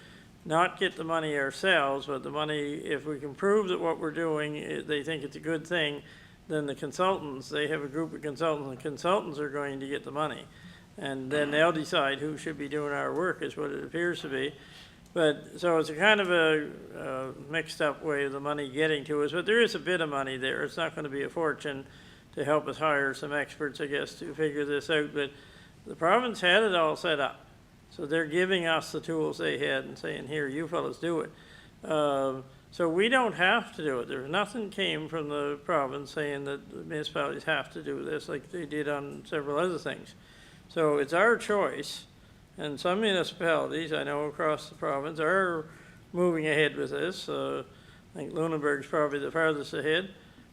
C: not get the money ourselves, but the money, if we can prove that what we're doing, they think it's a good thing, then the consultants, they have a group of consultants, and consultants are going to get the money. And then they'll decide who should be doing our work, is what it appears to be. But, so it's a kind of a mixed up way of the money getting to us, but there is a bit of money there. It's not going to be a fortune to help us hire some experts, I guess, to figure this out. But the province had it all set up. So they're giving us the tools they had and saying, here, you fellas do it. So we don't have to do it. There's nothing came from the province saying that the municipalities have to do this like they did on several other things. So it's our choice. And some municipalities, I know across the province, are moving ahead with this. I think Lunenburg's probably the farthest ahead.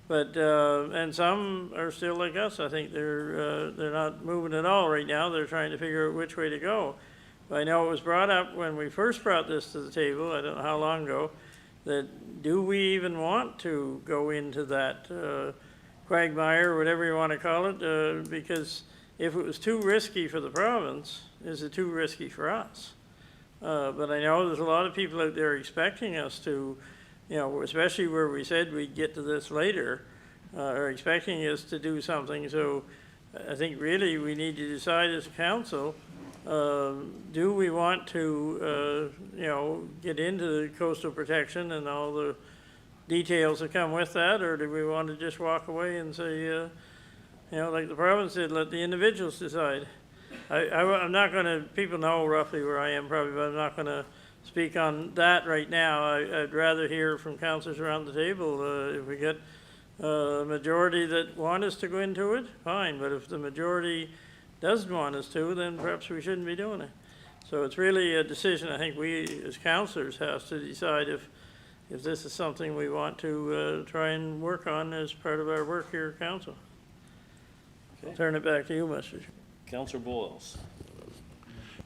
C: But, and some are still like us. I think they're not moving at all right now. They're trying to figure out which way to go. But I know it was brought up when we first brought this to the table, I don't know how long ago, that do we even want to go into that quagmire, or whatever you want to call it, because if it was too risky for the province, is it too risky for us? But I know there's a lot of people out there expecting us to, especially where we said we'd get to this later, are expecting us to do something. So I think really we need to decide as a council, do we want to, get into the coastal protection and all the details that come with that, or do we want to just walk away and say, like the province did, let the individuals decide? I'm not going to, people know roughly where I am probably, but I'm not going to speak on that right now. I'd rather hear from councillors around the table. If we get a majority that want us to go into it, fine, but if the majority doesn't want us to, then perhaps we shouldn't be doing it. So it's really a decision I think we as councillors have to decide if this is something we want to try and work on as part of our work here at council. Okay. I'll turn it back to you, Mr. Chair.
N: Councillor Boyles.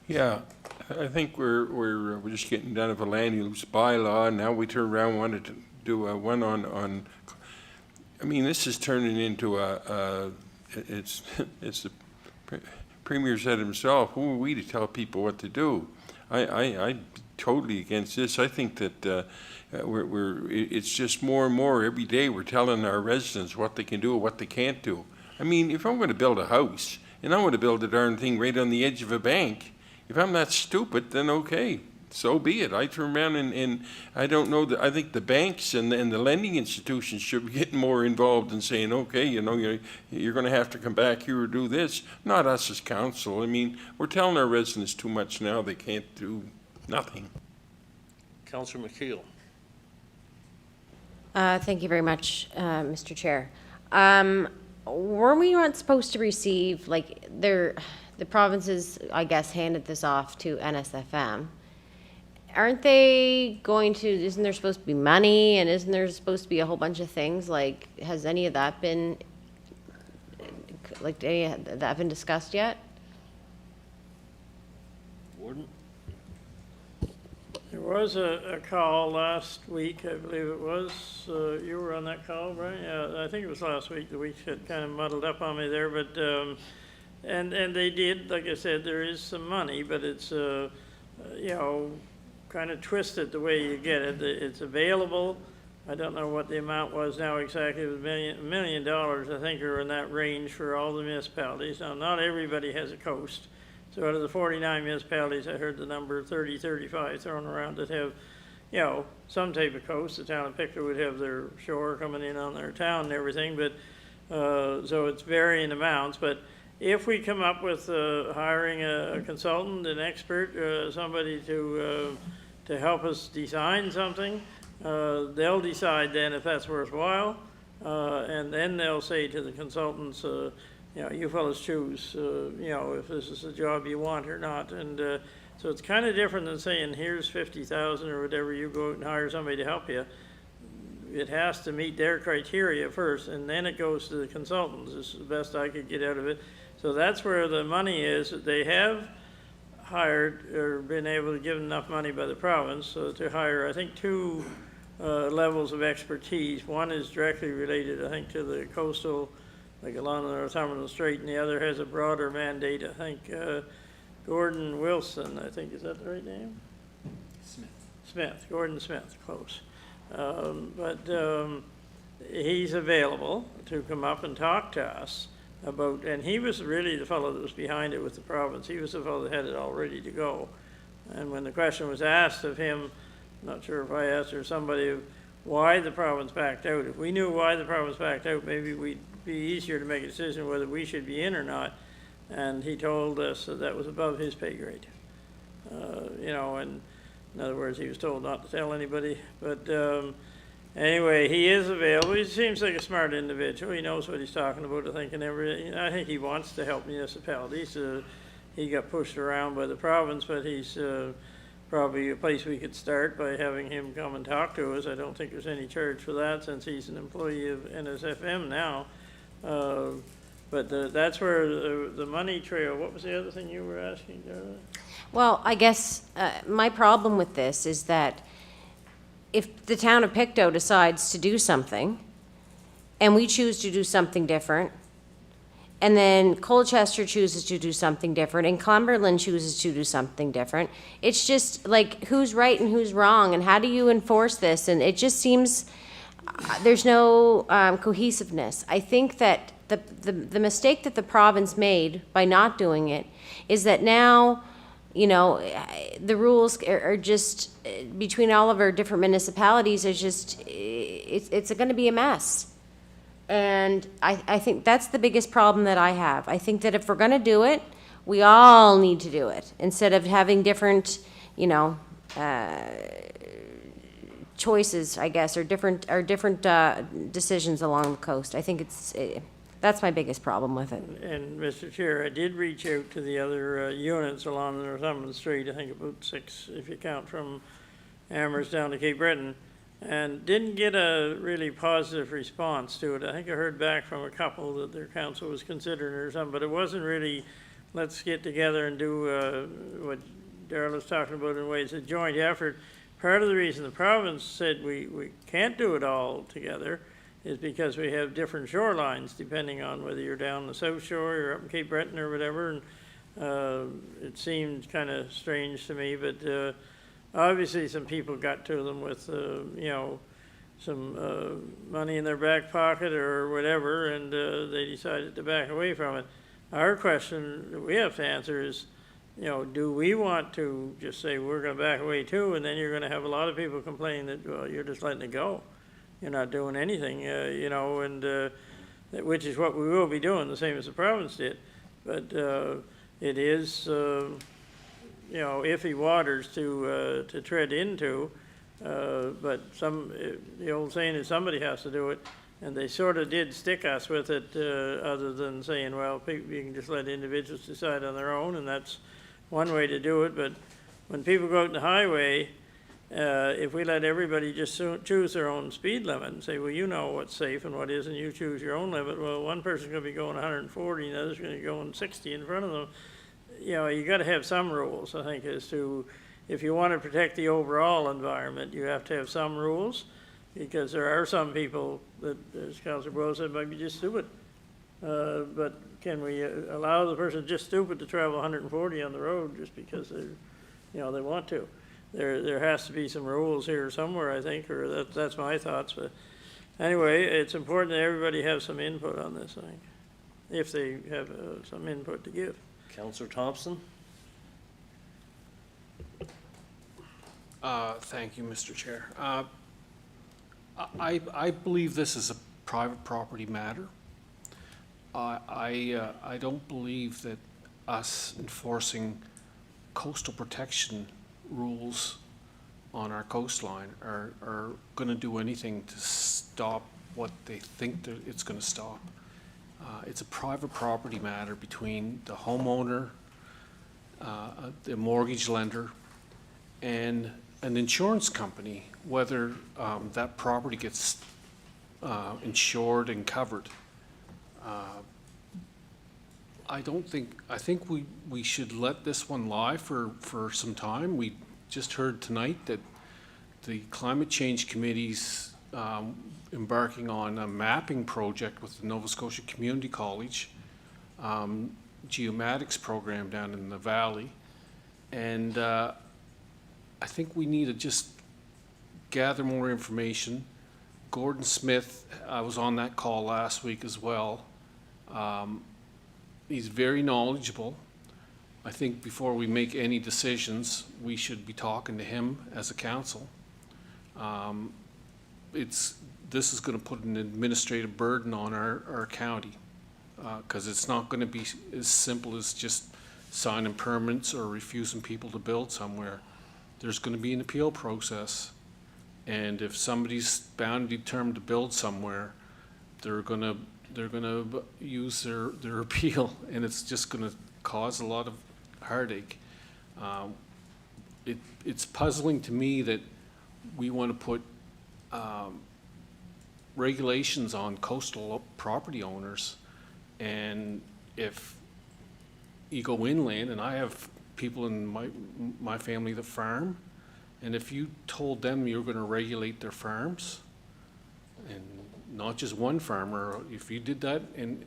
E: Yeah, I think we're just getting done with a land use bylaw. Now we turn around and wanted to do one on. I mean, this is turning into it's the Premier said himself, who are we to tell people what to do? I'm totally against this. I think that it's just more and more every day we're telling our residents what they can do and what they can't do. I mean, if I'm going to build a house, and I'm going to build a darn thing right on the edge of a bank, if I'm not stupid, then okay, so be it. I turn around and I don't know, I think the banks and the lending institutions should be getting more involved in saying, okay, you know, you're going to have to come back here or do this, not us as council. I mean, we're telling our residents too much now, they can't do nothing.
N: Councillor McKeel.
A: Thank you very much, Mr. Chair. Were we not supposed to receive, like, the provinces, I guess, handed this off to NSFM? Aren't they going to, isn't there supposed to be money, and isn't there supposed to be a whole bunch of things? Like, has any of that been, like, any of that been discussed yet?
N: Warden?
C: There was a call last week, I believe it was. You were on that call, Brian? Yeah, I think it was last week. The week had kind of muddled up on me there, but and they did, like I said, there is some money, but it's you know, kind of twisted the way you get it. It's available. I don't know what the amount was now exactly. It was $1 million, I think, or in that range for all the municipalities. Now, not everybody has a coast. So out of the 49 municipalities, I heard the number 30, 35 thrown around that have, you know, some type of coast. The town of Pictou would have their shore coming in on their town and everything, but so it's varying amounts. But if we come up with hiring a consultant, an expert, somebody to help us design something, they'll decide then if that's worthwhile, and then they'll say to the consultants, you know, you fellas choose, you know, if this is a job you want or not. And so it's kind of different than saying, here's 50,000 or whatever, you go out and hire somebody to help you. It has to meet their criteria first, and then it goes to the consultants. This is the best I could get out of it. So that's where the money is. They have hired or been able to give enough money by the province to hire, I think, 2 levels of expertise. One is directly related, I think, to the coastal, like along the Northumberland Strait, and the other has a broader mandate. I think Gordon Wilson, I think, is that the right name? Smith, Gordon Smith, close. But he's available to come up and talk to us about, and he was really the fellow that was behind it with the province. He was the fellow that had it all ready to go. And when the question was asked of him, not sure if I asked or somebody, why the province backed out. If we knew why the province backed out, maybe we'd be easier to make a decision whether we should be in or not. And he told us that that was above his pay grade. You know, and in other words, he was told not to tell anybody. But anyway, he is available. He seems like a smart individual. He knows what he's talking about, I think, and everything. I think he wants to help municipalities. He got pushed around by the province, but he's probably a place we could start by having him come and talk to us. I don't think there's any charge for that since he's an employee of NSFM now. But that's where the money trail, what was the other thing you were asking, Darla?
A: Well, I guess my problem with this is that if the town of Pictou decides to do something, and we choose to do something different, and then Colchester chooses to do something different, and Cumberland chooses to do something different, it's just like, who's right and who's wrong, and how do you enforce this? And it just seems there's no cohesiveness. I think that the mistake that the province made by not doing it is that now, you know, the rules are just, between all of our different municipalities, is just, it's going to be a mess. And I think that's the biggest problem that I have. I think that if we're going to do it, we all need to do it, instead of having different, you know, choices, I guess, or different decisions along the coast. I think that's my biggest problem with it.
C: And Mr. Chair, I did reach out to the other units along the Northumberland Strait, I think about 6, if you count from Amherst down to Cape Breton, and didn't get a really positive response to it. I think I heard back from a couple that their council was considering or something, but it wasn't really, let's get together and do what Darrell was talking about in ways of joint effort. Part of the reason the province said we can't do it all together is because we have different shorelines depending on whether you're down the South Shore or up in Cape Breton or whatever. And It seemed kind of strange to me, but obviously some people got to them with, you know, some money in their back pocket or whatever, and they decided to back away from it. Our question that we have to answer is, you know, do we want to just say we're going to back away too, and then you're going to have a lot of people complain that, well, you're just letting it go. You're not doing anything, you know, and which is what we will be doing, the same as the province did. But it is, you know, iffy waters to tread into. But the old saying is somebody has to do it, and they sort of did stick us with it, other than saying, well, you can just let individuals decide on their own, and that's one way to do it. But when people go out on the highway, if we let everybody just choose their own speed limit and say, well, you know what's safe and what isn't, you choose your own limit, well, one person's going to be going 140 and the other's going to be going 60 in front of them. You know, you got to have some rules, I think, as to, if you want to protect the overall environment, you have to have some rules, because there are some people that, as Councillor Boyle said, might be just stupid. But can we allow the person just stupid to travel 140 on the road just because they're, you know, they want to? There has to be some rules here somewhere, I think, or that's my thoughts. But anyway, it's important that everybody have some input on this thing, if they have some input to give.
N: Councillor Thompson?
I: Thank you, Mr. Chair. I believe this is a private property matter. I don't believe that us enforcing coastal protection rules on our coastline are going to do anything to stop what they think that it's going to stop. It's a private property matter between the homeowner, the mortgage lender, and an insurance company, whether that property gets insured and covered. I think we should let this one lie for some time. We just heard tonight that the Climate Change Committee's embarking on a mapping project with the Nova Scotia Community College, geomatics program down in the valley. And I think we need to just gather more information. Gordon Smith, I was on that call last week as well. He's very knowledgeable. I think before we make any decisions, we should be talking to him as a council. This is going to put an administrative burden on our county, because it's not going to be as simple as just signing permits or refusing people to build somewhere. There's going to be an appeal process, and if somebody's bound and determined to build somewhere, they're going to use their appeal, and it's just going to cause a lot of heartache. It's puzzling to me that we want to put regulations on coastal property owners, and if you go inland, and I have people in my family that farm, and if you told them you're going to regulate their farms, and not just one farmer, if you did that in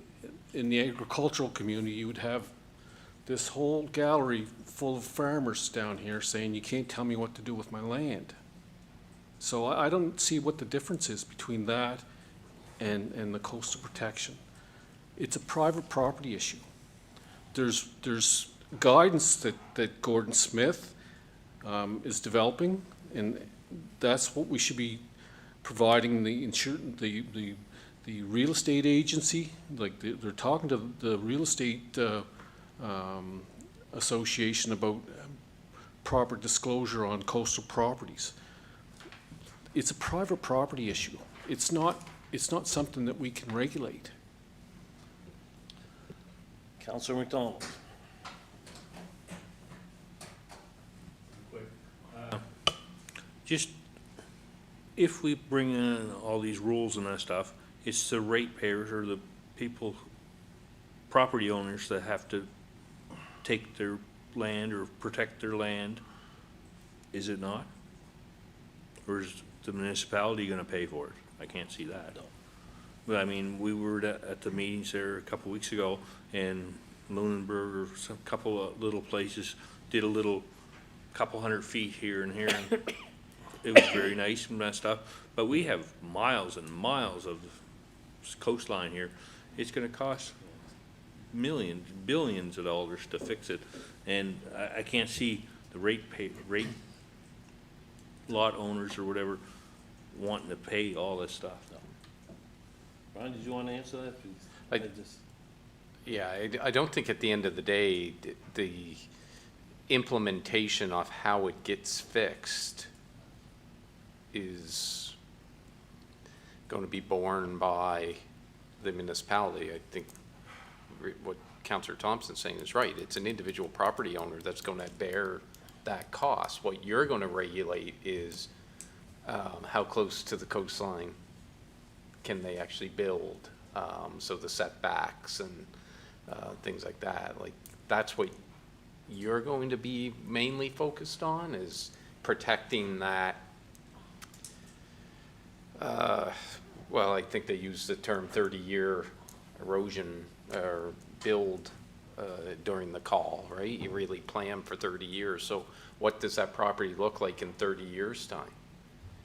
I: the agricultural community, you would have this whole gallery full of farmers down here saying, you can't tell me what to do with my land. So I don't see what the difference is between that and the coastal protection. It's a private property issue. There's guidance that Gordon Smith is developing, and that's what we should be providing the real estate agency. Like they're talking to the real estate association about proper disclosure on coastal properties. It's a private property issue. It's not something that we can regulate.
N: Councillor McDonald?
F: Just, if we bring in all these rules and that stuff, it's the ratepayers or the people, property owners that have to take their land or protect their land, is it not? Or is the municipality gonna pay for it? I can't see that. But I mean, we were at the meetings there a couple weeks ago, and Lunenburg or some couple of little places, did a little couple 100 feet here and here. And it was very nice and that stuff, but we have miles and miles of coastline here. It's gonna cost millions, billions of dollars to fix it, and I can't see the rate lot owners or whatever wanting to pay all this stuff.
N: Ron, did you want to answer that?
J: Yeah, I don't think at the end of the day, the implementation of how it gets fixed is going to be borne by the municipality. I think what Councillor Thompson's saying is right. It's an individual property owner that's going to bear that cost. What you're going to regulate is how close to the coastline can they actually build, so the setbacks and things like that. Like, that's what you're going to be mainly focused on, is protecting that. Well, I think they use the term 30-year erosion or build during the call, right? You really plan for 30 years. So what does that property look like in 30 years' time,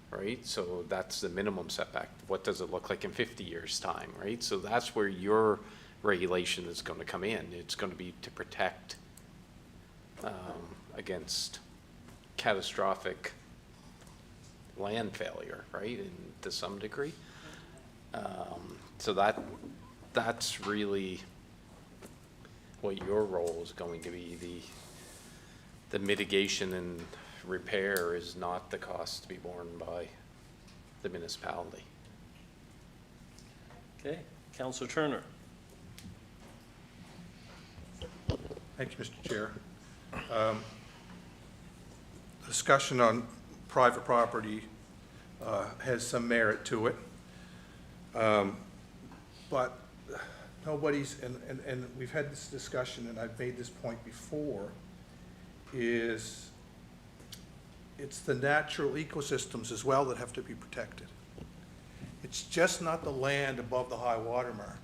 J: right? So that's the minimum setback. What does it look like in 50 years' time, right? So that's where your regulation is going to come in. It's going to be to protect against catastrophic land failure, right, and to some degree. So that's really what your role is going to be. The mitigation and repair is not the cost to be borne by the municipality.
N: Okay, Councillor Turner.
L: Thank you, Mr. Chair. Discussion on private property has some merit to it. But nobody's, and we've had this discussion, and I've made this point before, is it's the natural ecosystems as well that have to be protected. It's just not the land above the high water mark.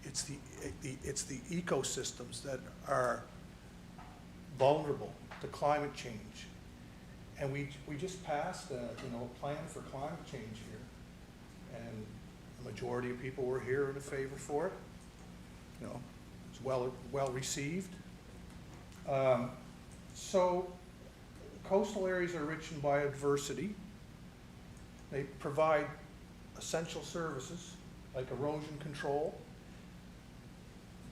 L: It's the ecosystems that are vulnerable to climate change. And we just passed a plan for climate change here, and the majority of people were here in favor for it. It's well received. So coastal areas are rich in biodiversity. They provide essential services like erosion control.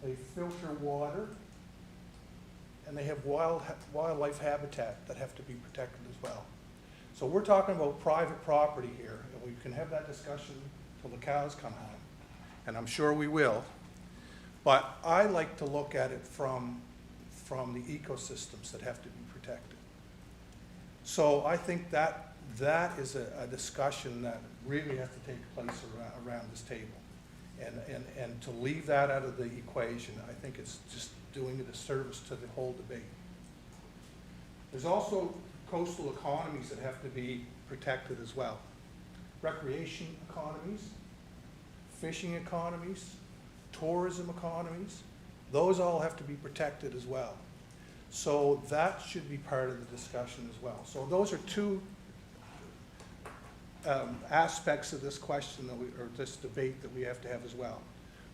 L: They filter water, and they have wildlife habitat that have to be protected as well. So we're talking about private property here, and we can have that discussion till the cows come home, and I'm sure we will. But I like to look at it from the ecosystems that have to be protected. So I think that is a discussion that really has to take place around this table. And to leave that out of the equation, I think it's just doing a disservice to the whole debate. There's also coastal economies that have to be protected as well. Recreation economies, fishing economies, tourism economies, those all have to be protected as well. So that should be part of the discussion as well. So those are two aspects of this question or this debate that we have to have as well.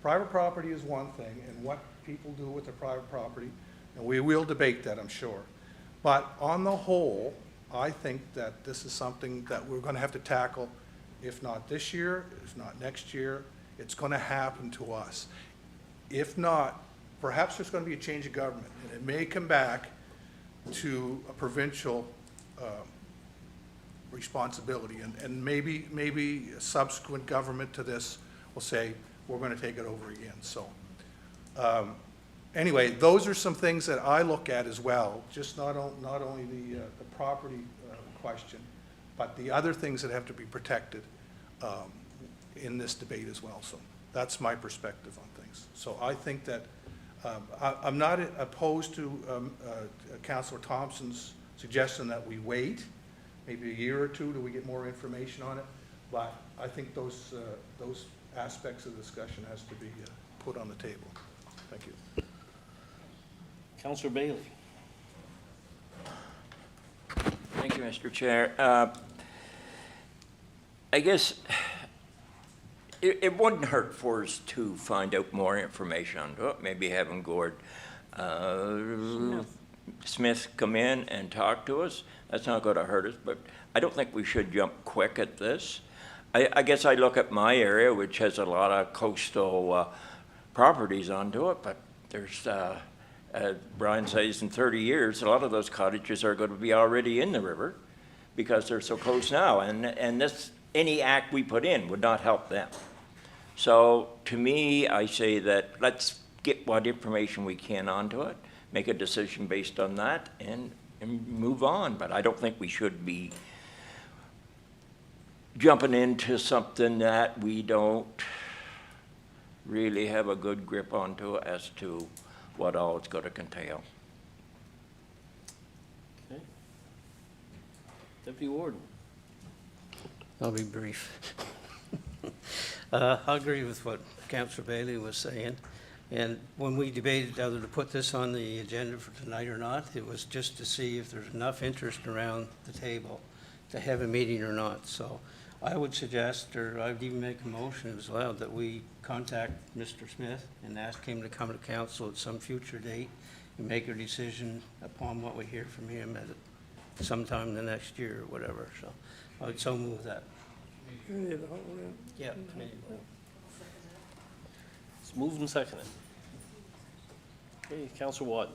L: Private property is one thing, and what people do with their private property, and we will debate that, I'm sure. But on the whole, I think that this is something that we're going to have to tackle, if not this year, if not next year. It's going to happen to us. If not, perhaps there's going to be a change of government, and it may come back to a provincial responsibility, and maybe a subsequent government to this will say, we're going to take it over again. So anyway, those are some things that I look at as well, just not only the property question, but the other things that have to be protected in this debate as well. So that's my perspective on things. So I think that I'm not opposed to Councillor Thompson's suggestion that we wait maybe a year or two till we get more information on it, but I think those aspects of the discussion has to be put on the table. Thank you.
N: Councillor Bailey.
D: Thank you, Mr. Chair. I guess it wouldn't hurt for us to find out more information on it. Maybe having Gord Smith come in and talk to us. That's not going to hurt us, but I don't think we should jump quick at this. I guess I look at my area, which has a lot of coastal properties onto it, but there's, Brian says in 30 years, a lot of those cottages are going to be already in the river because they're so close now, and this, any act we put in would not help them. So to me, I say that let's get what information we can onto it, make a decision based on that, and move on. But I don't think we should be jumping into something that we don't really have a good grip onto as to what all it's going to entail.
N: Okay. Deputy Warden.
B: I'll be brief. I agree with what Councillor Bailey was saying. And when we debated whether to put this on the agenda for tonight or not, it was just to see if there's enough interest around the table to have a meeting or not. So I would suggest, or I'd even make a motion as well, that we contact Mr. Smith and ask him to come to council at some future date and make a decision upon what we hear from him at sometime in the next year or whatever. So I would so move that. Yeah.
N: It's moved and seconded. Okay, Councillor Watton.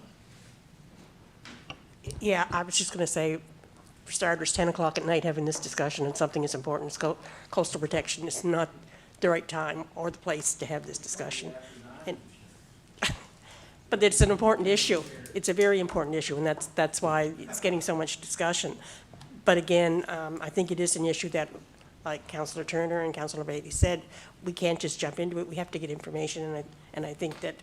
M: Yeah, I was just going to say, for starters, 10 o'clock at night having this discussion on something as important as coastal protection is not the right time or the place to have this discussion. And, but it's an important issue. It's a very important issue, and that's why it's getting so much discussion. But again, I think it is an issue that, like Councillor Turner and Councillor Bailey said, we can't just jump into it. We have to get information, and I think that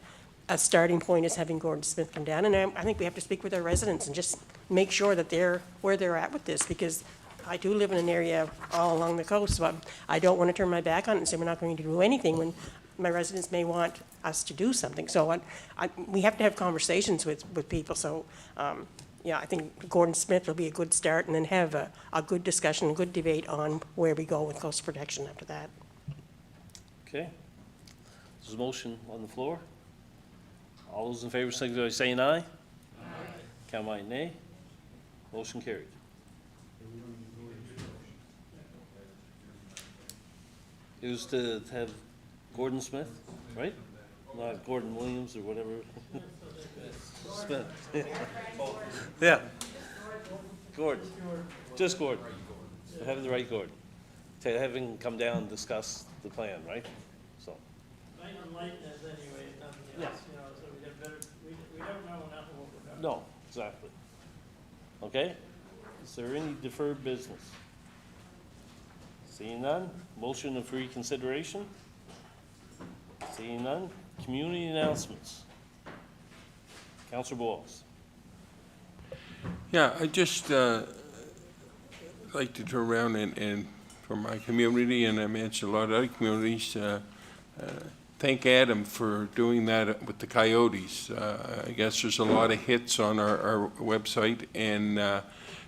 M: a starting point is having Gordon Smith come down, and I think we have to speak with our residents and just make sure that they're where they're at with this, because I do live in an area all along the coast, but I don't want to turn my back on it and say we're not going to do anything when my residents may want us to do something. So we have to have conversations with people. So yeah, I think Gordon Smith will be a good start, and then have a good discussion, a good debate on where we go with coastal protection after that.
N: Okay. There's a motion on the floor. All those in favor signify by saying aye. Aye. Count by nay. Motion carried. It was to have Gordon Smith, right? Not Gordon Williams or whatever. Smith. Yeah. Gordon. Just Gordon. Having the right Gordon. To have him come down and discuss the plan, right? So.
C: Enlighten us anyway, nothing else, you know, so we get better, we don't know enough of what we're doing.
N: No, exactly. Okay? Is there any deferred business? Seeing none, motion of free consideration? Seeing none, community announcements. Councillor Bowles.
E: Yeah, I just like to turn around and for my community, and I mentioned a lot of other communities, thank Adam for doing that with the coyotes. I guess there's a lot of hits on our website, and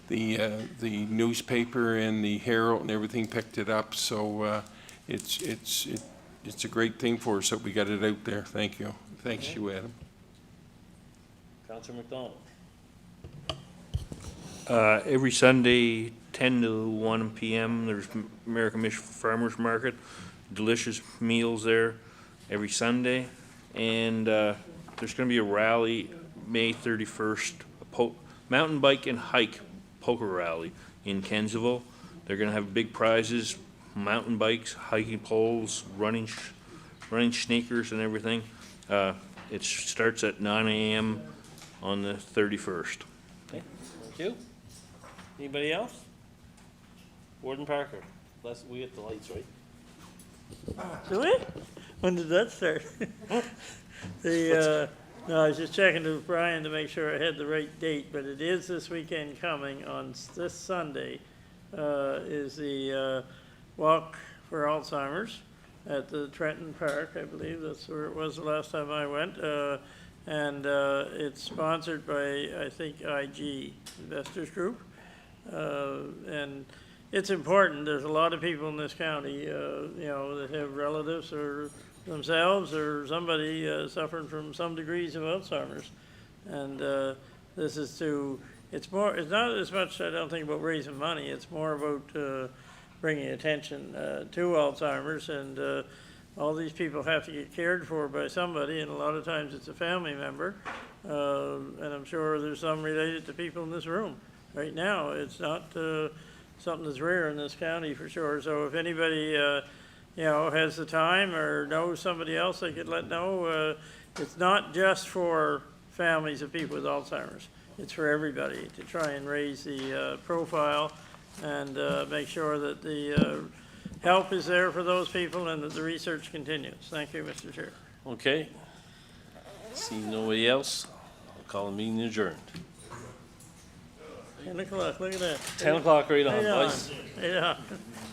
E: the newspaper and the Herald and everything picked it up. So it's a great thing for us that we got it out there. Thank you. Thanks, you, Adam.
N: Councillor McDonald.
F: Every Sunday, 10 to 1 p.m., there's American Mission Farmers Market. Delicious meals there every Sunday. And there's going to be a rally May 31st, mountain bike and hike poker rally in Kensville. They're going to have big prizes, mountain bikes, hiking poles, running sneakers and everything. It starts at 9 a.m. on the 31st.
N: Okay, thank you. Anybody else? Warden Parker. We get the lights, right?
C: Do we? When did that start? No, I was just checking with Brian to make sure I had the right date, but it is this weekend coming on this Sunday, is the Walk for Alzheimer's at the Trenton Park, I believe that's where it was the last time I went. And it's sponsored by, I think, IG Investors Group. And it's important. There's a lot of people in this county, that have relatives or themselves or somebody suffering from some degrees of Alzheimer's. And this is it's not as much, I don't think, about raising money. It's more about bringing attention to Alzheimer's. And all these people have to get cared for by somebody, and a lot of times it's a family member. And I'm sure there's some related to people in this room. Right now, it's not something that's rare in this county for sure. So if anybody, has the time or knows somebody else they could let know, it's not just for families of people with Alzheimer's. It's for everybody to try and raise the profile and make sure that the help is there for those people and that the research continues. Thank you, Mr. Chair.
N: Okay. See nobody else, I'll call the meeting adjourned.
C: 10 o'clock, look at that.
N: 10 o'clock right on,
C: Right on.
N: boys.
C: Yeah.